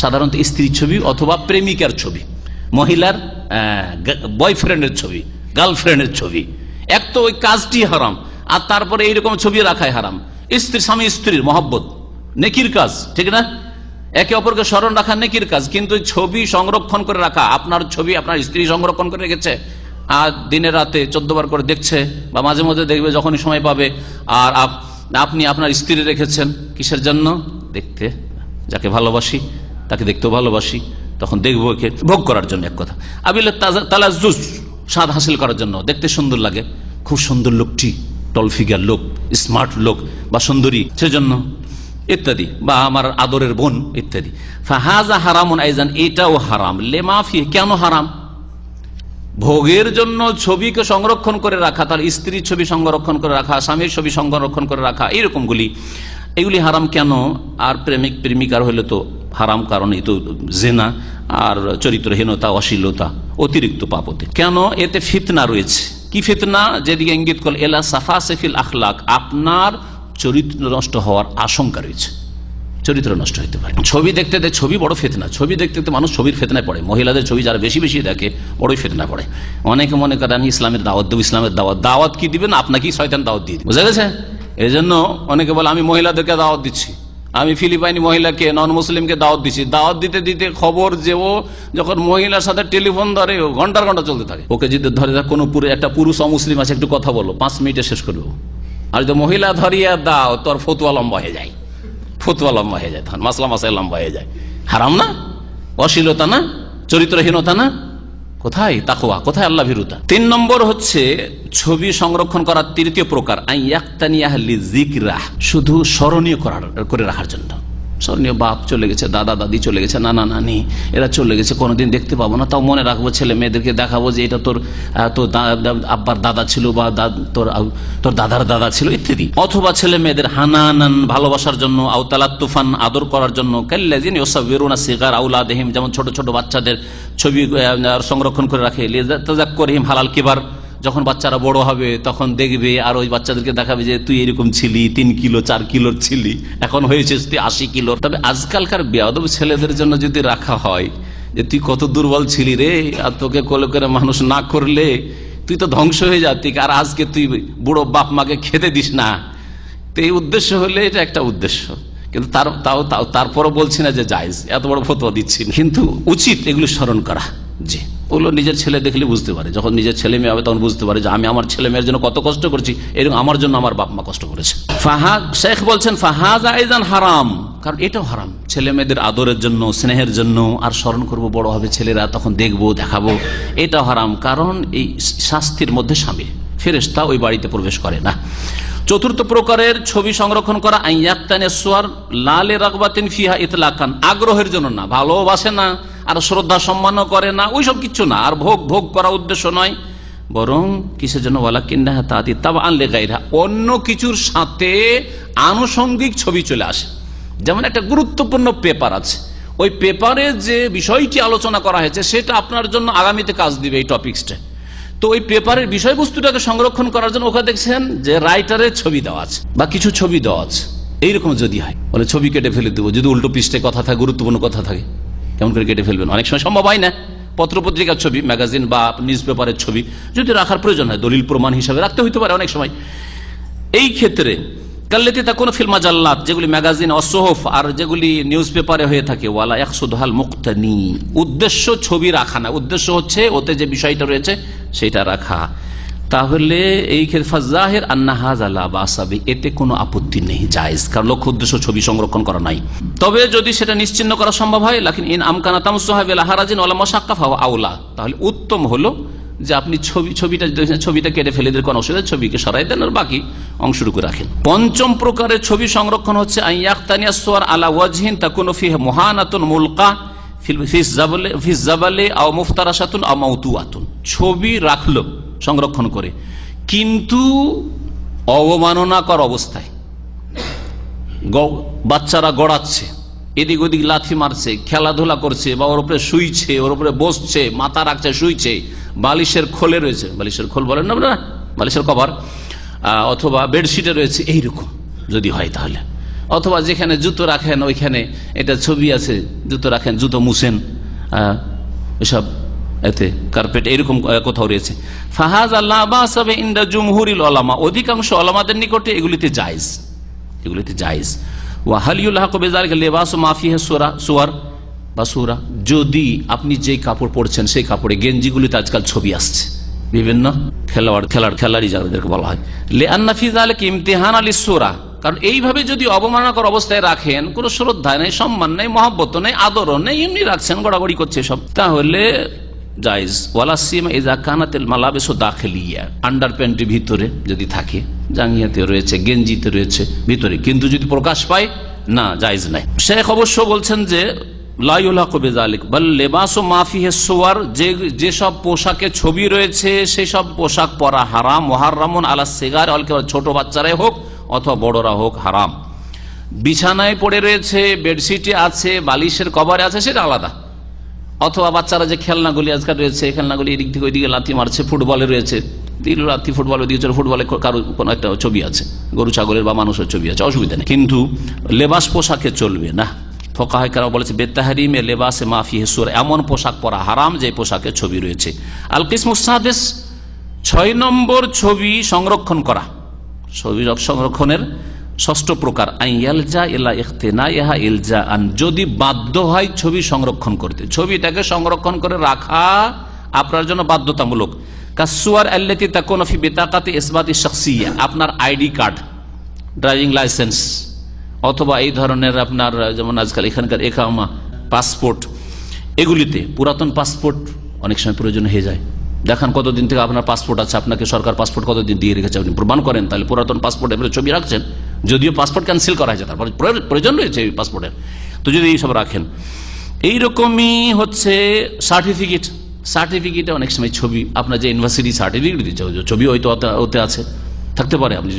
সাধারণত স্ত্রীর ছবি অথবা প্রেমিকার ছবি, মহিলার বয়ফ্রেন্ডের ছবি, গার্লফ্রেন্ডের ছবি, এক তো ওই কাজটি হারাম, আর তারপরে এইরকম ছবি রাখাই হারাম। স্বামী স্ত্রীর মহব্বত নেকির কাজ, ঠিক না? একে অপরকে স্মরণ রাখা নেকির কাজ, কিন্তু ছবি সংরক্ষণ করে রাখা, আপনার ছবি আপনার স্ত্রী সংরক্ষণ করে রেখেছে আর দিনে রাতে 14 বার করে দেখছে বা মাঝে মধ্যে দেখবে যখনই সময় পাবে, আর আপনি আপনার স্ত্রী রেখেছেন কিসের জন্য? দেখতে, যাকে ভালোবাসি তাকে দেখতেও ভালোবাসি, তখন দেখবো একে ভোগ করার জন্য, এক কথা। আবিল তালাজ্জুজ, স্বাদ হাসিল করার জন্য, দেখতে সুন্দর লাগে, খুব সুন্দর লোকটি, টল ফিগার লোক, স্মার্ট লোক বা সুন্দরী, সেজন্য ইত্যাদি, বা আমার আদরের বোন ইত্যাদি। ফাহাজা হারামুন আইজান, এটাও হারাম। লেমাফি, কেন হারাম? ভোগের জন্য ছবিকে সংরক্ষণ করে রাখা, তার স্ত্রীর ছবি সংরক্ষণ করে রাখা, স্বামীর ছবি সংরক্ষণ করে রাখা, এইরকমগুলি, এগুলি হারাম কেন? আর প্রেমিক প্রেমিকার হলে তো হারাম, কারণ এই তো জেনা আর চরিত্রহীনতা, অশ্লীলতা, অতিরিক্ত পাপতে। কেন? এতে ফিতনা রয়েছে। কি ফিতনা? যেদিকে ইঙ্গিত করল এলা সাফাসিফিল আখলাক, আপনার চরিত্র নষ্ট হওয়ার আশঙ্কা রয়েছে, চরিত্র নষ্ট হতে পারে। ছবি দেখতে ছবি বড় ফিতনা, ছবি দেখতে মানুষ ছবির ফিতনায় পড়ে। মহিলাদের ছবি যারা বেশি বেশি দেখে বড়ই ফিতনা পড়ে। অনেকে মনে করে আমি ইসলামের দাওয়াত দেবো, ইসলামের দাওয়াত কি দিবেন? আপনাকেই শয়তান দাওয়াত দিয়ে দিবে, বুঝা গেছে? এই জন্য অনেকে বলে আমি মহিলাদেরকে দাওয়াত দিচ্ছি, আমি ফিলিপাইনি মহিলাকে, নন মুসলিমকে দাওয়াত দিচ্ছি। দাওয়াত দিতে দিতে খবর যে ও যখন মহিলার সাথে টেলিফোন ধরে ঘন্টার ঘন্টা চলতে থাকে। ওকে যদি ধরে কোনো একটা পুরুষ অমুসলিম আছে, একটু কথা বলো, 5 মিনিটে শেষ করবো। আর যদি মহিলা ধরিয়া দাও, তোর ফতুয়া লম্বা হয়ে যায়, ফতুয়া লম্বা হয়ে যায়, তখন মাসলা লম্বা হয়ে যায়। হারাম না? অশ্লীলতা না? চরিত্রহীনতা না? কোথায় তাকওয়া, কোথায় আল্লাহ ভীরুতা? 3 নম্বর হচ্ছে ছবি সংরক্ষণ করার তৃতীয় প্রকার, শুধু স্মরণীয় করে রাখার জন্য। স্মরণীয়, বাপ চলে গেছে, দাদা দাদি চলে গেছে, নানা নানি এরা চলে গেছে, কোনোদিন দেখতে পাবো না, তাও মনে রাখবো, ছেলে মেয়েদেরকে দেখাবো যে এটা তোর আব্বার দাদা ছিল, বা তোর দাদার দাদা ছিল ইত্যাদি। অথবা ছেলে মেয়েদের হানানান, ভালোবাসার জন্য, আওতালাত তুফান, আদর করার জন্য, কাল্লাযিন ইউসাব্বিরুনা সিগার আউলাদিহিম, যেমন ছোট ছোট বাচ্চাদের ছবি সংরক্ষণ করে রাখে, লিযাযাক্কুরহিম হালাল কিবার, যখন বাচ্চারা বড় হবে তখন দেখবে আর ওই বাচ্চাদেরকে দেখাবে যে তুই এরকম ছিলি, 3 কিলো 4 কিলোর ছিলি, এখন হয়েছিস তুই 80 কিলোর। তবে আজকালকার বেয়াদব ছেলেদের জন্য যদি রাখা হয় যে তুই কত দুর্বল ছিলি রে, আর তোকে কোলে করে মানুষ না করলে তুই তো ধ্বংস হয়ে যাতি, আর আজকে তুই বুড়ো বাপ মাকে খেতে দিস না, তো এই উদ্দেশ্য হলে এটা একটা উদ্দেশ্য। কিন্তু তারপরও বলছি না যে জায়েজ, এত বড় ফতোয়া দিচ্ছি, কিন্তু উচিত এগুলো স্মরণ করা। জি, ওগুলো নিজের ছেলে দেখলে বুঝতে পারে, যখন নিজের ছেলে মেয়ে হবে তখন বুঝতে পারে যে আমি আমার ছেলে মেয়ের জন্য কত কষ্ট করছি, এরকম আমার জন্য আমার বাপ মা কষ্ট করেছে। শেখ বলছেন ফাহাজা আইজান হারাম, কারণ এটাও হারাম। ছেলে মেয়েদের আদরের জন্য, স্নেহের জন্য, আর স্মরণ করব, বড় হবে ছেলেরা তখন দেখবো, দেখাবো, এটাও হারাম, কারণ এই শাস্তির মধ্যে শামিল, ফেরেশতা ওই বাড়িতে প্রবেশ করে না। চতুর্থ প্রকারের ছবি সংরক্ষণ করা, লালে রাগবাতিন ফিহা ইতলাকান, আগ্রহের জন্য না, ভালোবাসে না, আর শ্রদ্ধা সম্মানও করে না, ওইসব কিছু না, আর ভোগ করা উদ্দেশ্য নয়, বরং কিসের জন্য? ওয়ালাকিন্নাহা তাতি তাবআন লিগাইরিহা, অন্য কিছুর সাথে আনুষঙ্গিক ছবি চলে আসে। যেমন একটা গুরুত্বপূর্ণ পেপার আছে, ওই পেপারে যে বিষয়টি আলোচনা করা হয়েছে সেটা আপনার জন্য আগামীতে কাজ দিবে, এই টপিকসটা। তো ওই পেপারের বিষয়বস্তুটাকে সংরক্ষণ করার জন্য ওখানে দেখছেন যে রাইটারের ছবি দেওয়া আছে বা কিছু ছবি দেওয়া আছে, এইরকম যদি হয় বলে ছবি কেটে ফেলে দেবো, যদি উল্টো পৃষ্ঠে কথা থাকে, গুরুত্বপূর্ণ কথা থাকে, কেমন করে কেটে ফেলবেন? অনেক সময় সম্ভব হয় না। পত্রপত্রিকার ছবি, ম্যাগাজিন বা নিউজ পেপারের ছবি যদি রাখার প্রয়োজন হয়, দলিল প্রমাণ হিসাবে রাখতে হইতে পারে অনেক সময়। এই ক্ষেত্রে কাল্লাতি তাকুনু ফিল মাজাল্লাত, যেগুলি ম্যাগাজিন অসহফ আর যেগুলি নিউজ পেপারে হয়ে থাকে, ওয়ালা ইয়াকসুদুহাল মুক্তানি, উদ্দেশ্য ছবি রাখা না, উদ্দেশ্য হচ্ছে ওতে যে বিষয়টা রয়েছে সেটা রাখা, তাহলে এই ক্ষেত্রে ফাজাহির আন্না হাযা লা বাসা বিহি, এতে কোনো আপত্তি নেই, জায়েজ, কারণ লক্ষ্য উদ্দেশ্য ছবি সংরক্ষণ করা নাই। তবে যদি সেটা নিশ্চিহ্ন করা সম্ভব হয়, লাকিন ইন আমকানা তামসুহা বিলা হারাজিন ওয়ালা মাশাক্কা ফাহুয়া আউলা, তাহলে উত্তম হলো যে আপনি ছবিটা কেটে ফেলে দিয়ে কোনো অসুবিধা, ছবিকে সরাই দেন আর বাকি অংশটুকু রাখেন। পঞ্চম প্রকারের ছবি সংরক্ষণ হচ্ছে আইয়াক্তানিয়া সুওয়ার আলা ওয়াজহিন তাকুনু ফিহি মুহানাতুন মুলকা ছবি রাখলো সংরক্ষণ করে, কিন্তু অবমাননাকর অবস্থায়। বাচ্চারা গড়াচ্ছে, এদিক ওদিক লাথি মারছে, খেলাধুলা করছে, বা ওর উপরে শুইছে, ওর উপরে বসছে, মাথা রাখছে, শুইছে, বালিশের খোলে রয়েছে, বালিশের খোল বলেন না, বালিশের কভার, অথবা বেডশিটে রয়েছে, এইরকম যদি হয় তাহলে, অথবা যেখানে জুতো রাখেন ওইখানে এটা ছবি আছে, জুতো রাখেন, জুতো মুছেন, এসব এতে কার্পেট এরকম কোথাও রয়েছে। ফাহাজ আল্লাহ ইনদা জুমহুরিল উলামা, অধিকাংশ ওলামাদের নিকটে এগুলিতে জায়েজ, এগুলিতে জায়েজ। ওয়া হাল ইউলহাকু বিযালিকা লিবাসু মা ফিহি সুওয়ার বা সূরা, যদি আপনি যে কাপড় পরছেন সেই কাপড়ে, গেঞ্জিগুলিতে আজকাল ছবি আসছে, বিভিন্ন খেলাড়ি যাদেরকে বলা হয়, লিআন্না ফি যালিকা ইমতিহানাল লিসসূরা, কারণ এইভাবে যদি অবমাননাকর অবস্থায় রাখেন, কোনো শ্রদ্ধা নেই, সম্মান নেই, মহব্বত নেই, আদরও নেই, এমনি রাখছেন, গড়াগড়ি করছে সব, তাহলে জায়েজ। ওয়ালা সিমা ইযা কানাতিল মালাবিসু দাখিলিয়া, আন্ডারপ্যান্টের ভিতরে যদি থাকে, জাঙ্গিয়াতে রয়েছে, গেঞ্জিতে রয়েছে ভিতরে, কিন্তু যদি প্রকাশ পায় না, জায়েজ নাই। শেখ অবশ্য বলছেন যে লা ইউলহাকু বিযালিক বাল লিবাসু মা ফিহি সুওয়ার, যেসব পোশাকে ছবি রয়েছে সেই সব পোশাক পরা হারাম, মুহাররামুন আলা সিগার, ছোট বাচ্চারাই হোক অথবা বড়রা হোক, হারাম। বিছানায় পড়ে রয়েছে, বেডশিটে আছে, বালিশের কভারে আছে, সেটা আলাদা। অথবা বাচ্চারা যে খেলনাগুলি আজকাল রয়েছে, খেলনাগুলি এদিক থেকে ওইদিকে লাথি মারছে, ফুটবলে রয়েছে, দিল লাথি ফুটবল, ওইদিকে ফুটবলে কারো কোনো একটা ছবি আছে, গরু ছাগলের বা মানুষের ছবি আছে, অসুবিধা নেই, কিন্তু লেবাস পোশাকে চলবে না। ফুকাহায়ে কেরাম বলেছে বেতাহরিমে লেবাসে মা ফিহি সূরা, এমন পোশাক পরা হারাম যে পোশাকে ছবি রয়েছে। আল কিসমুস সাদিস, 6 নম্বর ছবি সংরক্ষণ করা, ছবি সংরক্ষণের 6ষ্ঠ প্রকার, আইয়ালজা ইলা ইখতিনাইহা ইলজাআন, যদি বাধ্য হয় ছবি সংরক্ষণ করতে, ছবিটাকে সংরক্ষণ করে রাখা আপনার জন্য বাধ্যতামূলক। কাসসুয়ার আল্লাতী তাকুনু ফি বিতাকাতি ইসবাতি শাখসিয়্যা, আপনার আইডি কার্ড, ড্রাইভিং লাইসেন্স, অথবা এই ধরনের আপনার যেমন আজকাল এখানকার ইকামা, পাসপোর্ট, এগুলিতে পুরাতন পাসপোর্ট অনেক সময় প্রয়োজন হয়ে যায়। দেখান কতদিন থেকে আপনার পাসপোর্ট আছে, আপনাকে সরকার পাসপোর্ট কতদিন দিয়ে রেখেছে, আপনি প্রমাণ করেন, তাহলে পুরাতন পাসপোর্ট এবারে ছবি রাখছেন, যদিও পাসপোর্ট ক্যান্সেল করা হয়েছে, তারপরে প্রয়োজন রয়েছে এই পাসপোর্টের, তো যদি এইসব রাখেন। এইরকমই হচ্ছে সার্টিফিকেটে অনেক সময় ছবি, আপনার যে ইউনিভার্সিটি সার্টিফিকেট দিচ্ছে ছবি হয়তো ওতে আছে, থাকতে পারে, আপনি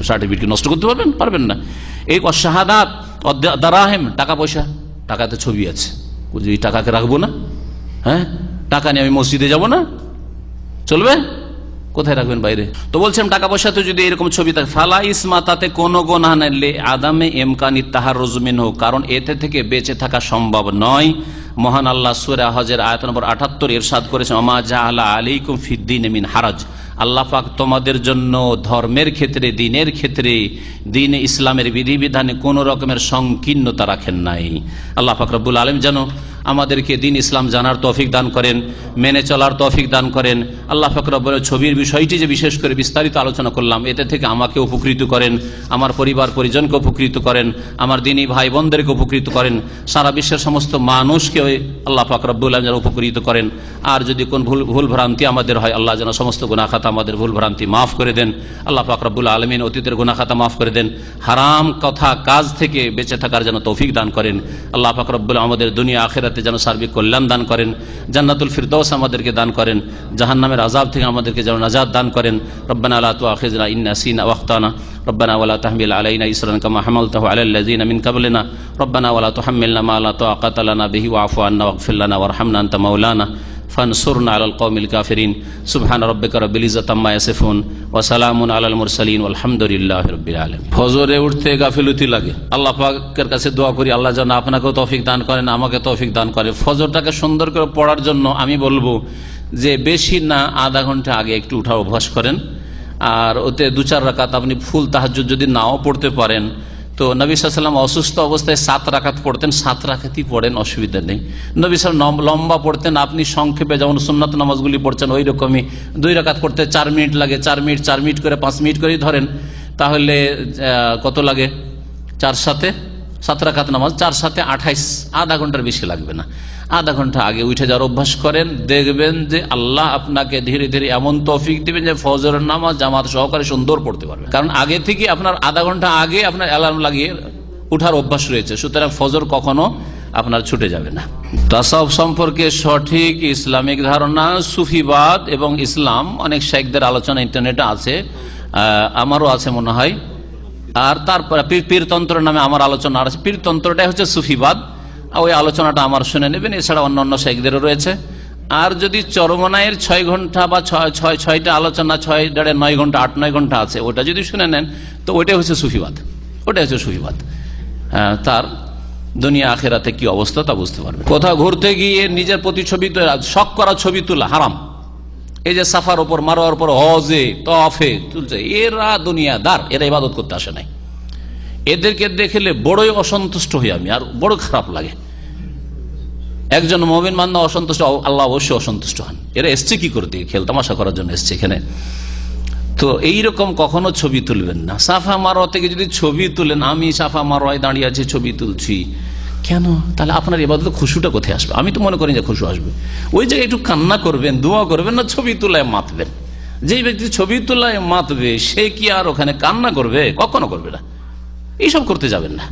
সার্টিফিকেট নষ্ট করতে পারবেন না। এই শাহাদাত, দারাহেম, টাকা পয়সা, টাকাতে ছবি আছে, এই টাকাকে রাখবো না, হ্যাঁ, টাকা নিয়ে আমি মসজিদে যাব না, চলবে? কোথায় রাখবেন? বাইরে। তো বলছেন টাকা পয়সা তো যদি এরকম ছবি থাকে, ফালা ইসমা, তাতে কোনো গুনাহ নাই, লে আদামে ইমকানি তাহাররুজ মিনহু, কারণ এতে থেকে বেঁচে থাকা সম্ভব নয়। মহান আল্লাহ সূরা হজের আয়াত নম্বর 78 ইরশাদ করেছেন, ওমা জাআলা আলাইকুম ফিদ্দীনি মিন হারাজ, আল্লাহ পাক তোমাদের জন্য ধর্মের ক্ষেত্রে, দ্বীনের ক্ষেত্রে, দ্বীন ইসলামের বিধিবিধানে কোনো রকমের সংকীর্ণতা রাখেন নাই। আল্লাহ পাক রব্বুল আলামিন যেন আমাদেরকে দ্বীন ইসলাম জানার তৌফিক দান করেন, মেনে চলার তৌফিক দান করেন। আল্লাহ পাক রব্বুল ছবির বিষয়টি যে বিশেষ করে বিস্তারিত আলোচনা করলাম, এতে থেকে আমাকে উপকৃত করেন, আমার পরিবার পরিজনকে উপকৃত করেন, আমার দ্বীনী ভাই বোনদেরকে উপকৃত করেন, সারা বিশ্বের সমস্ত মানুষকে আল্লাহ পাক রব্বুল আলামিন যেন উপকৃত করেন। আর যদি কোন ভুল ভ্রান্তি আমাদের হয়, আল্লাহ যেন সমস্ত গুনাহ খাতা আমাদের ভুল ভ্রান্তি মাফ করে দেন। আল্লাহ পাক রব্বুল আলামিন অতীতের গুনাহ খাতা মাফ করে দেন, হারাম কথা কাজ থেকে বেঁচে থাকার যেন তৌফিক দান করেন। আল্লাহ পাক রব্বুল আমাদের দুনিয়া আখিরাতে যেন সার্বিক কল্যাণ দান করেন, জান্নাতুল ফিরদৌস আমাদেরকে দান করেন, জাহান্নামের আযাব থেকে আমাদেরকে যেন নাজাত দান করেন। রব্বানা লা তুআখিযনা ইন নাসিনা ওয়া আখতানা রব্বানা ওয়া লা তাহমিল আলাইনা ইসরান কামা হামালতাহু আলাল লাযিনা মিন ক্বাবলিনা রব্বানা ওয়া লা তুহাম্মিলনা মা লা তাকাতা লানা বিহি ওয়া'ফু আন্না ওয়াগফির লানা ওয়ারহামনা আনতা মাওলানা ফানসুরনা আলাল কওমিল কাফিরিন। সুবহান রাব্বিকা রাব্বিল ইজ্জাতি আম্মা ইয়াসিফুন ওয়া সালামুন আলাল মুরসালিন ওয়ালহামদুলিল্লাহি রাব্বিল আলামিন। ফজরে উঠতে গাফিলতি লাগে, আল্লাহ পাকের কাছে দোয়া করি আল্লাহ যেন আপনাকেও তৌফিক দান করেন, আমাকে তৌফিক দান করেন। ফজরটাকে সুন্দর করে পড়ার জন্য আমি বলবো যে বেশি না, আধা ঘন্টা আগে একটু উঠার অভ্যাস করেন, আর ওতে 2-4 রাকাত আপনি ফুল তাহাজ্জুদ যদি নাও পড়তে পারেন, তো নবী সাল্লাল্লাহু আলাইহি ওয়াসাল্লাম অসুস্থ অবস্থায় 7 রাকাত পড়তেন, 7 রাকাতই পড়েন, অসুবিধা নেই। নবী সাল্লাল্লাহু আলাইহি ওয়াসাল্লাম লম্বা পড়তেন, আপনি সংক্ষেপে যেমন সুন্নাত নামাজগুলি পড়ছেন ওই রকমই 2 রাকাত পড়তে 4 মিনিট লাগে, 4 মিনিট করে 5 মিনিট করেই ধরেন, তাহলে কত লাগে? 7 রাকাত নামাজ, 4×7 = 28, আধা ঘন্টার বেশি লাগবে না। আধা ঘন্টা আগে উঠে যাওয়ার অভ্যাস করেন, দেখবেন যে আল্লাহ আপনাকে ধীরে ধীরে এমন তৌফিক দিবেন যে ফজরের নামাজ জামাত সহকারে সুন্দর পড়তে পারবেন। কারণ আগে থেকে আপনার আধা ঘন্টা আগে আপনার অ্যালার্ম লাগিয়ে উঠার অভ্যাস রয়েছে, সুতরাং ফজর কখনো আপনার ছুটে যাবে না। তাসাউফ সম্পর্কে সঠিক ইসলামিক ধারণা, সুফিবাদ এবং ইসলাম, অনেক শাইখদের আলোচনা ইন্টারনেটে আছে, আমারও আছে মনে হয়। আর তারপরে পীরতন্ত্র নামে আমার আলোচনা আছে। পীরতন্ত্রটাই হচ্ছে সুফিবাদ, ওই আলোচনাটা আমার শুনে নেবেন। এছাড়া অন্য শাইখদেরও রয়েছে। আর যদি চরমনায়ের 6 ঘন্টা বা ছয়টা আলোচনা, 6.5 ঘন্টা 8-9 ঘন্টা আছে, ওটা যদি শুনে নেন তো ওইটাই হচ্ছে সুফিবাদ। ওটাই হচ্ছে সুফিবাদ। তার দুনিয়া আখেরাতে কি অবস্থা তা বুঝতে পারবে। কোথাও ঘুরতে গিয়ে নিজের প্রতিছবি, শখ করা ছবি তোলা হারাম। এই যে সাফার ওপর, মারোয়ার উপর, হজে তফে তুলছে, এরা দুনিয়াদার, এরা ইবাদত করতে আসে নাই। এদেরকে দেখলে বড়ই অসন্তুষ্ট হই আমি, আর বড় খারাপ লাগে। একজন মুমিন বান্দা অসন্তুষ্ট, আল্লাহ অবশ্যই অসন্তুষ্ট হন। এরা এসছে কি করতে? খেল তামাশা করার জন্য এসছে এখানে। তো এইরকম কখনো ছবি তুলবেন না। সাফা মারোয়া থেকে যদি ছবি তুলেন, আমি সাফা মারোয়ায় দাঁড়িয়ে আছি, ছবি তুলছি, কেন? তাহলে আপনার ইবাদতে খুশুটা কোথায় আসবে? আমি তো মনে করি যে খুশু আসবে। ওই জায়গায় একটু কান্না করবেন, দোয়া করবেন, না ছবি তোলায় মাতবেন। যেই ব্যক্তি ছবি তোলায় মাতবে সে কি আর ওখানে কান্না করবে? কখনো করবে না। এইসব করতে যাবেন না,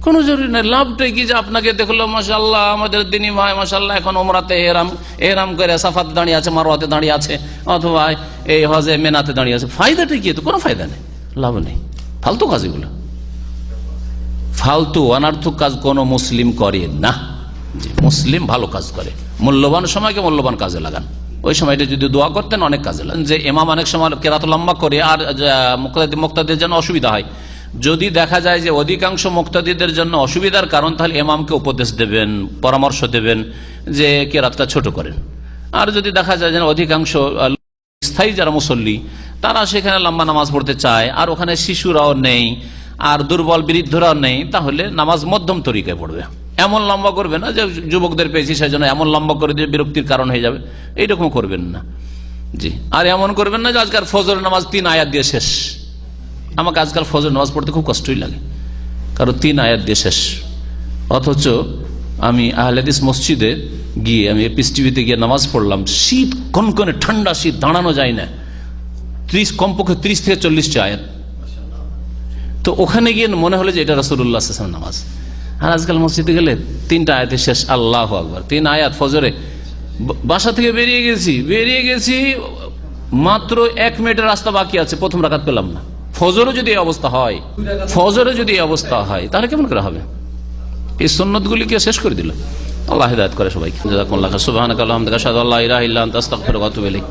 কোনো জরুরি নেই। লাভটাই কি যে আপনাকে দেখলো মাশাআল্লাহ আমাদের দিনী ভাই মাশাআল্লাহ এখন ওমরাতে এহরাম করে সাফাতে দাঁড়িয়ে আছে, মারওয়াতে দাঁড়িয়ে আছে, অথবা এই হজে মেনাতে দাঁড়িয়ে আছে। ফায়দাটা কি? তো কোনো ফায়দা নেই, লাভ নেই। ফালতু কাজ এগুলো, ফালতু অনার্থক কাজ কোনো মুসলিম করে না। মুসলিম ভালো কাজ করে, মূল্যবান সময়কে মূল্যবান কাজে লাগান। ওই সময়টা যদি দোয়া করতেন অনেক কাজে লাগান। যে ইমাম অনেক সময় কেরাত লম্বা করে আর মুক্তাদিদের জন্য অসুবিধা হয়, যদি দেখা যায় যে অধিকাংশ মুক্তাদিদের জন্য অসুবিধার কারণ, তাহলে ইমামকে উপদেশ দেবেন, পরামর্শ দেবেন যে কেরাতটা ছোট করেন। আর যদি দেখা যায় যে অধিকাংশ স্থায়ী যারা মুসল্লি তারা সেখানে লম্বা নামাজ পড়তে চায়, আর ওখানে শিশুরাও নেই আর দুর্বল বৃদ্ধরাও নেই, তাহলে নামাজ মধ্যম তরিকায় পড়বে। এমন লম্বা করবে না যে যুবকদের পেয়েছি সেজন্য এমন লম্বা করে দিয়ে বিরক্তির কারণ হয়ে যাবে, এইরকম করবেন না। জি, আর এমন করবেন না যে আজকাল ফজর নামাজ 3 আয়াত দিয়ে শেষ। আমাকে আজকাল ফজর নামাজ পড়তে খুব কষ্টই লাগে, কারণ 3 আয়াত দিয়ে শেষ। অথচ আমি আহলে হাদিস মসজিদে গিয়ে, আমি পিস টিভিতে গিয়ে নামাজ পড়লাম, শীত কনকনে ঠান্ডা শীত, দাঁড়ানো যায় না, কমপক্ষে 30 থেকে 40টা আয়াত। তো ওখানে গিয়ে মনে হলো যে এটা রাসূলুল্লাহ সাল্লাল্লাহু আলাইহি ওয়াসাল্লাম নামাজ। আর আজকাল মসজিদে গেলে 3টা আয়াতে শেষ, আল্লাহু আকবার, 3 আয়াত ফজরে। বাসা থেকে বেরিয়ে গেছি মাত্র 1 মিনিটের রাস্তা বাকি আছে, প্রথম রাকাত পেলাম না। ফজরে যদি এই অবস্থা হয় তাহলে কেমন করে হবে? এই সুন্নতগুলিকে শেষ করে দিল। আল্লাহ হিদায়াত করে সবাইকে। জাযাকুমুল্লাহ খাইরান। সুবহানাকাল্লাহুম্মা ওয়া বিহামদিকা আশহাদু আল্লা ইলাহা ইল্লা আনতা আস্তাগফিরুকা ওয়া আতুবু ইলাইক।